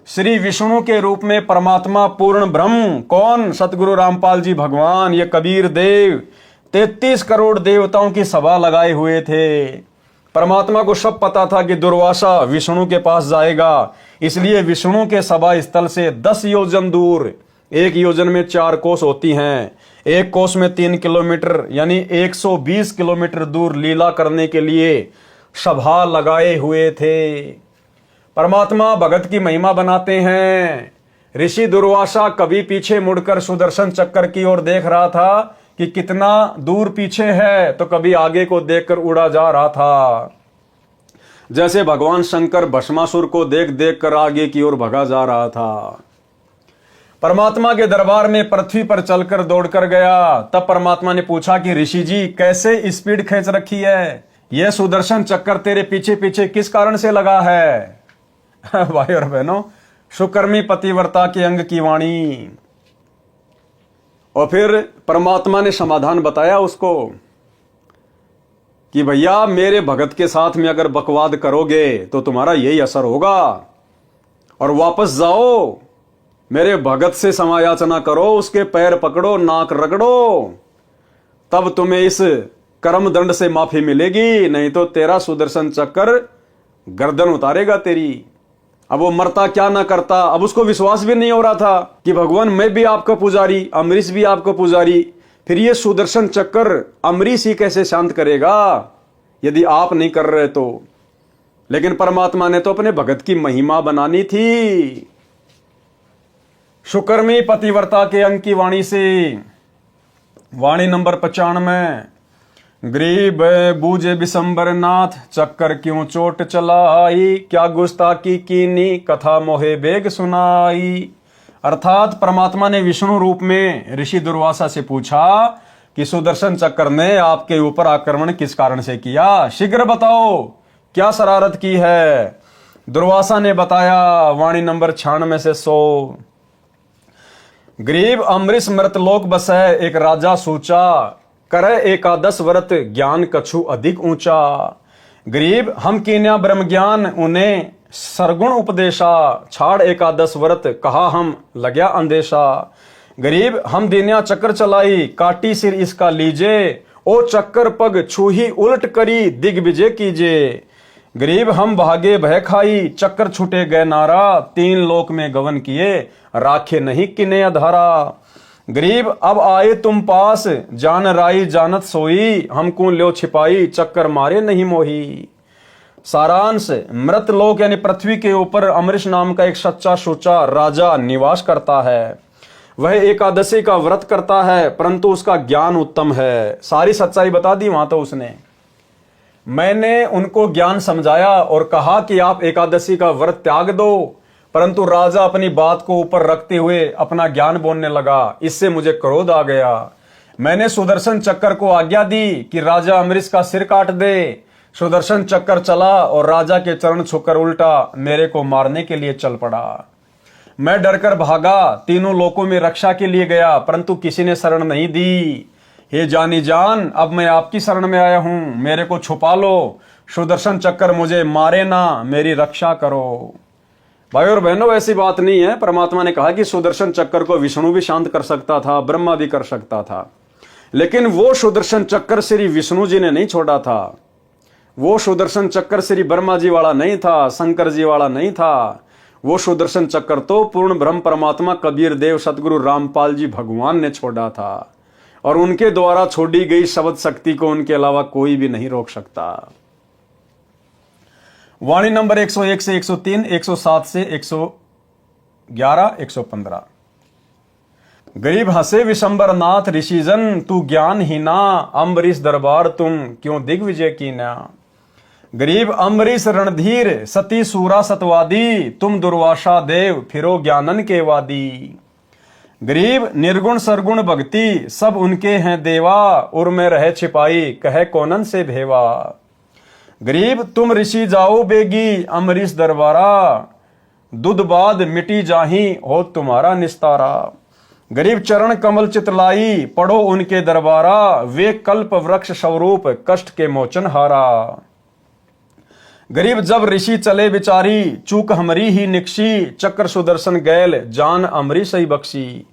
श्री विष्णु के रूप में परमात्मा पूर्ण ब्रह्म। कौन? सतगुरु रामपाल जी भगवान, ये कबीर देव 33 करोड़ देवताओं की सभा लगाए हुए थे। परमात्मा को सब पता था कि दुर्वासा विष्णु के पास जाएगा, इसलिए विष्णु के सभा स्थल से 10 योजन दूर, एक योजन में 4 कोस होती हैं, एक कोस में 3 किलोमीटर यानी 120 किलोमीटर दूर लीला करने के लिए सभा लगाए हुए थे। परमात्मा भगत की महिमा बनाते हैं। ऋषि दुर्वासा कभी पीछे मुड़कर सुदर्शन चक्कर की ओर देख रहा था कि कितना दूर पीछे है, तो कभी आगे को देखकर उड़ा जा रहा था। जैसे भगवान शंकर भस्मासुर को देख देख कर आगे की ओर भगा जा रहा था। परमात्मा के दरबार में पृथ्वी पर चलकर दौड़कर गया। तब परमात्मा ने पूछा कि ऋषि जी कैसे स्पीड खींच रखी है, यह सुदर्शन चक्कर तेरे पीछे पीछे किस कारण से लगा है? भाई और बहनों, सुकर्मी पतिव्रता के अंग की वाणी। और फिर परमात्मा ने समाधान बताया उसको कि भैया मेरे भगत के साथ में अगर बकवाद करोगे तो तुम्हारा यही असर होगा, और वापस जाओ, मेरे भगत से समायाचना करो, उसके पैर पकड़ो, नाक रगड़ो, तब तुम्हें इस कर्म दंड से माफी मिलेगी, नहीं तो तेरा सुदर्शन चक्कर गर्दन उतारेगा तेरी। अब वो मरता क्या ना करता, अब उसको विश्वास भी नहीं हो रहा था कि भगवान मैं भी आपका पुजारी, अम्बरीश भी आपका पुजारी, फिर ये सुदर्शन चक्कर अम्बरीश ही कैसे शांत करेगा यदि आप नहीं कर रहे तो। लेकिन परमात्मा ने तो अपने भगत की महिमा बनानी थी। सुकर्मी पतिव्रता के अंग की वाणी से, वाणी नंबर 95। गरीब बूझे बिशंबर नाथ, चक्कर क्यों चोट चलाई, क्या गुस्ताखी कीनी, कथा मोहे बेग सुनाई। अर्थात परमात्मा ने विष्णु रूप में ऋषि दुर्वासा से पूछा कि सुदर्शन चक्कर ने आपके ऊपर आक्रमण किस कारण से किया, शीघ्र बताओ क्या शरारत की है। दुर्वासा ने बताया, वाणी नंबर 96 से 100। गरीब अम्बरीश मृतलोक बसै, एक राजा सूचा, करे एकादश व्रत, ज्ञान कछु अधिक ऊंचा। गरीब हम कीन्या ब्रह्म ज्ञान, उन्हें सरगुण उपदेशा, छाड़ एकादश व्रत, कहा हम लग्या अंदेशा। गरीब हम दीन्या चक्कर चलाई, काटी सिर इसका लीजे, ओ चक्कर पग छूही उलट करी, दिग्विजय कीजे। गरीब हम भागे भय खाई, चक्कर छूटे गए नारा, 3 लोक में गवन किए, राखे नहीं किने अधारा। गरीब अब आए तुम पास, जान राई जानत सोई, हमको ल्यो छिपाई, चक्कर मारे नहीं मोही। सारांश, मृत लोक यानी पृथ्वी के ऊपर अम्बरीश नाम का एक सच्चा सुचा राजा निवास करता है। वह एकादशी का व्रत करता है, परंतु उसका ज्ञान उत्तम है। सारी सच्चाई बता दी वहां तो उसने। मैंने उनको ज्ञान समझाया और कहा कि आप एकादशी का व्रत त्याग दो, परंतु राजा अपनी बात को ऊपर रखते हुए अपना ज्ञान बोलने लगा। इससे मुझे क्रोध आ गया। मैंने सुदर्शन चक्कर को आज्ञा दी कि राजा अम्बरीश का सिर काट दे। सुदर्शन चक्कर चला और राजा के चरण छूकर उल्टा मेरे को मारने के लिए चल पड़ा। मैं डरकर भागा, तीनों लोकों में रक्षा के लिए गया, परंतु किसी ने शरण नहीं दी। हे जानी जान, अब मैं आपकी शरण में आया हूं, मेरे को छुपा लो, सुदर्शन चक्कर मुझे मारे ना, मेरी रक्षा करो। भाई और बहनों, ऐसी बात नहीं है। परमात्मा ने कहा कि सुदर्शन चक्कर को विष्णु भी शांत कर सकता था, ब्रह्मा भी कर सकता था, लेकिन वो सुदर्शन चक्कर श्री विष्णु जी ने नहीं छोड़ा था। वो सुदर्शन चक्कर श्री ब्रह्मा जी वाला नहीं था, शंकर जी वाला नहीं था। वो सुदर्शन चक्कर तो पूर्ण ब्रह्म परमात्मा कबीर देव सतगुरु रामपाल जी भगवान ने छोड़ा था, और उनके द्वारा छोड़ी गई शब्द शक्ति को उनके अलावा कोई भी नहीं रोक सकता। वाणी नंबर 101 से 103, 107 से 111, 115। गरीब हंसे विशंबर नाथ, ऋषिजन तू ज्ञान ही ना, अम्बरीश दरबार तुम क्यों दिग्विजय की ना। गरीब अम्बरीश रणधीर, सती सूरा सतवादी, तुम दुर्वासा देव फिरो ज्ञानन के वादी। गरीब निर्गुण सरगुण भक्ति सब उनके हैं देवा, उर में रहे छिपाई कहे कोनन से भेवा। गरीब तुम ऋषि जाओ बेगी अमरीश दरबारा, दुध बाद मिटी जाही हो तुम्हारा निस्तारा। गरीब चरण कमल चितलाई पढ़ो उनके दरबारा, वे कल्प वृक्ष स्वरूप कष्ट के मोचन हारा। गरीब जब ऋषि चले बिचारी चूक हमरी ही निकशी, चक्र सुदर्शन गैल जान अमरीश ही बख्शी।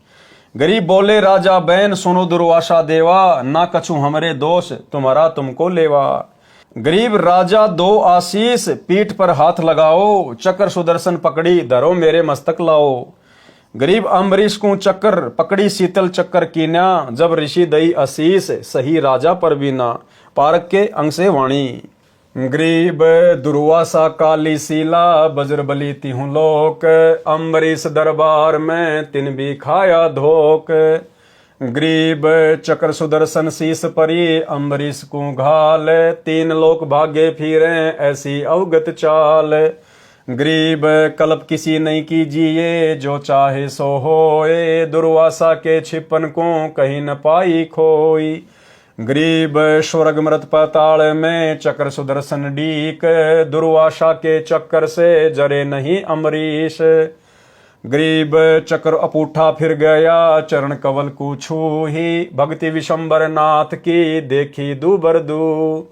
गरीब बोले राजा बैन सुनो दुर्वासा देवा, ना कछु हमरे दोष तुम्हारा तुमको लेवा। गरीब राजा दो आशीष पीठ पर हाथ लगाओ, चक्र सुदर्शन पकड़ी धरो मेरे मस्तक लाओ। गरीब अम्बरीश को चक्कर पकड़ी शीतल चक्कर कीन्या, जब ऋषि दई आशीष सही राजा पर बीना। पारक के अंग से वाणी। गरीब दुर्वासा काली सीला बजरबली तिहु लोक, अम्बरीश दरबार में तिन भी खाया धोक। गरीब चक्र सुदर्शन शीस परी अम्बरीश को घाल, तीन लोक भागे फिरे ऐसी अवगत चाल। गरीब कल्प किसी नहीं कीजिए जो चाहे सो होए, दुर्वासा के छिपन को कहीं न पाई खोई। गरीब स्वर्ग मृत पाताल में चक्र सुदर्शन डीक, दुर्वासा के चक्कर से जरे नहीं अम्बरीश। गरीब चक्र अपूठा फिर गया चरण कवल को छूही, भक्ति विशंबर नाथ की देखी दूबर दू।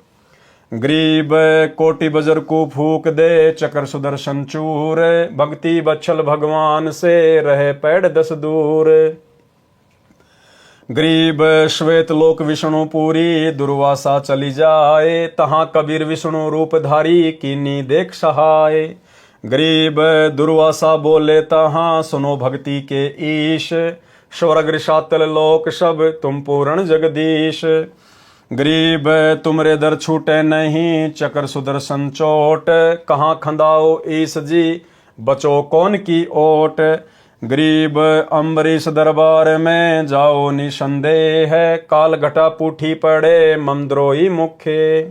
गरीब कोटि बजर को फूक दे चक्र सुदर्शन चूर, भक्ति बच्छल भगवान से रहे पैड़ 10 दूर। गरीब श्वेत लोक विष्णु पूरी दुर्वासा चली जाए, तहां कबीर विष्णु रूपधारी कीनी देख सहाय। गरीब दुर्वासा बोले तहां सुनो भक्ति के ईश, स्वर्ग ऋषातल लोक सब तुम पूर्ण जगदीश। गरीब तुमरे दर छूटे नहीं चक्र सुदर्शन चोट, कहाँ खंदाओ ईश जी बचो कौन की ओट। गरीब अम्बरीश दरबार में जाओ निसंदेह, काल घटा पूठी पड़े ममद्रोही मुखे।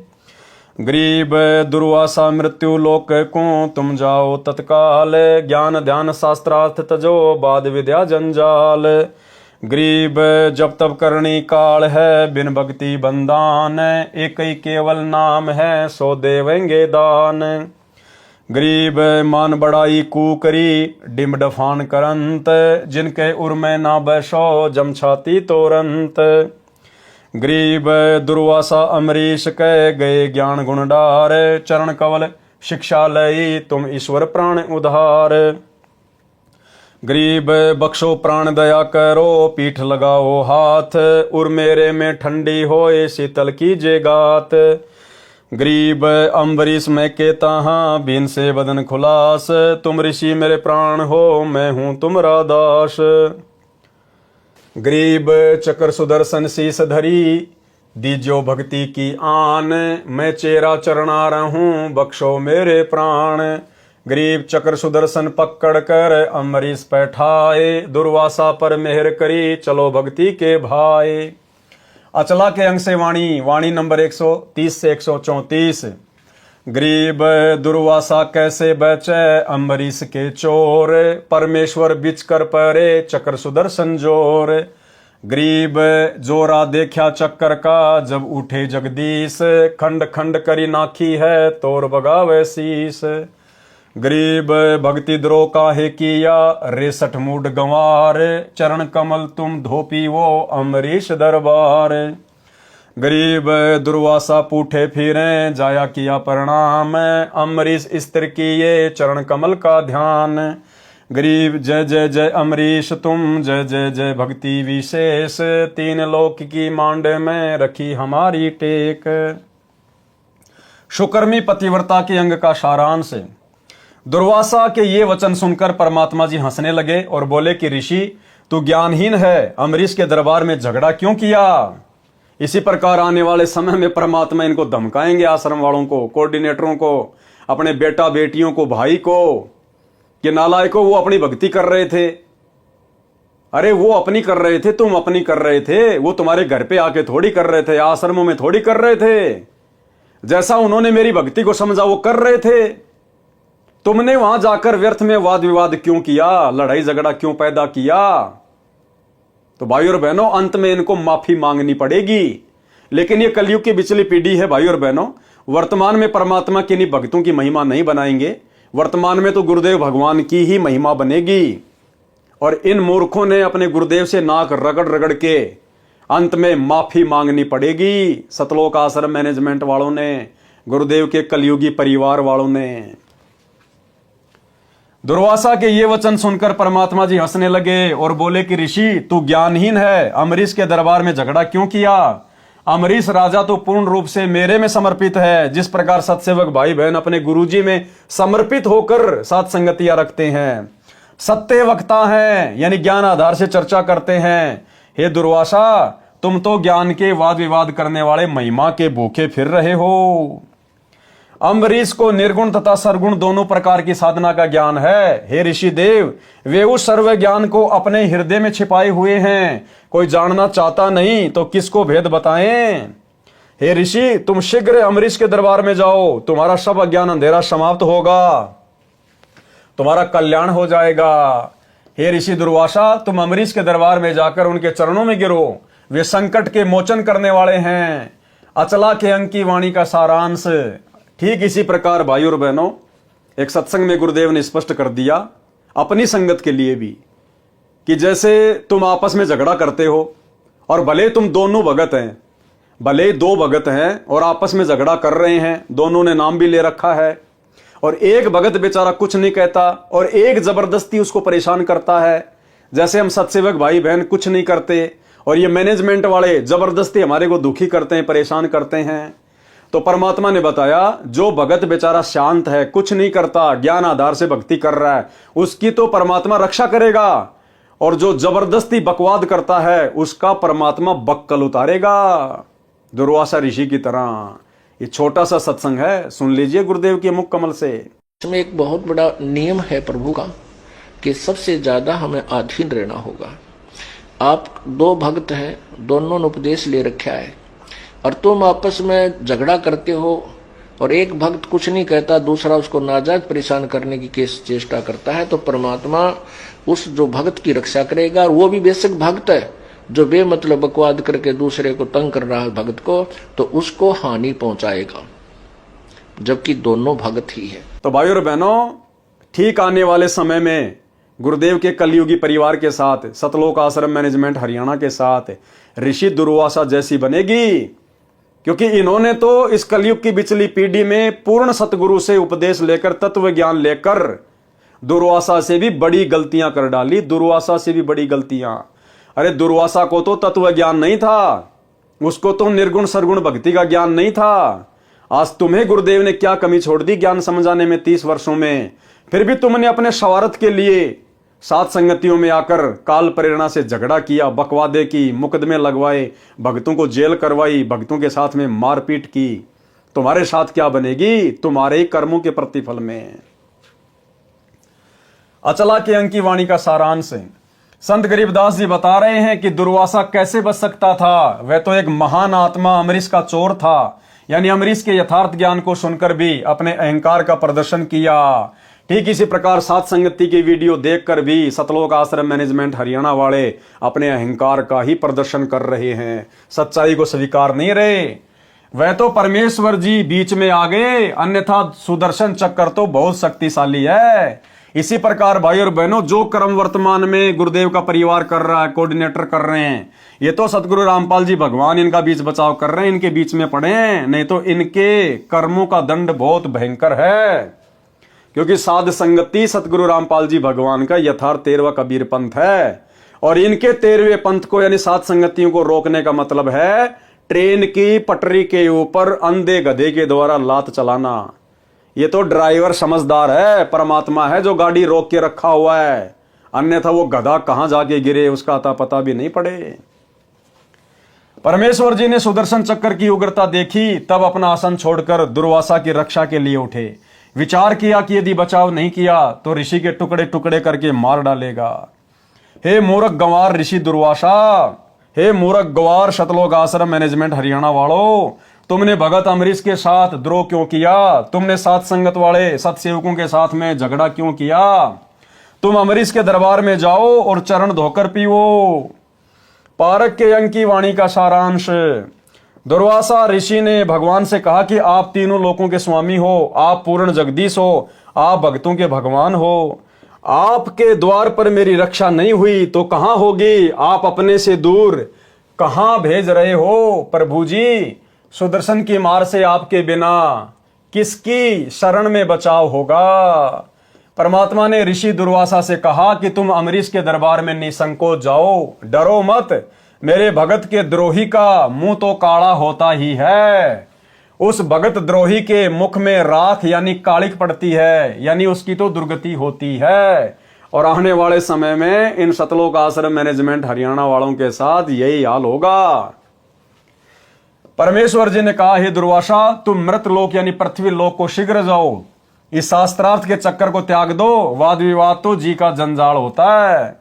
गरीब दुर्वासा मृत्यु लोक को तुम जाओ तत्काल, ज्ञान ध्यान शास्त्रार्थ तजो बाद विद्या जंजाल। गरीब जब तब करनी काल है बिन भक्ति बंदान, एक ही केवल नाम है सो देवेंगे दान। गरीब मान बड़ाई कूकरी डिम डफान करंत, जिनके उर में ना बैसो जम छाती तोरंत। गरीब दुर्वासा अमरीश कह गए ज्ञान गुण डार, चरण कवल शिक्षा लई तुम ईश्वर प्राण उधार। गरीब बख्शो प्राण दया करो पीठ लगाओ हाथ, उर मेरे में ठंडी होए शीतल कीजे गात। गरीब अम्बरीश में के तहाँ बीन से बदन खुलास, तुम ऋषि मेरे प्राण हो मैं हूँ तुमरा दास। गरीब चक्र सुदर्शन शीस धरी दीजो भक्ति की आन, मैं चेरा चरणा रहूं बख्शो मेरे प्राण। गरीब चक्र सुदर्शन पकड़ कर अम्बरीश बैठाए, दुर्वासा पर मेहर करी चलो भक्ति के भाई। अचला के अंग से वाणी। वाणी नंबर 130 से 134। गरीब दुर्वासा कैसे बचे अम्बरीश के चोर, परमेश्वर बिच कर परे चक्र सुदर्शन जोर। गरीब जोरा देखा चक्कर का जब उठे जगदीश, खंड खंड करी नाखी है तोर बगावे शीस। गरीब भक्ति द्रोह काहे किया रेसठ मूड गंवार, चरण कमल तुम धोपी वो अम्बरीश दरबार। गरीब दुर्वासा पूठे फिरे जाया किया प्रणाम, अम्बरीश स्त्र किए चरण कमल का ध्यान। गरीब जय जय जय अम्बरीश तुम जय जय जय भक्ति विशेष, तीन लोक की मांड में रखी हमारी टेक। शुकर्मी पतिव्रता के अंग का सारांश। दुर्वासा के ये वचन सुनकर परमात्मा जी हंसने लगे और बोले कि ऋषि तू ज्ञानहीन है, अम्बरीश के दरबार में झगड़ा क्यों किया। इसी प्रकार आने वाले समय में परमात्मा इनको धमकाएंगे, आश्रम वालों को, कोऑर्डिनेटरों को, अपने बेटा बेटियों को, भाई को, कि नालायकों वो अपनी भक्ति कर रहे थे। अरे वो अपनी कर रहे थे, तुम अपनी कर रहे थे, वो तुम्हारे घर पे आके थोड़ी कर रहे थे, आश्रमों में थोड़ी कर रहे थे। जैसा उन्होंने मेरी भक्ति को समझा वो कर रहे थे। तुमने वहां जाकर व्यर्थ में वाद विवाद क्यों किया, लड़ाई झगड़ा क्यों पैदा किया। तो भाइयों और बहनों अंत में इनको माफी मांगनी पड़ेगी। लेकिन ये कलयुग की बिचली पीढ़ी है भाइयों और बहनों, वर्तमान में परमात्मा के नहीं भक्तों की महिमा नहीं बनाएंगे, वर्तमान में तो गुरुदेव भगवान की ही महिमा बनेगी। और इन मूर्खों ने अपने गुरुदेव से नाक रगड़ रगड़ के अंत में माफी मांगनी पड़ेगी। सतलोक आश्रम मैनेजमेंट वालों ने, गुरुदेव के कलयुगी परिवार वालों ने। दुर्वासा के ये वचन सुनकर परमात्मा जी हंसने लगे और बोले कि ऋषि तू ज्ञानहीन है, अम्बरीश के दरबार में झगड़ा क्यों किया? अम्बरीश राजा तो पूर्ण रूप से मेरे में समर्पित है। जिस प्रकार सत्सेवक भाई बहन अपने गुरुजी में समर्पित होकर साथ संगतियां रखते हैं, सत्य वक्ता हैं यानी ज्ञान आधार से चर्चा करते हैं। हे दुर्वासा तुम तो ज्ञान के वाद विवाद करने वाले महिमा के भूखे फिर रहे हो। अम्बरीश को निर्गुण तथा सरगुण दोनों प्रकार की साधना का ज्ञान है। हे ऋषि देव, वे उस सर्व ज्ञान को अपने हृदय में छिपाए हुए हैं, कोई जानना चाहता नहीं तो किसको भेद बताएं। हे ऋषि तुम शीघ्र अम्बरीश के दरबार में जाओ, तुम्हारा सब अज्ञान अंधेरा समाप्त होगा, तुम्हारा कल्याण हो जाएगा। हे ऋषि दुर्वासा तुम अम्बरीश के दरबार में जाकर उनके चरणों में गिरो, वे संकट के मोचन करने वाले हैं। अचला के अंक की वाणी का सारांश। ठीक इसी प्रकार भाइयों और बहनों, एक सत्संग में गुरुदेव ने स्पष्ट कर दिया अपनी संगत के लिए भी कि जैसे तुम आपस में झगड़ा करते हो और भले तुम दोनों भगत हैं, भले दो भगत हैं और आपस में झगड़ा कर रहे हैं, दोनों ने नाम भी ले रखा है, और एक भगत बेचारा कुछ नहीं कहता और एक जबरदस्ती उसको परेशान करता है। जैसे हम सत्सेवक भाई बहन कुछ नहीं करते और ये मैनेजमेंट वाले जबरदस्ती हमारे को दुखी करते हैं, परेशान करते हैं। तो परमात्मा ने बताया जो भगत बेचारा शांत है, कुछ नहीं करता, ज्ञान आधार से भक्ति कर रहा है, उसकी तो परमात्मा रक्षा करेगा, और जो जबरदस्ती बकवाद करता है उसका परमात्मा बक्कल उतारेगा, दुर्वासा ऋषि की तरह। ये छोटा सा सत्संग है, सुन लीजिए गुरुदेव के मुख कमल से। इसमें एक बहुत बड़ा नियम है प्रभु का कि सबसे ज्यादा हमें अधीन रहना होगा। आप दो भक्त हैं, दोनों ने उपदेश ले रखा है और तुम आपस में झगड़ा करते हो और एक भक्त कुछ नहीं कहता, दूसरा उसको नाजायज परेशान करने की चेष्टा करता है, तो परमात्मा उस जो भक्त की रक्षा करेगा। और वो भी बेशक भक्त है, जो बेमतलब बकवाद करके दूसरे को तंग कर रहा है भक्त को, तो उसको हानि पहुंचाएगा, जबकि दोनों भक्त ही है। तो भाइयों और बहनों, ठीक आने वाले समय में गुरुदेव के कलयुगी परिवार के साथ, सतलोक आश्रम मैनेजमेंट हरियाणा के साथ ऋषि दुर्वासा जैसी बनेगी, क्योंकि इन्होंने तो इस कलयुग की बिचली पीढ़ी में पूर्ण सतगुरु से उपदेश लेकर, तत्व ज्ञान लेकर दुर्वासा से भी बड़ी गलतियां कर डाली, दुर्वासा से भी बड़ी गलतियां। अरे दुर्वासा को तो तत्व ज्ञान नहीं था, उसको तो निर्गुण सरगुण भक्ति का ज्ञान नहीं था। आज तुम्हें गुरुदेव ने क्या कमी छोड़ दी ज्ञान समझाने में 30 वर्षों में, फिर भी तुमने अपने स्वार्थ के लिए सात संगतियों में आकर काल प्रेरणा से झगड़ा किया, बकवादे की, मुकदमे लगवाए, भक्तों को जेल करवाई, भक्तों के साथ में मारपीट की। तुम्हारे साथ क्या बनेगी? तुम्हारे ही कर्मों के प्रतिफल में। अचला के अंक की वाणी का सारांश संत गरीबदास जी बता रहे हैं कि दुर्वासा कैसे बच सकता था। वह तो एक महान आत्मा अम्बरीश का चोर था, यानी अम्बरीश के यथार्थ ज्ञान को सुनकर भी अपने अहंकार का प्रदर्शन किया। ठीक इसी प्रकार सात संगति की वीडियो देखकर भी सतलोक आश्रम मैनेजमेंट हरियाणा वाले अपने अहंकार का ही प्रदर्शन कर रहे हैं, सच्चाई को स्वीकार नहीं रहे। वह तो परमेश्वर जी बीच में आ गए, अन्यथा सुदर्शन चक्र तो बहुत शक्तिशाली है। इसी प्रकार भाई और बहनों, जो कर्म वर्तमान में गुरुदेव का परिवार कर रहा है, कोऑर्डिनेटर कर रहे हैं, ये तो सतगुरु रामपाल जी भगवान इनका बीच बचाव कर रहे हैं, इनके बीच में पड़े हैं, नहीं तो इनके कर्मों का दंड बहुत भयंकर है। क्योंकि साध संगति सतगुरु रामपाल जी भगवान का यथार्थ 13वां कबीर पंथ है, और इनके 13वें पंथ को यानी सात संगतियों को रोकने का मतलब है ट्रेन की पटरी के ऊपर अंधे गधे के द्वारा लात चलाना। ये तो ड्राइवर समझदार है, परमात्मा है जो गाड़ी रोक के रखा हुआ है, अन्यथा वो गधा कहां जाके गिरे उसका अता पता भी नहीं पड़े। परमेश्वर जी ने सुदर्शन चक्र की उग्रता देखी, तब अपना आसन छोड़कर दुर्वासा की रक्षा के लिए उठे। विचार किया कि यदि बचाव नहीं किया तो ऋषि के टुकड़े टुकड़े करके मार डालेगा। हे मूर्ख गंवार ऋषि दुर्वासा, हे मूर्ख गंवार सतलोक आश्रम मैनेजमेंट हरियाणा वालों, तुमने भगत अम्बरीश के साथ द्रोह क्यों किया? तुमने सात संगत वाले सतसेवकों के साथ में झगड़ा क्यों किया? तुम अम्बरीश के दरबार में जाओ और चरण धोकर पीओ। पारक के अंक की वाणी का सारांश। दुर्वासा ऋषि ने भगवान से कहा कि आप तीनों लोकों के स्वामी हो, आप पूर्ण जगदीश हो, आप भक्तों के भगवान हो। आपके द्वार पर मेरी रक्षा नहीं हुई तो कहां होगी? आप अपने से दूर कहां भेज रहे हो प्रभु जी? सुदर्शन की मार से आपके बिना किसकी शरण में बचाव होगा? परमात्मा ने ऋषि दुर्वासा से कहा कि तुम अम्बरीश के दरबार में निसंकोच जाओ, डरो मत। मेरे भगत के द्रोही का मुंह तो काला होता ही है। उस भगत द्रोही के मुख में राख यानी कालिक पड़ती है, यानी उसकी तो दुर्गति होती है। और आने वाले समय में इन सतलोक आश्रम मैनेजमेंट हरियाणा वालों के साथ यही हाल होगा। परमेश्वर जी ने कहा, हे दुर्वासा, तुम मृत लोक यानी पृथ्वी लोक को शीघ्र जाओ, इस शास्त्रार्थ के चक्कर को त्याग दो। वाद विवाद तो जी का जंजाल होता है।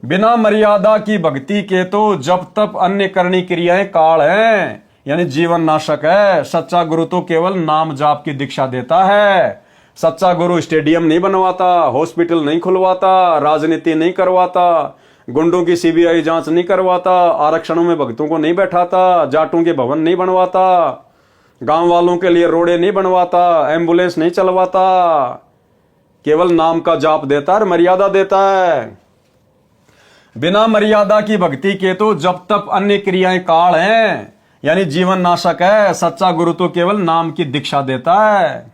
बिना मर्यादा की भक्ति के तो जब तप अन्य करनी क्रियाएं काल हैं, यानी जीवन नाशक है। सच्चा गुरु तो केवल नाम जाप की दीक्षा देता है। सच्चा गुरु स्टेडियम नहीं बनवाता, हॉस्पिटल नहीं खुलवाता, राजनीति नहीं करवाता, गुंडों की सीबीआई जांच नहीं करवाता, आरक्षणों में भक्तों को नहीं बैठाता, जाटों के भवन नहीं बनवाता, गांव वालों के लिए रोडे नहीं बनवाता, एम्बुलेंस नहीं चलवाता। केवल नाम का जाप देता है, मर्यादा देता है। बिना मर्यादा की भक्ति के तो जब तक अन्य क्रियाएं काल हैं, यानी जीवन नाशक है। सच्चा गुरु तो केवल नाम की दीक्षा देता है।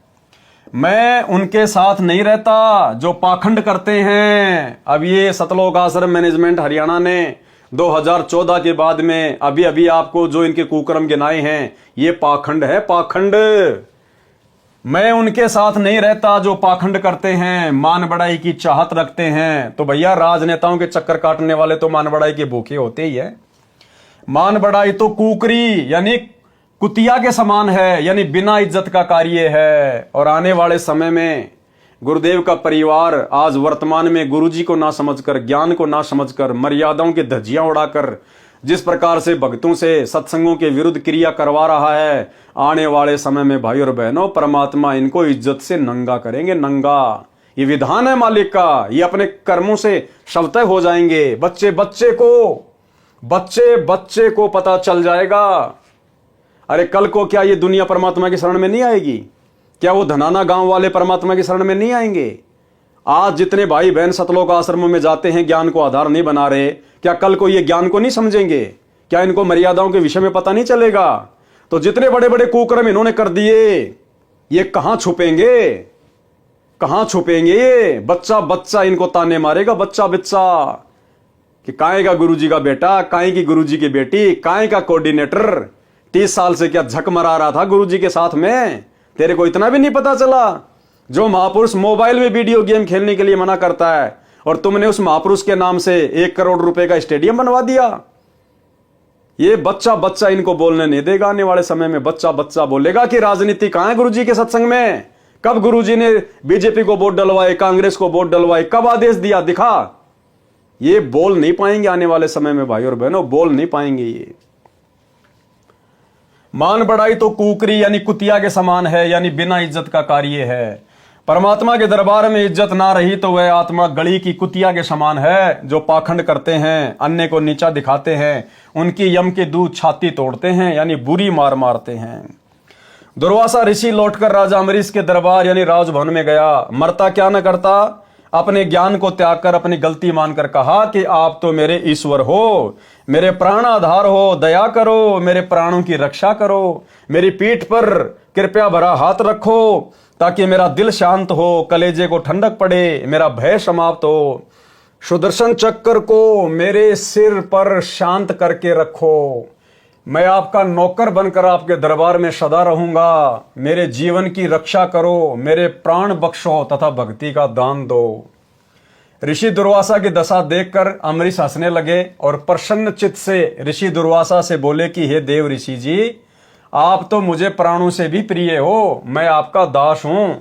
मैं उनके साथ नहीं रहता जो पाखंड करते हैं। अब ये सतलोक आश्रम मैनेजमेंट हरियाणा ने 2014 के बाद में अभी अभी आपको जो इनके कुकर्म गिनाए हैं, ये पाखंड है, पाखंड। मैं उनके साथ नहीं रहता जो पाखंड करते हैं, मान बढ़ाई की चाहत रखते हैं। तो भैया राजनेताओं के चक्कर काटने वाले तो मान बढ़ाई के भूखे होते ही है। मान बढ़ाई तो कुकरी यानी कुतिया के समान है, यानी बिना इज्जत का कार्य है। और आने वाले समय में गुरुदेव का परिवार आज वर्तमान में गुरुजी को ना समझकर, ज्ञान को ना समझकर, मर्यादाओं की धज्जियां उड़ाकर जिस प्रकार से भक्तों से सत्संगों के विरुद्ध क्रिया करवा रहा है, आने वाले समय में भाई और बहनों परमात्मा इनको इज्जत से नंगा करेंगे, नंगा। ये विधान है मालिक का, ये अपने कर्मों से शवतः हो जाएंगे। बच्चे बच्चे को पता चल जाएगा। अरे कल को क्या ये दुनिया परमात्मा की शरण में नहीं आएगी? क्या वो धनाना गांव वाले परमात्मा की शरण में नहीं आएंगे? आज जितने भाई बहन सतलोक आश्रमों में जाते हैं, ज्ञान को आधार नहीं बना रहे, क्या कल को ये ज्ञान को नहीं समझेंगे? क्या इनको मर्यादाओं के विषय में पता नहीं चलेगा? तो जितने बड़े बड़े कुकर्म इन्होंने कर दिए, ये कहां छुपेंगे? कहां छुपेंगे? ये बच्चा इनको ताने मारेगा, बच्चा कि काहे का गुरुजी का बेटा, काहे की गुरुजी की बेटी, काहे का कोऑर्डिनेटर 30 साल से क्या झक मरा रहा था गुरुजी के साथ में? तेरे को इतना भी नहीं पता चला? जो महापुरुष मोबाइल में वीडियो गेम खेलने के लिए मना करता है और तुमने उस महापुरुष के नाम से 1 करोड़ रुपए का स्टेडियम बनवा दिया। ये बच्चा इनको बोलने नहीं देगा। आने वाले समय में बच्चा बोलेगा कि राजनीति कहां है गुरुजी के सत्संग में? कब गुरुजी ने बीजेपी को वोट डलवाए, कांग्रेस को वोट डलवाए, कब आदेश दिया? दिखा। ये बोल नहीं पाएंगे आने वाले समय में भाई और बहनों, बोल नहीं पाएंगे। ये मान बढ़ाई तो कुकरी यानी कुतिया के समान है, यानी बिना इज्जत का कार्य है। परमात्मा के दरबार में इज्जत ना रही तो वह आत्मा गली की कुतिया के समान है। जो पाखंड करते हैं, अन्य को नीचा दिखाते हैं, उनकी यम के दूध छाती तोड़ते हैं, यानी बुरी मार मारते हैं। दुर्वासा ऋषि लौटकर राजा अम्बरीश के दरबार यानी राजभवन में गया। मरता क्या न करता, अपने ज्ञान को त्याग कर अपनी गलती मानकर कहा कि आप तो मेरे ईश्वर हो, मेरे प्राण आधार हो, दया करो, मेरे प्राणों की रक्षा करो, मेरी पीठ पर कृपया भरा हाथ रखो ताकि मेरा दिल शांत हो, कलेजे को ठंडक पड़े, मेरा भय समाप्त हो। सुदर्शन चक्र को मेरे सिर पर शांत करके रखो। मैं आपका नौकर बनकर आपके दरबार में सदा रहूंगा। मेरे जीवन की रक्षा करो, मेरे प्राण बख्शो तथा भक्ति का दान दो। ऋषि दुर्वासा की दशा देखकर अम्बरीश हंसने लगे और प्रसन्न चित्त से ऋषि दुर्वासा से बोले कि हे देव ऋषि जी, आप तो मुझे प्राणों से भी प्रिय हो, मैं आपका दास हूं।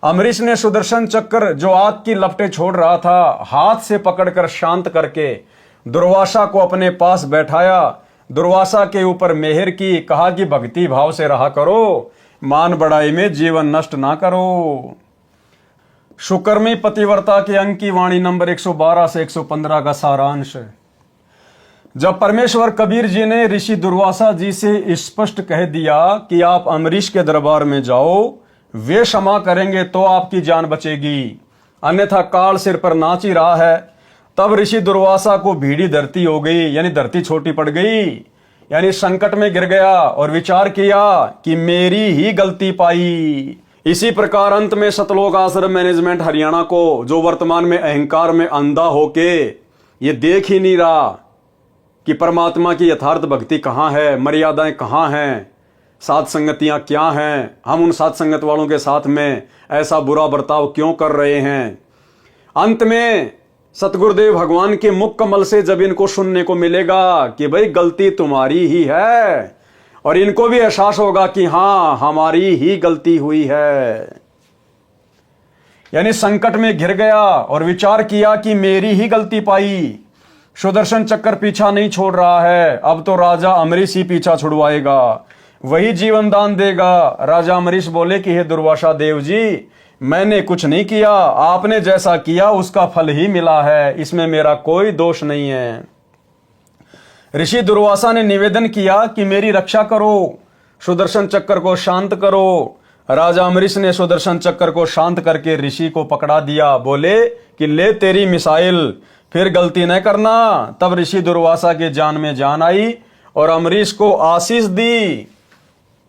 अम्बरीश ने सुदर्शन चक्र जो आग की लपटें छोड़ रहा था, हाथ से पकड़कर शांत करके दुर्वासा को अपने पास बैठाया। दुर्वासा के ऊपर मेहर की, कहा कि भक्ति भाव से रहा करो, मान बढ़ाई में जीवन नष्ट ना करो। सुकर्मी पतिव्रता के अंक की वाणी नंबर 112 से 115 का सारांश। जब परमेश्वर कबीर जी ने ऋषि दुर्वासा जी से स्पष्ट कह दिया कि आप अम्बरीश के दरबार में जाओ, वे क्षमा करेंगे तो आपकी जान बचेगी, अन्यथा काल सिर पर नाच ही रहा है, तब ऋषि दुर्वासा को भीड़ी धरती हो गई, यानी धरती छोटी पड़ गई, यानी संकट में गिर गया और विचार किया कि मेरी ही गलती पाई। इसी प्रकार अंत में सतलोक आश्रम मैनेजमेंट हरियाणा को, जो वर्तमान में अहंकार में अंधा होके ये देख ही नहीं रहा कि परमात्मा की यथार्थ भक्ति कहाँ है, मर्यादाएं कहाँ हैं, साथ संगतियां क्या हैं, हम उन साथ संगत वालों के साथ में ऐसा बुरा बर्ताव क्यों कर रहे हैं। अंत में सतगुरुदेव भगवान के मुख कमल से जब इनको सुनने को मिलेगा कि भाई गलती तुम्हारी ही है, और इनको भी एहसास होगा कि हां हमारी ही गलती हुई है, यानी संकट में घिर गया और विचार किया कि मेरी ही गलती पाई। सुदर्शन चक्र पीछा नहीं छोड़ रहा है, अब तो राजा अम्बरीश ही पीछा छुड़वाएगा, वही जीवन दान देगा। राजा अम्बरीश बोले कि हे दुर्वासा देव जी, मैंने कुछ नहीं किया, आपने जैसा किया उसका फल ही मिला है, इसमें मेरा कोई दोष नहीं है। ऋषि दुर्वासा ने निवेदन किया कि मेरी रक्षा करो, सुदर्शन चक्र को शांत करो। राजा अम्बरीश ने सुदर्शन चक्र को शांत करके ऋषि को पकड़ा दिया, बोले कि ले तेरी मिसाइल, फिर गलती न करना। तब ऋषि दुर्वासा के जान में जान आई और अम्बरीश को आशीष दी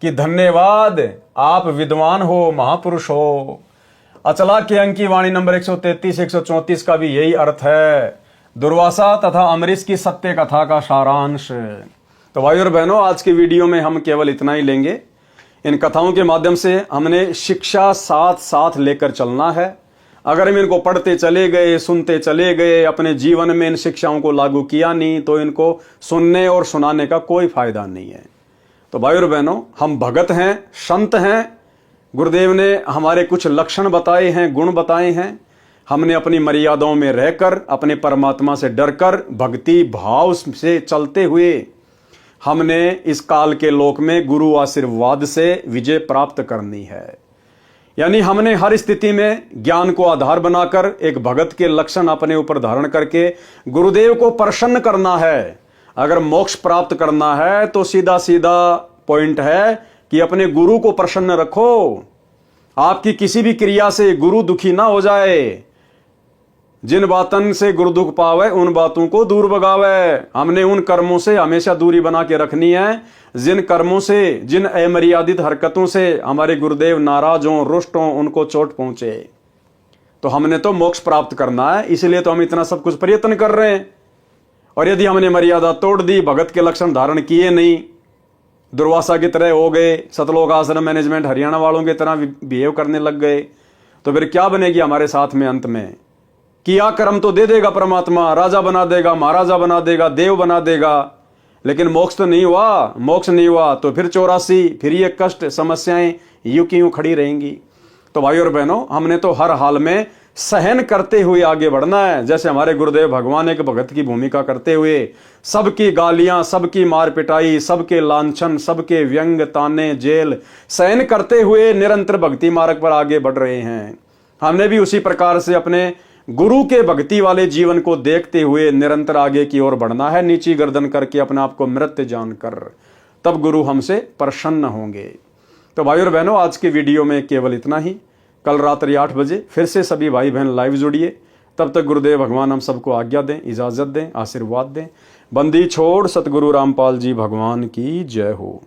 कि धन्यवाद, आप विद्वान हो, महापुरुष हो। अचला के अंक की वाणी नंबर 133 134 का भी यही अर्थ है, दुर्वासा तथा अम्बरीश की सत्य कथा का सारांश। तो भाई और बहनों, आज की वीडियो में हम केवल इतना ही लेंगे। इन कथाओं के माध्यम से हमने शिक्षा साथ साथ लेकर चलना है। अगर हम इनको पढ़ते चले गए, सुनते चले गए, अपने जीवन में इन शिक्षाओं को लागू किया नहीं, तो इनको सुनने और सुनाने का कोई फायदा नहीं है। तो भाई और बहनों, हम भगत हैं, संत हैं, गुरुदेव ने हमारे कुछ लक्षण बताए हैं, गुण बताए हैं। हमने अपनी मर्यादाओं में रहकर, अपने परमात्मा से डरकर, भक्ति भाव से चलते हुए हमने इस काल के लोक में गुरु आशीर्वाद से विजय प्राप्त करनी है। यानी हमने हर स्थिति में ज्ञान को आधार बनाकर एक भगत के लक्षण अपने ऊपर धारण करके गुरुदेव को प्रसन्न करना है। अगर मोक्ष प्राप्त करना है तो सीधा सीधा पॉइंट है कि अपने गुरु को प्रसन्न रखो। आपकी किसी भी क्रिया से गुरु दुखी ना हो जाए। जिन बातन से गुरु दुख पावे उन बातों को दूर भगावे। हमने उन कर्मों से हमेशा दूरी बना के रखनी है जिन कर्मों से, जिन अमर्यादित हरकतों से हमारे गुरुदेव नाराज हों, रुष्ट हों, उनको चोट पहुंचे। तो हमने तो मोक्ष प्राप्त करना है, इसलिए तो हम इतना सब कुछ प्रयत्न कर रहे हैं। और यदि हमने मर्यादा तोड़ दी, भगत के लक्षण धारण किए नहीं, दुर्वासा की तरह हो गए, सतलोक आश्रम मैनेजमेंट हरियाणा वालों की तरह बिहेव करने लग गए, तो फिर क्या बनेगी हमारे साथ में अंत में? किया कर्म तो दे देगा परमात्मा, राजा बना देगा, महाराजा बना देगा, देव बना देगा, लेकिन मोक्ष तो नहीं हुआ। मोक्ष नहीं हुआ तो फिर 84, फिर ये कष्ट, समस्याएं यूं की यूं खड़ी रहेंगी। तो भाई और बहनों, हमने तो हर हाल में सहन करते हुए आगे बढ़ना है। जैसे हमारे गुरुदेव भगवान एक भगत की भूमिका करते हुए सबकी गालियां, सबकी मार पिटाई, सबके लांछन, सबके व्यंग, ताने, जेल सहन करते हुए निरंतर भक्ति मार्ग पर आगे बढ़ रहे हैं। हमने भी उसी प्रकार से अपने गुरु के भक्ति वाले जीवन को देखते हुए निरंतर आगे की ओर बढ़ना है, नीची गर्दन करके अपने आप को मृत जानकर। तब गुरु हमसे प्रसन्न होंगे। तो भाई और बहनों, आज की वीडियो में केवल इतना ही। कल रात्रि 8 बजे फिर से सभी भाई बहन लाइव जुड़िए। तब तक गुरुदेव भगवान हम सबको आज्ञा दें, इजाजत दें, आशीर्वाद दें। बंदी छोड़ सतगुरु रामपाल जी भगवान की जय हो।